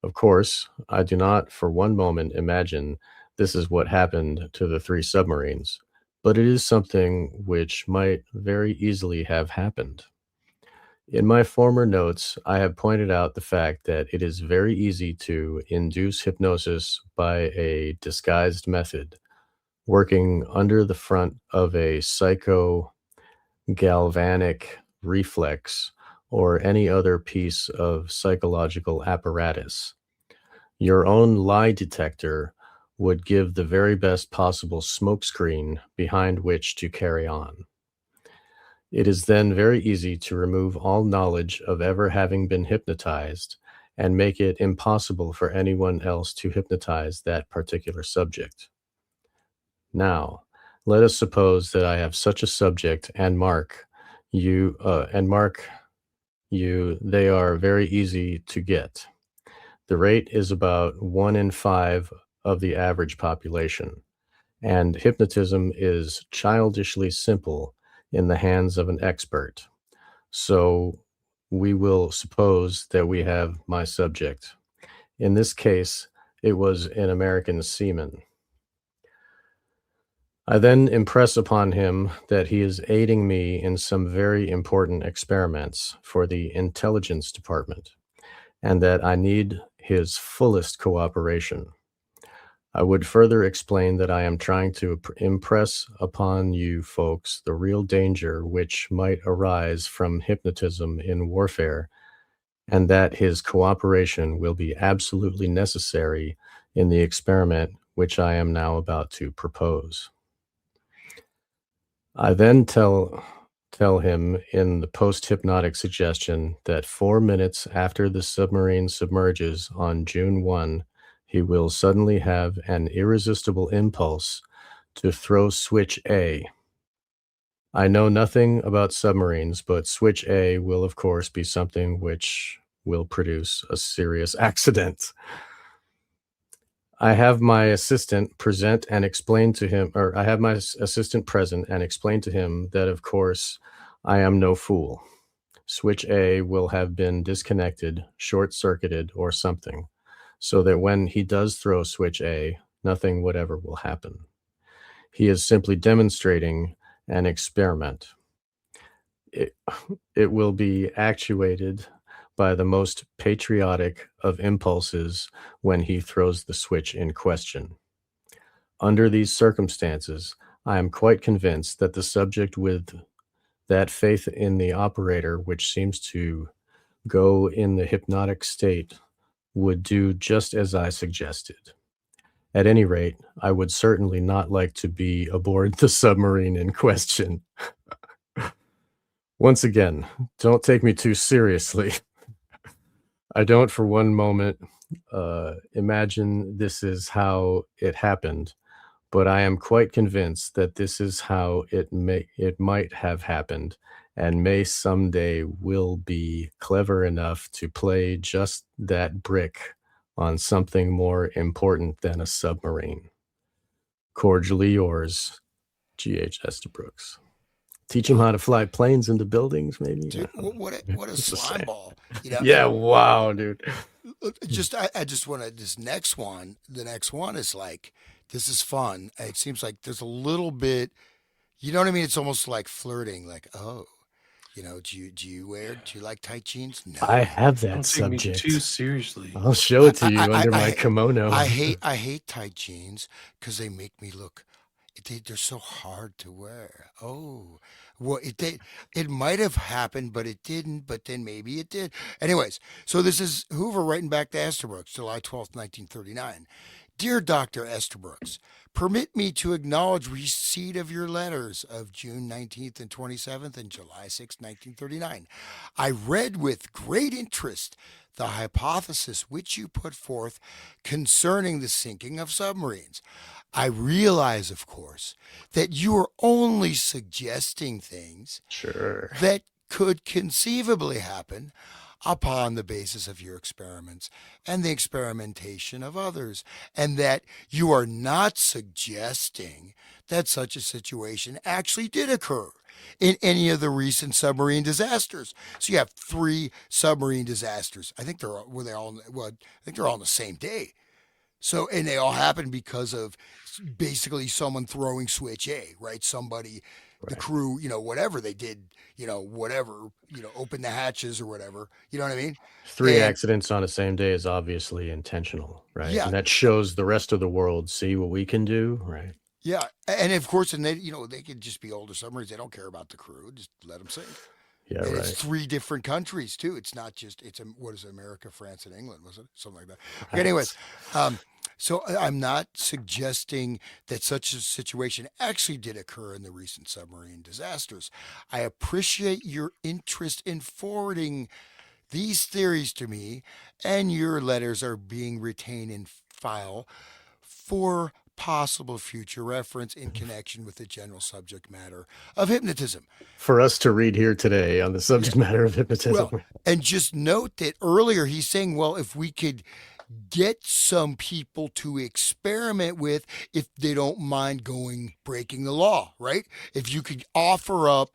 Of course, I do not for one moment imagine this is what happened to the 3 submarines, but it is something which might very easily have happened. In my former notes, I have pointed out the fact that it is very easy to induce hypnosis by a disguised method, working under the front of a psychogalvanic reflex or any other piece of psychological apparatus. Your own lie detector would give the very best possible smokescreen behind which to carry on. It is then very easy to remove all knowledge of ever having been hypnotized and make it impossible for anyone else to hypnotize that particular subject. Now, let us suppose that I have such a subject and mark you, they are very easy to get. The rate is about 1 in 5 of the average population, and hypnotism is childishly simple in the hands of an expert. So we will suppose that we have my subject. In this case, It was an American seaman. I then impress upon him that he is aiding me in some very important experiments for the intelligence department, and that I need his fullest cooperation. I would further explain that I am trying to impress upon you folks the real danger which might arise from hypnotism in warfare, and that his cooperation will be absolutely necessary in the experiment which I am now about to propose. I then tell him in the post-hypnotic suggestion that 4 minutes after the submarine submerges on June 1, he will suddenly have an irresistible impulse to throw switch A. I know nothing about submarines, but switch A will, of course, be something which will produce a serious accident. I have my assistant present and explain to him, or I have my assistant present and explain to him that, of course, I am no fool. Switch A will have been disconnected, short-circuited, or something, so that when he does throw switch A, nothing whatever will happen. He is simply demonstrating an experiment. It, it will be actuated by the most patriotic of impulses when he throws the switch in question. Under these circumstances, I am quite convinced that the subject, with that faith in the operator which seems to go in the hypnotic state, would do just as I suggested. At any rate, I would certainly not like to be aboard the submarine in question. Once again, don't take me too seriously. I don't for one moment imagine this is how it happened, but I am quite convinced that this is how it might have happened, and may someday will be clever enough to play just that brick on something more important than a submarine. Cordially yours, G.H. Estabrooks. Teach him how to fly planes into buildings, maybe. Dude, what a slime ball, Yeah, wow, dude. I just want to, this next one, the next one is like, this is fun. It seems like there's a little bit, you know what I mean? It's almost like flirting, like, oh, do you like tight jeans? No. I have that Don't take me subject. too seriously. I'll show it to you under my kimono. I hate tight jeans because they make me look. They're so hard to wear. Oh, well, it might have happened, but it didn't. But then maybe it did. Anyways, so this is Hoover writing back to Estabrooks, July 12th, 1939. Dear Dr. Estabrooks, permit me to acknowledge receipt of your letters of June 19th and 27th and July 6th, 1939. I read with great interest the hypothesis which you put forth concerning the sinking of submarines. I realize, of course, that you are only suggesting things Sure. that could conceivably happen upon the basis of your experiments and the experimentation of others, and that you are not suggesting that such a situation actually did occur in any of the recent submarine disasters. So you have 3 submarine disasters. I think they're all, were they all well, I think they're all on the same day. So, and they all happened because of basically someone throwing switch A, right? Somebody, the Right. crew, whatever they did, whatever, open the hatches or whatever. You know what I mean? 3 And accidents on the same day is obviously intentional, right? yeah, And that shows the rest of the world, see what we can do, right? yeah. And of course, and they could just be older submarines. They don't care about the crew. Just let them sink. Yeah, And it's right. 3 different countries too. It's not just, what is it, America, France, and England, was it? Something like that. Okay, anyways, Right. so I'm not suggesting that such a situation actually did occur in the recent submarine disasters. I appreciate your interest in forwarding these theories to me, and your letters are being retained in file for possible future reference in connection with the general subject matter of hypnotism. For us to read here today on the Yeah. subject matter of hypnotism. Well, and just note that earlier he's saying, well, if we could get some people to experiment with, if they don't mind breaking the law, right? If you could offer up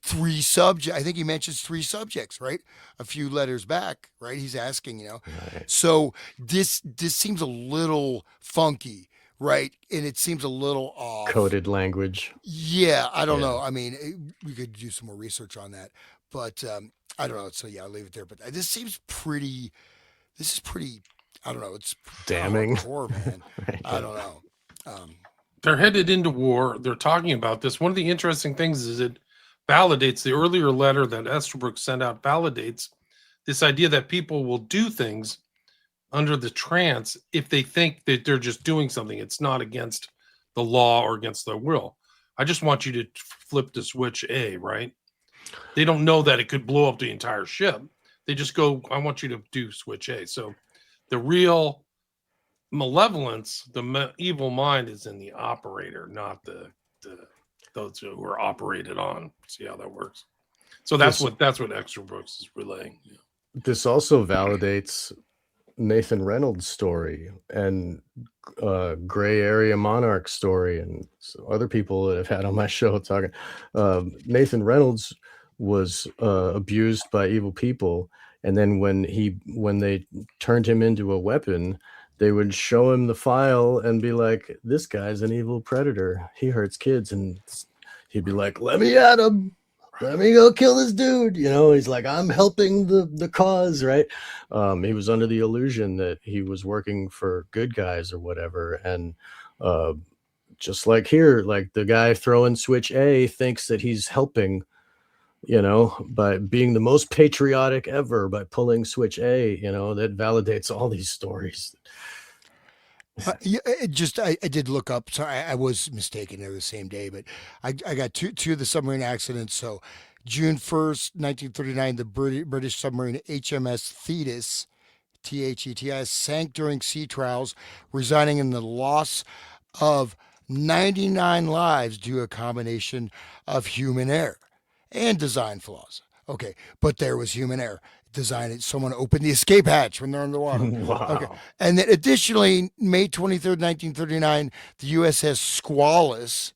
three subject. I think he mentions three subjects, right? A few letters back, right? He's asking, Right. So this seems a little funky, right? And it seems a little off. Coded language. Yeah, I don't Yeah. know. I mean, we could do some more research on that, but I don't know. So yeah, I'll leave it there. But this seems pretty. This is pretty. I don't know. It's kind of Damning. hardcore, man. Right, I yeah. don't know. Um, They're headed into war. They're talking about this. One of the interesting things is it validates the earlier letter that Estabrook sent out, validates this idea that people will do things under the trance if they think that they're just doing something. It's not against the law or against their will. I just want you to flip the switch A, right? They don't know that it could blow up the entire ship. They just go, I want you to do switch A. So the real malevolence, the evil mind is in the operator, not the those who are operated on. See how that works. So that's This- what Extra Brooks is relaying. Yeah. This also validates Nathan Reynolds' story and Gray Area Monarch story, and other people that I've had on my show talking. Nathan Reynolds was abused by evil people, and then when they turned him into a weapon, they would show him the file and be like, "This guy's an evil predator. He hurts kids," and he'd be like, "Let me at him. Let me go kill this dude." He's like, "I'm helping the cause," right? He was under the illusion that he was working for good guys or whatever. And just like here, like the guy throwing switch A thinks that he's helping, by being the most patriotic ever, by pulling switch A, that validates all these stories. yeah, I did look up. Sorry, I was mistaken. They were the same day, but I got two of the submarine accidents. So June 1st, 1939, the British submarine HMS Thetis, THETS, sank during sea trials, resulting in the loss of 99 lives due to a combination of human error and design flaws. Okay, but there was human error. Someone opened the escape hatch when they're underwater. Okay. Wow. And then additionally, May 23rd, 1939, the USS Squalus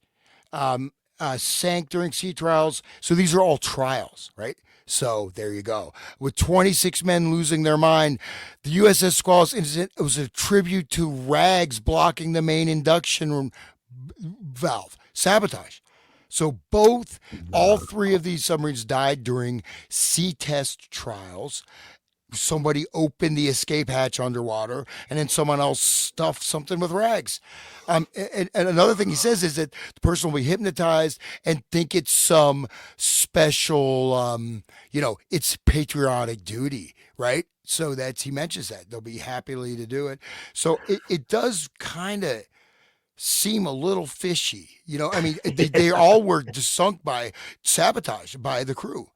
sank during sea trials. So these are all trials, right? So there you go. With 26 men losing their mind, the USS Squalus incident was a tribute to rags blocking the main induction valve. Sabotage. So all three of these submarines died during sea test trials. Somebody opened the escape hatch underwater, and then someone else stuffed something with rags. And another thing he says is that the person will be hypnotized and think it's some special, it's patriotic duty, right? So he mentions that they'll be happily to do it. So it does kind of seem a little fishy. I mean, they all were just sunk by sabotage by the crew.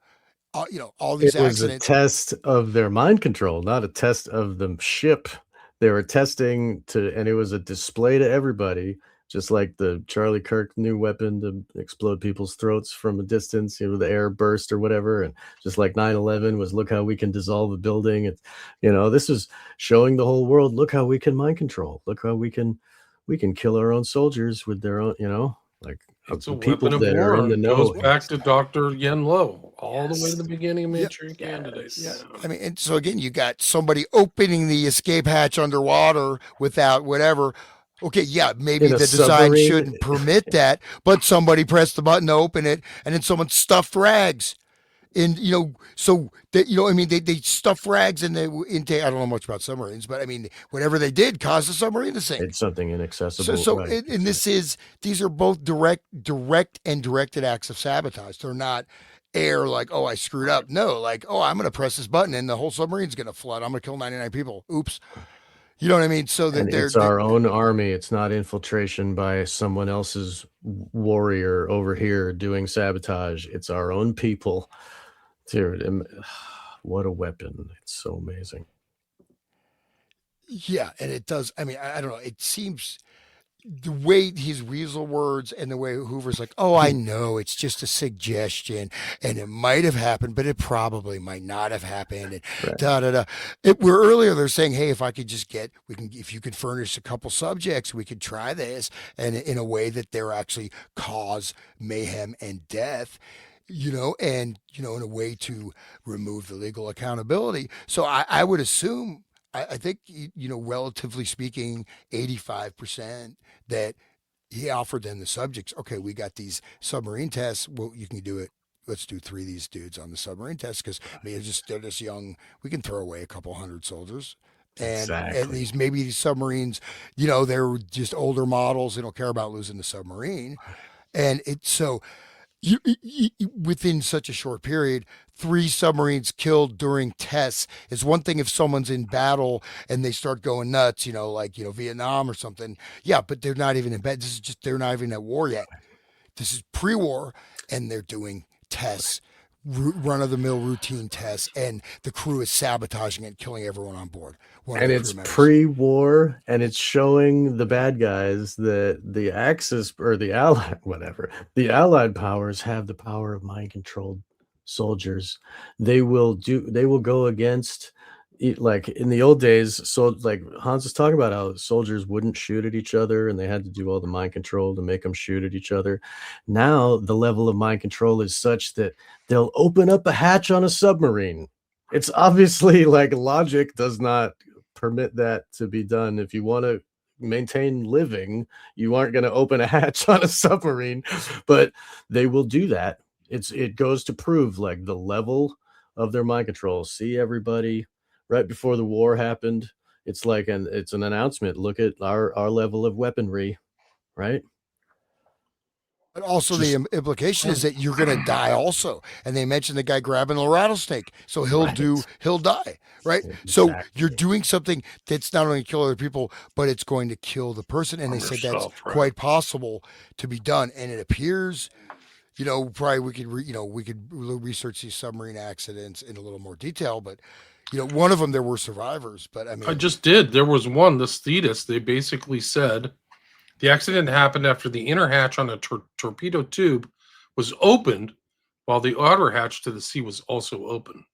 All these It was a accidents. test of their mind control, not a test of the ship. They were testing and it was a display to everybody, just like the Charlie Kirk new weapon to explode people's throats from a distance, the air burst or whatever. And just like 9/11 was, look how we can dissolve a building. It's, this is showing the whole world, look how we can mind control. Look how we can kill our own soldiers with their own, like It's a people weapon of that are war. in the It know. goes back to Dr. Yen Lo, all the way to the Yes. beginning of Yeah. Manchurian Candidate. Yeah. I mean, and so again, you got somebody opening the escape hatch underwater without whatever. Okay, yeah, maybe In a the design submarine. shouldn't permit that, but somebody pressed the button to open it, and then someone stuffed rags. And so that I mean, they stuff rags in the intake. I don't know much about submarines, but I mean, whatever they did caused the submarine to sink. It's something inaccessible. So right. and these are both direct and directed acts of sabotage. They're not air like, oh, I screwed up. No, like, oh, I'm going to press this button and the whole submarine's going to flood. I'm going to kill 99 people. Oops. You know what I mean? So that And it's our own army. It's not infiltration by someone else's warrior over here doing sabotage. It's our own people. Dude, what a weapon. It's so amazing. Yeah, and it does. I mean, I don't know. It seems the way his weasel words and the way Hoover's like, oh, I know it's just a suggestion and it might have happened, but it probably might not have happened. And Right. da da da. We're earlier. They're saying, hey, if I could just if you could furnish a couple subjects, we could try this, and in a way that they're actually cause mayhem and death. and in a way to remove the legal accountability. So I would assume, I think, relatively speaking, 85% that he offered them the subjects. Okay, we got these submarine tests. Well, you can do it. Let's do 3 of these dudes on the submarine test because I mean, they're just young. We can throw away a couple hundred soldiers. And Exactly. these submarines, they're just older models. They don't care about losing the submarine. And it's so within such a short period, 3 submarines killed during tests. It's one thing if someone's in battle and they start going nuts, like Vietnam or something. Yeah, but they're not even in bed. This is just they're not even at war yet. This is pre-war, and they're doing tests, run-of-the-mill routine tests, and the crew is sabotaging it, killing everyone on board. One of And the it's crew members. pre-war, and it's showing the bad guys that the Axis or the Allied, whatever, the Allied powers have the power of mind-controlled soldiers. They will go against like in the old days. So like Hans was talking about how soldiers wouldn't shoot at each other, and they had to do all the mind control to make them shoot at each other. Now the level of mind control is such that they'll open up a hatch on a submarine. It's obviously like logic does not permit that to be done. If you want to maintain living, you aren't going to open a hatch on a submarine, but they will do that. It goes to prove like the level of their mind control. See, everybody, right before the war happened, it's like it's an announcement. Look at our level of weaponry, right? But also the Just implication is that you're going to die also. And they mentioned the guy grabbing a rattlesnake. So right. he'll die, right? So you're Exactly. doing something that's not only kill other people, but it's going to kill the person. And they Harm said that's yourself, right? quite possible to be done. And it appears, probably we could research these submarine accidents in a little more detail, but one of them, there were survivors, but I I mean, just did. There was one, the Thetis. They basically said the accident happened after the inner hatch on a torpedo tube was opened, while the outer hatch to the sea was also open.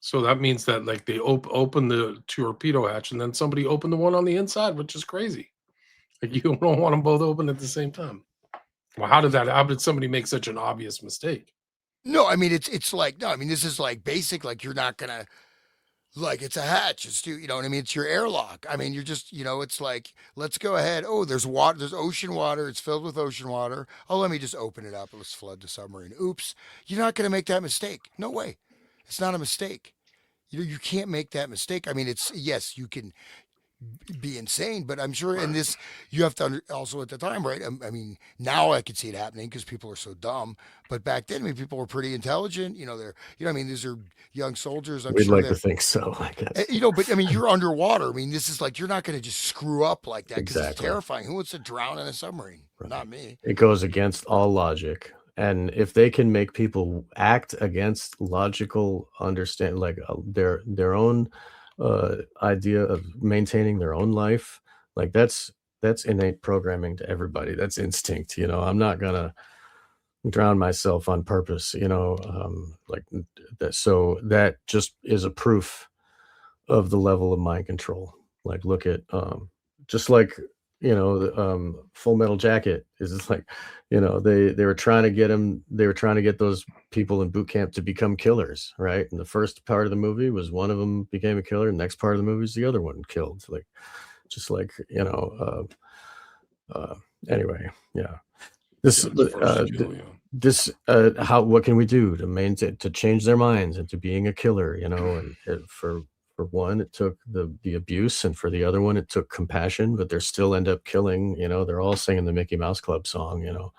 So that means that like they opened the torpedo hatch, and then somebody opened the one on the inside, which is crazy. Like you don't want them both open at the same time. Well, how did somebody make such an obvious mistake? no, I mean, it's like, no, I mean, this is like basic, like you're not going to, like it's a hatch. It's what I mean. It's your airlock. I mean, you're just it's like let's go ahead. Oh, there's water. There's ocean water. It's filled with ocean water. Oh, let me just open it up. Let's flood the submarine. Oops. You're not going to make that mistake. No way. It's not a mistake. You can't make that mistake. I mean, it's yes, you can be insane, but I'm sure in Right. this you have to also at the time, right? I mean, now I could see it happening because people are so dumb. But back then, I mean, people were pretty intelligent. They're I mean, these are young soldiers. I'm We'd sure like to they're think so, I guess. But I mean, you're underwater. I mean, this is like you're not going to just screw up like that because it's Exactly. terrifying. Who wants to drown in a submarine? Right. Not me. It goes against all logic. And if they can make people act against logical understand like their own idea of maintaining their own life, like that's innate programming to everybody. That's instinct, I'm not gonna drown myself on purpose, like that. So that just is a proof of the level of mind control. Like, look at, just like, the, Full Metal Jacket is just like, they were trying to they were trying to get those people in boot camp to become killers, right? And the first part of the movie was one of them became a killer. Next part of the movie is the other one killed. Like, just like, anyway, yeah. This, Yeah, it's first kill, yeah. what can we do to maintain, to change their minds into being a killer, and for one, it took the abuse, and for the other one, it took compassion, but they're still end up killing, they're all singing the Mickey Mouse Club song,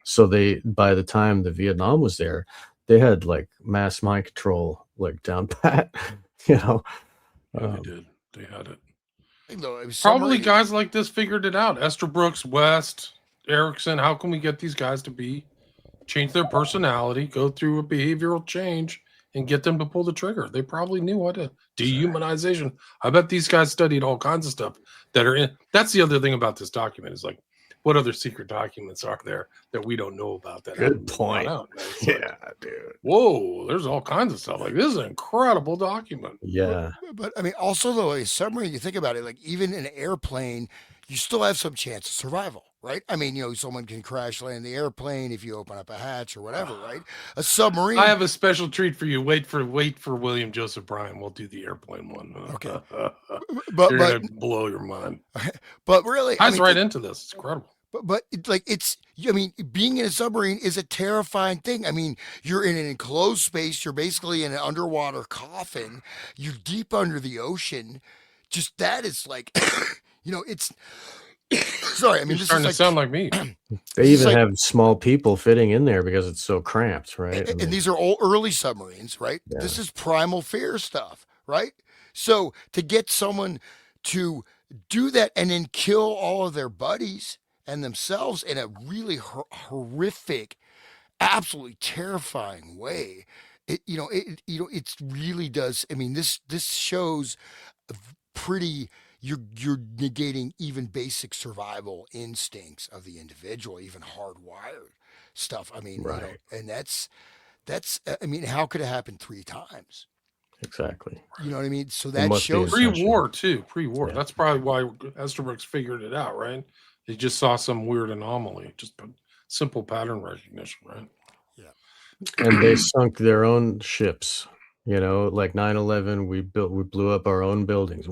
so they, by the time the Vietnam was there, they had like mass mind control, like down pat, you know, Yeah, they um, did. They had it. Though it was Probably submarine. guys like this figured it out. Esther Brooks, West, Erickson. How can we get these guys to change their personality, go through a behavioral change, and get them to pull the trigger? They probably knew what to dehumanization. I bet these guys studied all kinds of stuff that are in. That's the other thing about this document is like, what other secret documents are there that we don't know about that haven't good been brought point. out? It's like, Yeah, dude. whoa, there's all kinds of stuff. Like this is an incredible document. Yeah. But I mean, also though, a submarine. You think about it, like even an airplane, you still have some chance of survival. right? I mean, someone can crash land the airplane if you open up a hatch or whatever, right? A submarine. I have a special treat for you. Wait for William Joseph Bryan. We'll do the airplane one. Okay, You're but gonna blow your mind. but really, I Ties mean, right into this. It's incredible. but I mean, being in a submarine is a terrifying thing. I mean, you're in an enclosed space. You're basically in an underwater coffin. You're deep under the ocean. Just that is like, it's. Sorry, I mean, You're this is starting to like sound like me. They this is even like, have small people fitting in there because it's so cramped, right? I and mean, these are all early submarines, right? yeah, This is primal fear stuff, right? So to get someone to do that and then kill all of their buddies and themselves in a really horrific, absolutely terrifying way, it really does. I mean, this shows pretty. You're negating even basic survival instincts of the individual, even hardwired stuff. I mean, right, and that's I mean, how could it happen 3 times? exactly. You know what I mean? So It that must be shows. intentional. Pre-war too. Pre-war. Yeah. That's probably why Esterbrook's figured it out, right? They just saw some weird anomaly. Just simple pattern recognition, right? Yeah. And they sunk their own ships. Like 9/11, we blew up our own buildings.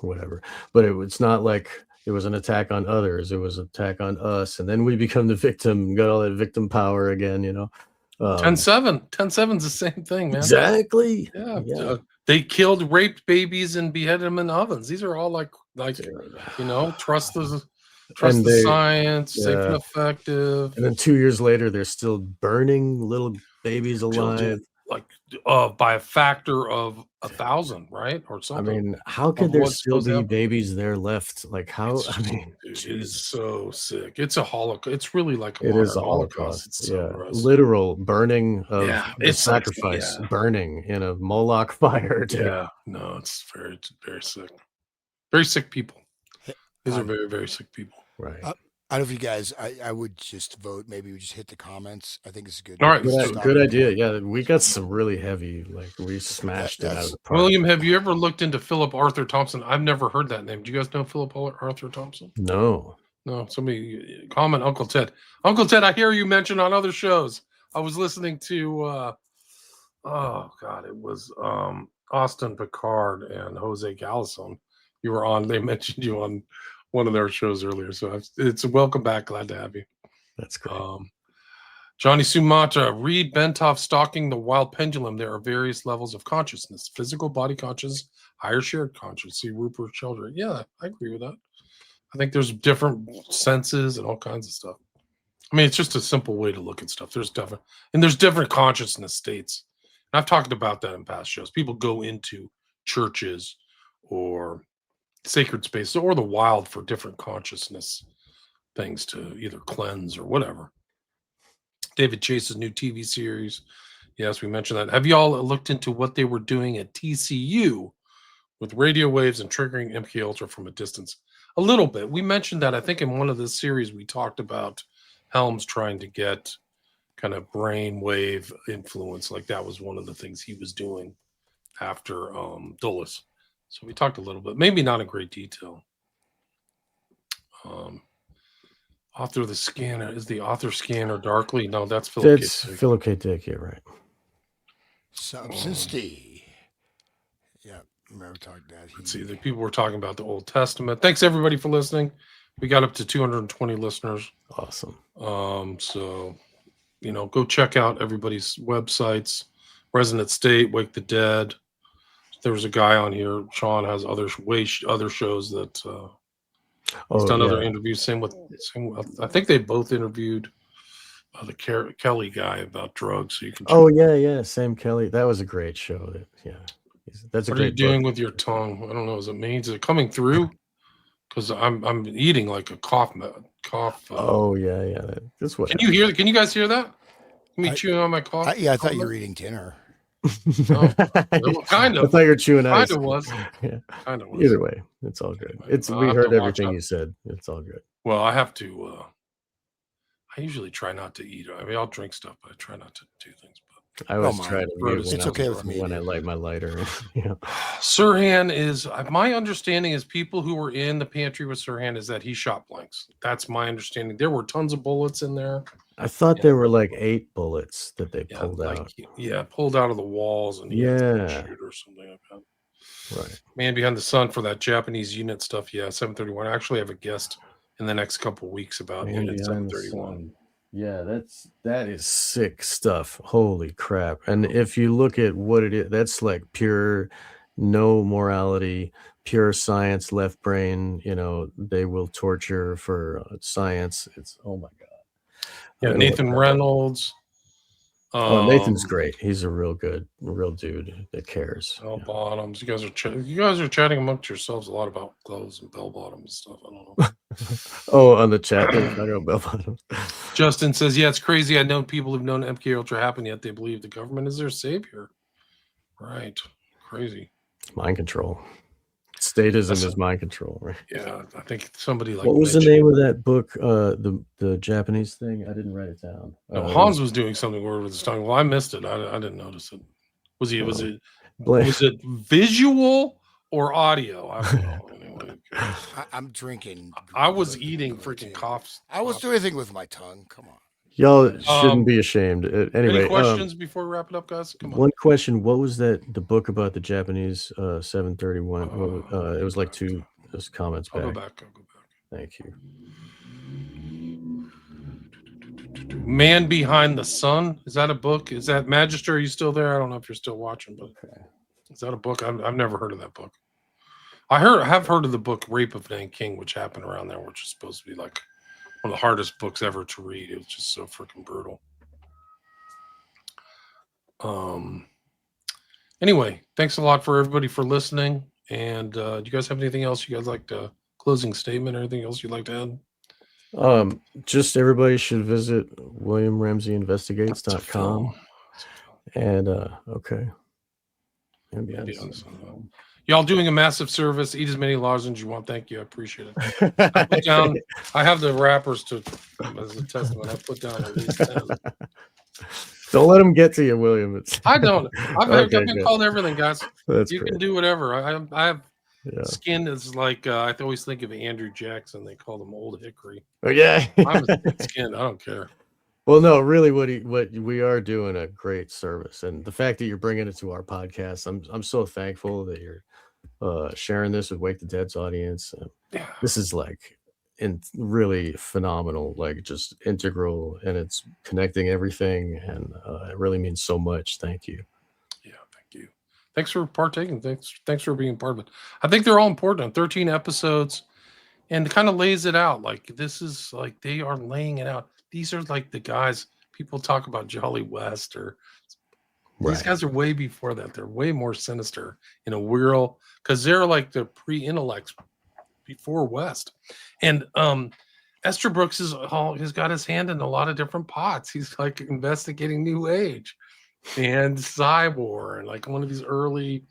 Whatever. But it's not like it was an attack on others. It was an attack on us, and then we become the victim. Got all that victim power again. 10-7. 10-7's the same thing, man. Exactly. Yeah. Yeah. They killed, raped babies and beheaded them in ovens. These are all like Dude. trust the And they, science, safe and yeah. effective. And then 2 years later, they're still burning little babies alive. Like by a factor of 1,000, right? Or I something. mean, how could Of there what's still supposed to be happen. babies there left? Like how? I mean, Dude, it Jesus. is so sick. It's a holocaust. It's really like a It is modern a Holocaust. Holocaust. It's so Yeah, gross. literal burning of Yeah, the it's like, sacrifice, yeah. burning in a Moloch fire. Dude. Yeah, no, it's very, very sick. Very sick people. These are very, very sick people. Right. I don't know if you guys, I would just vote. Maybe we just hit the comments. I think it's a good. All right, Good idea. Yeah, we got some really heavy. Like we smashed it out of the park. William, have you ever looked into Philip Arthur Thompson? I've never heard that name. Do you guys know Philip Arthur Thompson? No. No. Somebody comment Uncle Ted. Uncle Ted, I hear you mentioned on other shows. I was listening to oh god, it was Austin Picard and Jose Galison. You were on. They mentioned you on one of their shows earlier. So it's a welcome back. Glad to have you. That's great. Johnny Sumatra, read Bentov Stalking the Wild Pendulum. There are various levels of consciousness: physical, body conscious, higher shared conscious. See Rupert Sheldrake. Yeah, I agree with that. I think there's different senses and all kinds of stuff. I mean, it's just a simple way to look at stuff. There's different consciousness states. And I've talked about that in past shows. People go into churches or sacred spaces or the wild for different consciousness things to either cleanse or whatever. David Chase's new TV series. Yes, we mentioned that. Have you all looked into what they were doing at TCU with radio waves and triggering MK Ultra from a distance? A little bit. We mentioned that, I think, in one of the series we talked about Helms trying to get kind of brain wave influence. Like that was one of the things he was doing after Dulles. So we talked a little bit, maybe not in great detail. Author of the scanner, is the author scanner Darkly? No, that's Philip. That's Philip K. Dick. Yeah, right. Substance D. Yeah, remember talking that. Let's see, the people were talking about the Old Testament. Thanks everybody for listening. We got up to 220 listeners. Awesome. So go check out everybody's websites. Resonant State, Wake the Dead. There was a guy on here. Sean has other shows that he's done other interviews. Same with I think they both interviewed the Kelly guy about drugs. So you can. Yeah. Sam Kelly. That was a great show. That's a great. What are you doing with your tongue? I don't know. Is it coming through? Because I'm eating like a cough. Yeah. That's what. Can you hear? Can you guys hear that? Me chewing on my cough. I thought you were eating dinner. No. Kind of. I thought you were chewing ice. Kind of was. Yeah. Kind of was. Either way, it's all good. We heard everything you said. It's all good. Well, I have to. I usually try not to eat. I mean, I'll drink stuff, but I try not to do things. I always Don't try mind. to mute It's okay with me, when I dude. light my lighter. Sirhan is my understanding is people who were in the pantry with Sirhan is that he shot blanks. That's my understanding. There were tons of bullets in there. I thought Yeah. there were like 8 bullets that they Yeah, pulled like out. pulled out of the walls, and he had to Yeah. shoot or something like that. Right. Man Behind the Sun for that Japanese unit stuff. Yeah, 731. I actually have a guest in the next couple of weeks about Man Unit Behind the 731. Sun. Yeah, that is sick stuff. Holy crap. And if you look at what it is, that's like pure no morality, pure science, left brain, they will torture for science. It's oh my god. Yeah, I'm gonna look Nathan that up. Reynolds. Oh, Nathan's great. He's a real dude that cares. Bell Yeah. bottoms. You guys are chatting amongst yourselves a lot about clothes and bell bottoms and stuff. I don't know. Oh, on the chat they're talking about bell bottoms. Justin says, "Yeah, it's crazy. I know people who've known MK Ultra happen, yet they believe the government is their savior." Right? Crazy. Mind control. Statism is mind control, right? Yeah, I think somebody like what was the name of that book? The Japanese thing. I didn't write it down. No, Hans was doing something weird with his tongue. Well, I missed it. I didn't notice it. Was it visual or audio? I don't know. Anyway, I'm drinking. I was eating freaking coughs. I was doing anything with my tongue. Come on. Y'all shouldn't be ashamed. Anyway, any questions before we wrap it up, guys? Come on. One question: what was the book about the Japanese 731? It was like two comments back. I'll go back. Thank you. Man Behind the Sun. Is that a book? Is that Magister? Are you still there? I don't know if you're still watching, but is that a book? I've never heard of that book. I have heard of the book Rape of Nanking, which happened around there, which is supposed to be like one of the hardest books ever to read. It was just so freaking brutal. Anyway, thanks a lot for everybody for listening. And do you guys have anything else you guys like to closing statement or anything else you'd like to add? Just everybody should visit WilliamRamseyInvestigates.com. And okay. Y'all doing a massive service. Eat as many lozenges you want. Thank you. I appreciate it. I put down. I have the wrappers as a testament. I put down at least 10. Don't let them get to you, William. I don't. I've been called everything, guys. You great. can do whatever. I have skin that's like I always think of Andrew Jackson. They call him Old Hickory. Oh yeah. I'm a thick skin. I don't care. Well, no, really, what we are doing a great service, and the fact that you're bringing it to our podcast, I'm so thankful that you're sharing this with Wake the Dead's audience. This is like really phenomenal, like just integral, and it's connecting everything, and it really means so much. Thank you. Yeah, thank you. Thanks for partaking. Thanks for being part of it. I think they're all important. 13 episodes, and it kind of lays it out. Like this is like they are laying it out. These are like the guys people talk about Jolly West or these guys are way before that. They're way more sinister in a real because they're like the pre-intellects before West. And Esterbrook has got his hand in a lot of different pots. He's like investigating New Age and Cyborg and like one of these early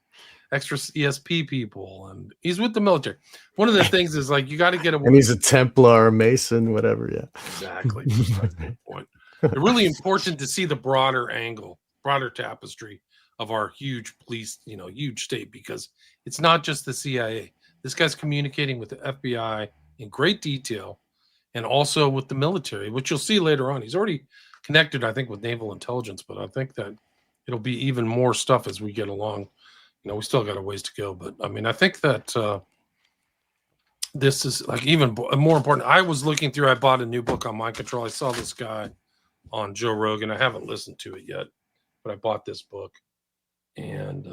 extra ESP people, and he's with the military. One of the things is like you got to get away. And he's a Templar, Mason, whatever. Yeah, exactly. Good point. It's really important to see the broader angle, broader tapestry of our huge police, huge state, because it's not just the CIA. This guy's communicating with the FBI in great detail, and also with the military, which you'll see later on. He's already connected, I think, with naval intelligence, but I think that it'll be even more stuff as we get along. We still got a ways to go, but I mean, I think that this is like even more important. I was looking through, I bought a new book on mind control. I saw this guy on Joe Rogan. I haven't listened to it yet, but I bought this book, and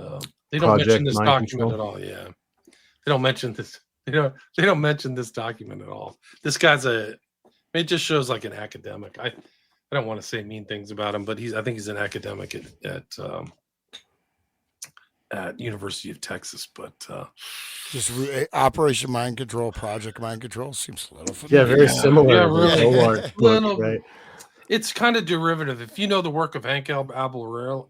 they don't mention this document at all. Yeah. They don't mention this. They don't mention this document at all. This guy's it just shows like an academic. I don't want to say mean things about him, but I think he's an academic at University of Texas, but just Operation Mind Control, Project Mind Control seems a little familiar. Yeah, very similar. Yeah, really. Book, right? It's kind of derivative. If you know the work of Hank Albarelli,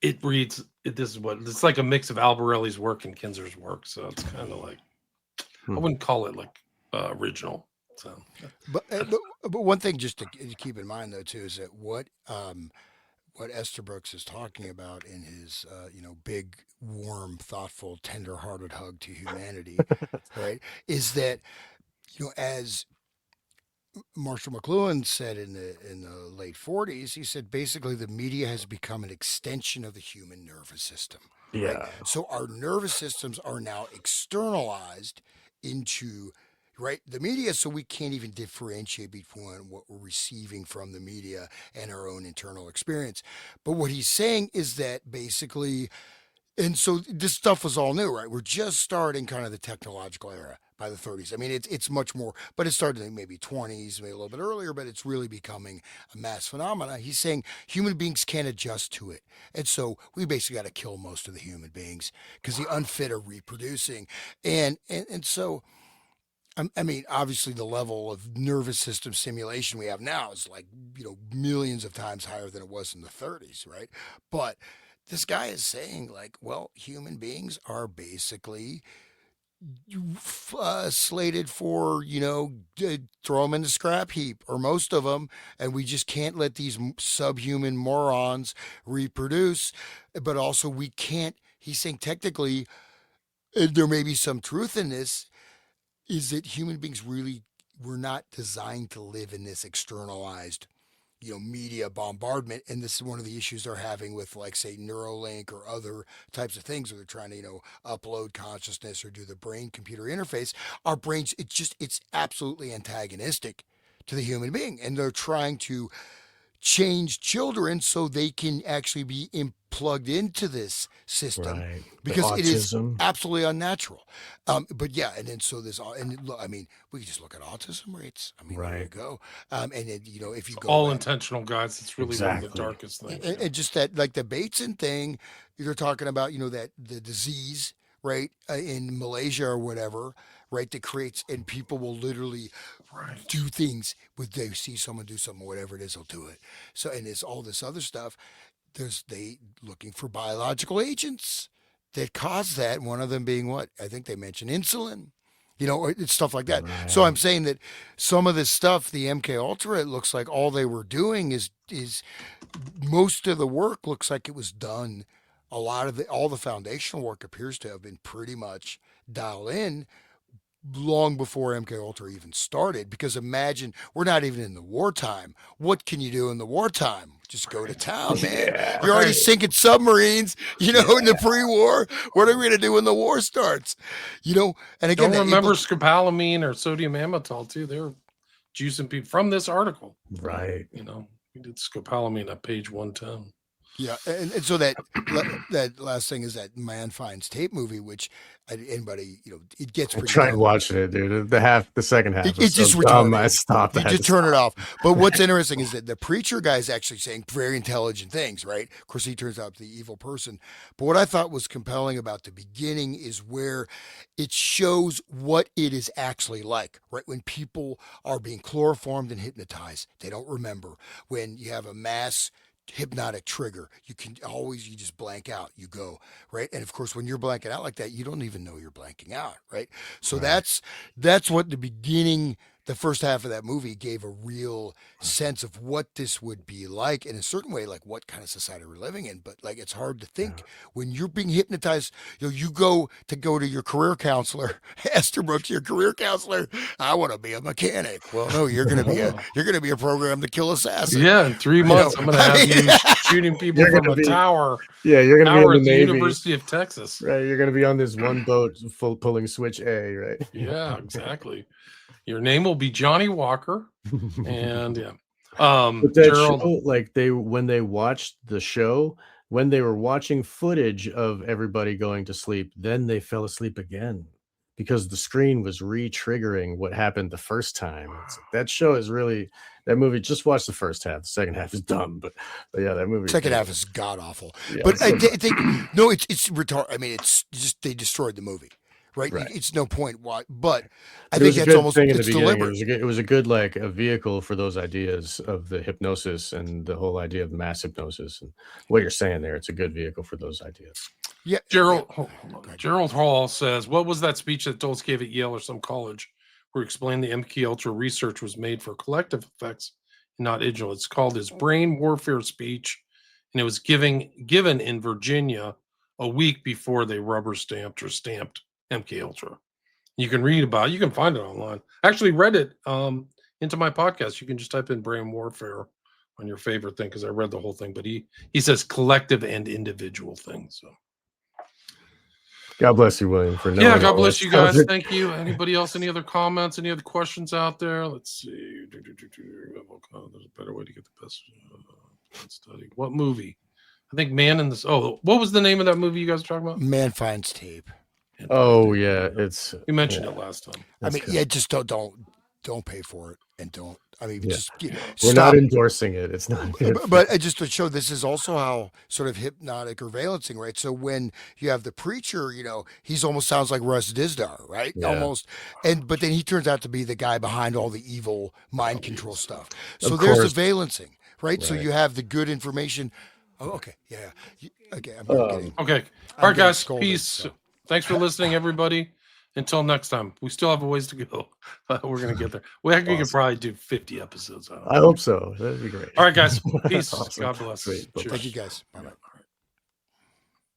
it reads. It's like a mix of Albarelli's work and Kinzer's work. So it's kind of like I wouldn't call it like original. So but one thing just to keep in mind though too is that what Esterbrook's is talking about in his big, warm, thoughtful, tender-hearted hug to humanity, right, is that as Marshall McLuhan said in the late 40s, he said basically the media has become an extension of the human nervous system, right? Yeah. So our nervous systems are now externalized into the media, so we can't even differentiate between what we're receiving from the media and our own internal experience. But what he's saying is that basically, and so this stuff was all new, right? We're just starting kind of the technological era by the 30s. I mean, it's much more, but it started in maybe 20s, maybe a little bit earlier, but it's really becoming a mass phenomena. He's saying human beings can't adjust to it. And so we basically got to kill most of the human beings because the unfit are reproducing. And so, I mean, obviously the level of nervous system stimulation we have now is like, millions of times higher than it was in the 30s, right? But this guy is saying like, well, human beings are basically slated for throw them in the scrap heap or most of them, and we just can't let these subhuman morons reproduce. But also we can't, he's saying technically, there may be some truth in this, is that human beings really were not designed to live in this externalized media bombardment. And this is one of the issues they're having with, like, say, Neuralink or other types of things where they're trying to, upload consciousness or do the brain computer interface. Our brains, it's absolutely antagonistic to the human being. And they're trying to change children so they can actually be plugged into this system Right. The because it is autism. absolutely unnatural. But yeah, and then so there's, and look, I mean, we can just look at autism rates. I mean, there you Right. go. And then, if you it's go all back, intentional, guys. It's really one of the Exactly. darkest things. and just that, like the Bateson thing, you're talking about, that the disease, right, in Malaysia or whatever, right, that creates, and people will literally Right. do things with, they see someone do something, whatever it is, they'll do it. So, and it's all this other stuff. They looking for biological agents that cause that. One of them being what I think they mentioned, insulin. Or it's stuff like that. So I'm Right. saying that some of this stuff, the MK Ultra, it looks like all they were doing is most of the work looks like it was done. A lot of all the foundational work appears to have been pretty much dialed in long before MK Ultra even started. Because imagine, we're not even in the wartime. What can you do in the wartime? Just go to town, man. Yeah. You're already Right. sinking submarines, in the pre-war. What are we gonna do when the war starts? And again, Don't remember scopolamine or sodium amytal too. They're juicing people from this article. Right. We did scopolamine at page 110. yeah, and so that last thing is that Man Finds Tape movie, which anybody, it gets I pretty tried dumb. watching it, dude. The second half It, was it's just so dumb. retarded. I stopped. I You had just to turn it stop. off. But what's interesting is that the preacher guy is actually saying very intelligent things, right? Of course, he turns out to be the evil person. But what I thought was compelling about the beginning is where it shows what it is actually like, right? When people are being chloroformed and hypnotized, they don't remember. When you have a mass hypnotic trigger, you just blank out, you go, right? And of course, when you're blanking out like that, you don't even know you're blanking out, right? So Right. that's what the beginning, the first half of that movie gave a real sense of what this would be like in a certain way, like what kind of society we're living in. But like, it's hard to think when you're being hypnotized. You go to your career counselor, Esterbrook's your career counselor. I want to be a mechanic. Well, no, you're going to be a program to kill assassins. Yeah, in 3 months, I'm going to have you shooting people You're from gonna a be- tower. Yeah, you're gonna be Tower in at the the Navy. University of Texas. Right. You're gonna be on this one boat pulling switch A, right? Yeah, exactly. Your name will be Johnny Walker, and yeah, But that Gerald. show, like when they watched the show, when they were watching footage of everybody going to sleep, then they fell asleep again because the screen was re-triggering what happened the first time. That show is really, that movie. Just watch the first half. The second half is dumb, but yeah, that movie. Second half is god awful. Yeah, But I so- think no, it's retarded. I mean, it's just they destroyed the movie, right? Right. It's no point why. But I It think was a that's good almost thing in the it's beginning. deliberate. It was a good like a vehicle for those ideas of the hypnosis and the whole idea of mass hypnosis and what you're saying there. It's a good vehicle for those ideas. Yeah, Gerald yeah. Gerald Hall says, "What was that speech that Dulce gave at Yale or some college, where he explained the MK Ultra research was made for collective effects, not individual. It's called his brain warfare speech, and it was given in Virginia a week before they rubber stamped MK Ultra. You can read about it. You can find it online. I actually read it into my podcast. You can just type in brain warfare on your favorite thing, because I read the whole thing. But he says collective and individual things. So God bless you, William, for knowing. yeah, God all bless that you stuff. guys. Thank you. Anybody else? Any other comments? Any other questions out there? Let's see. There's a better way to get the best study. What movie? I think Man in this. Oh, what was the name of that movie you guys were talking about? Man Finds Tape. Oh yeah, it's. You mentioned it last time. I mean, yeah, just don't pay for it, and don't. I mean, just we're stop. not endorsing it. It's not. But just to show, this is also how sort of hypnotic or valencing, right? So when you have the preacher, he's almost sounds like Russ Dizdar, right? Yeah. Almost, but then he turns out to be the guy behind all the evil mind control stuff. So Of there's course. the valencing, right? So Right. you have the good information. Oh, okay, yeah. Okay, I'm getting. Okay. I'm All right, getting guys. scolded, Peace. so. Thanks for listening, everybody. Until next time. We still have a ways to go. We're going to get there. We could probably do 50 episodes. I hope so. That'd be great. All right, guys. Peace. Awesome. God bless. Sweet. Cheers. Thank you, guys. Bye-bye.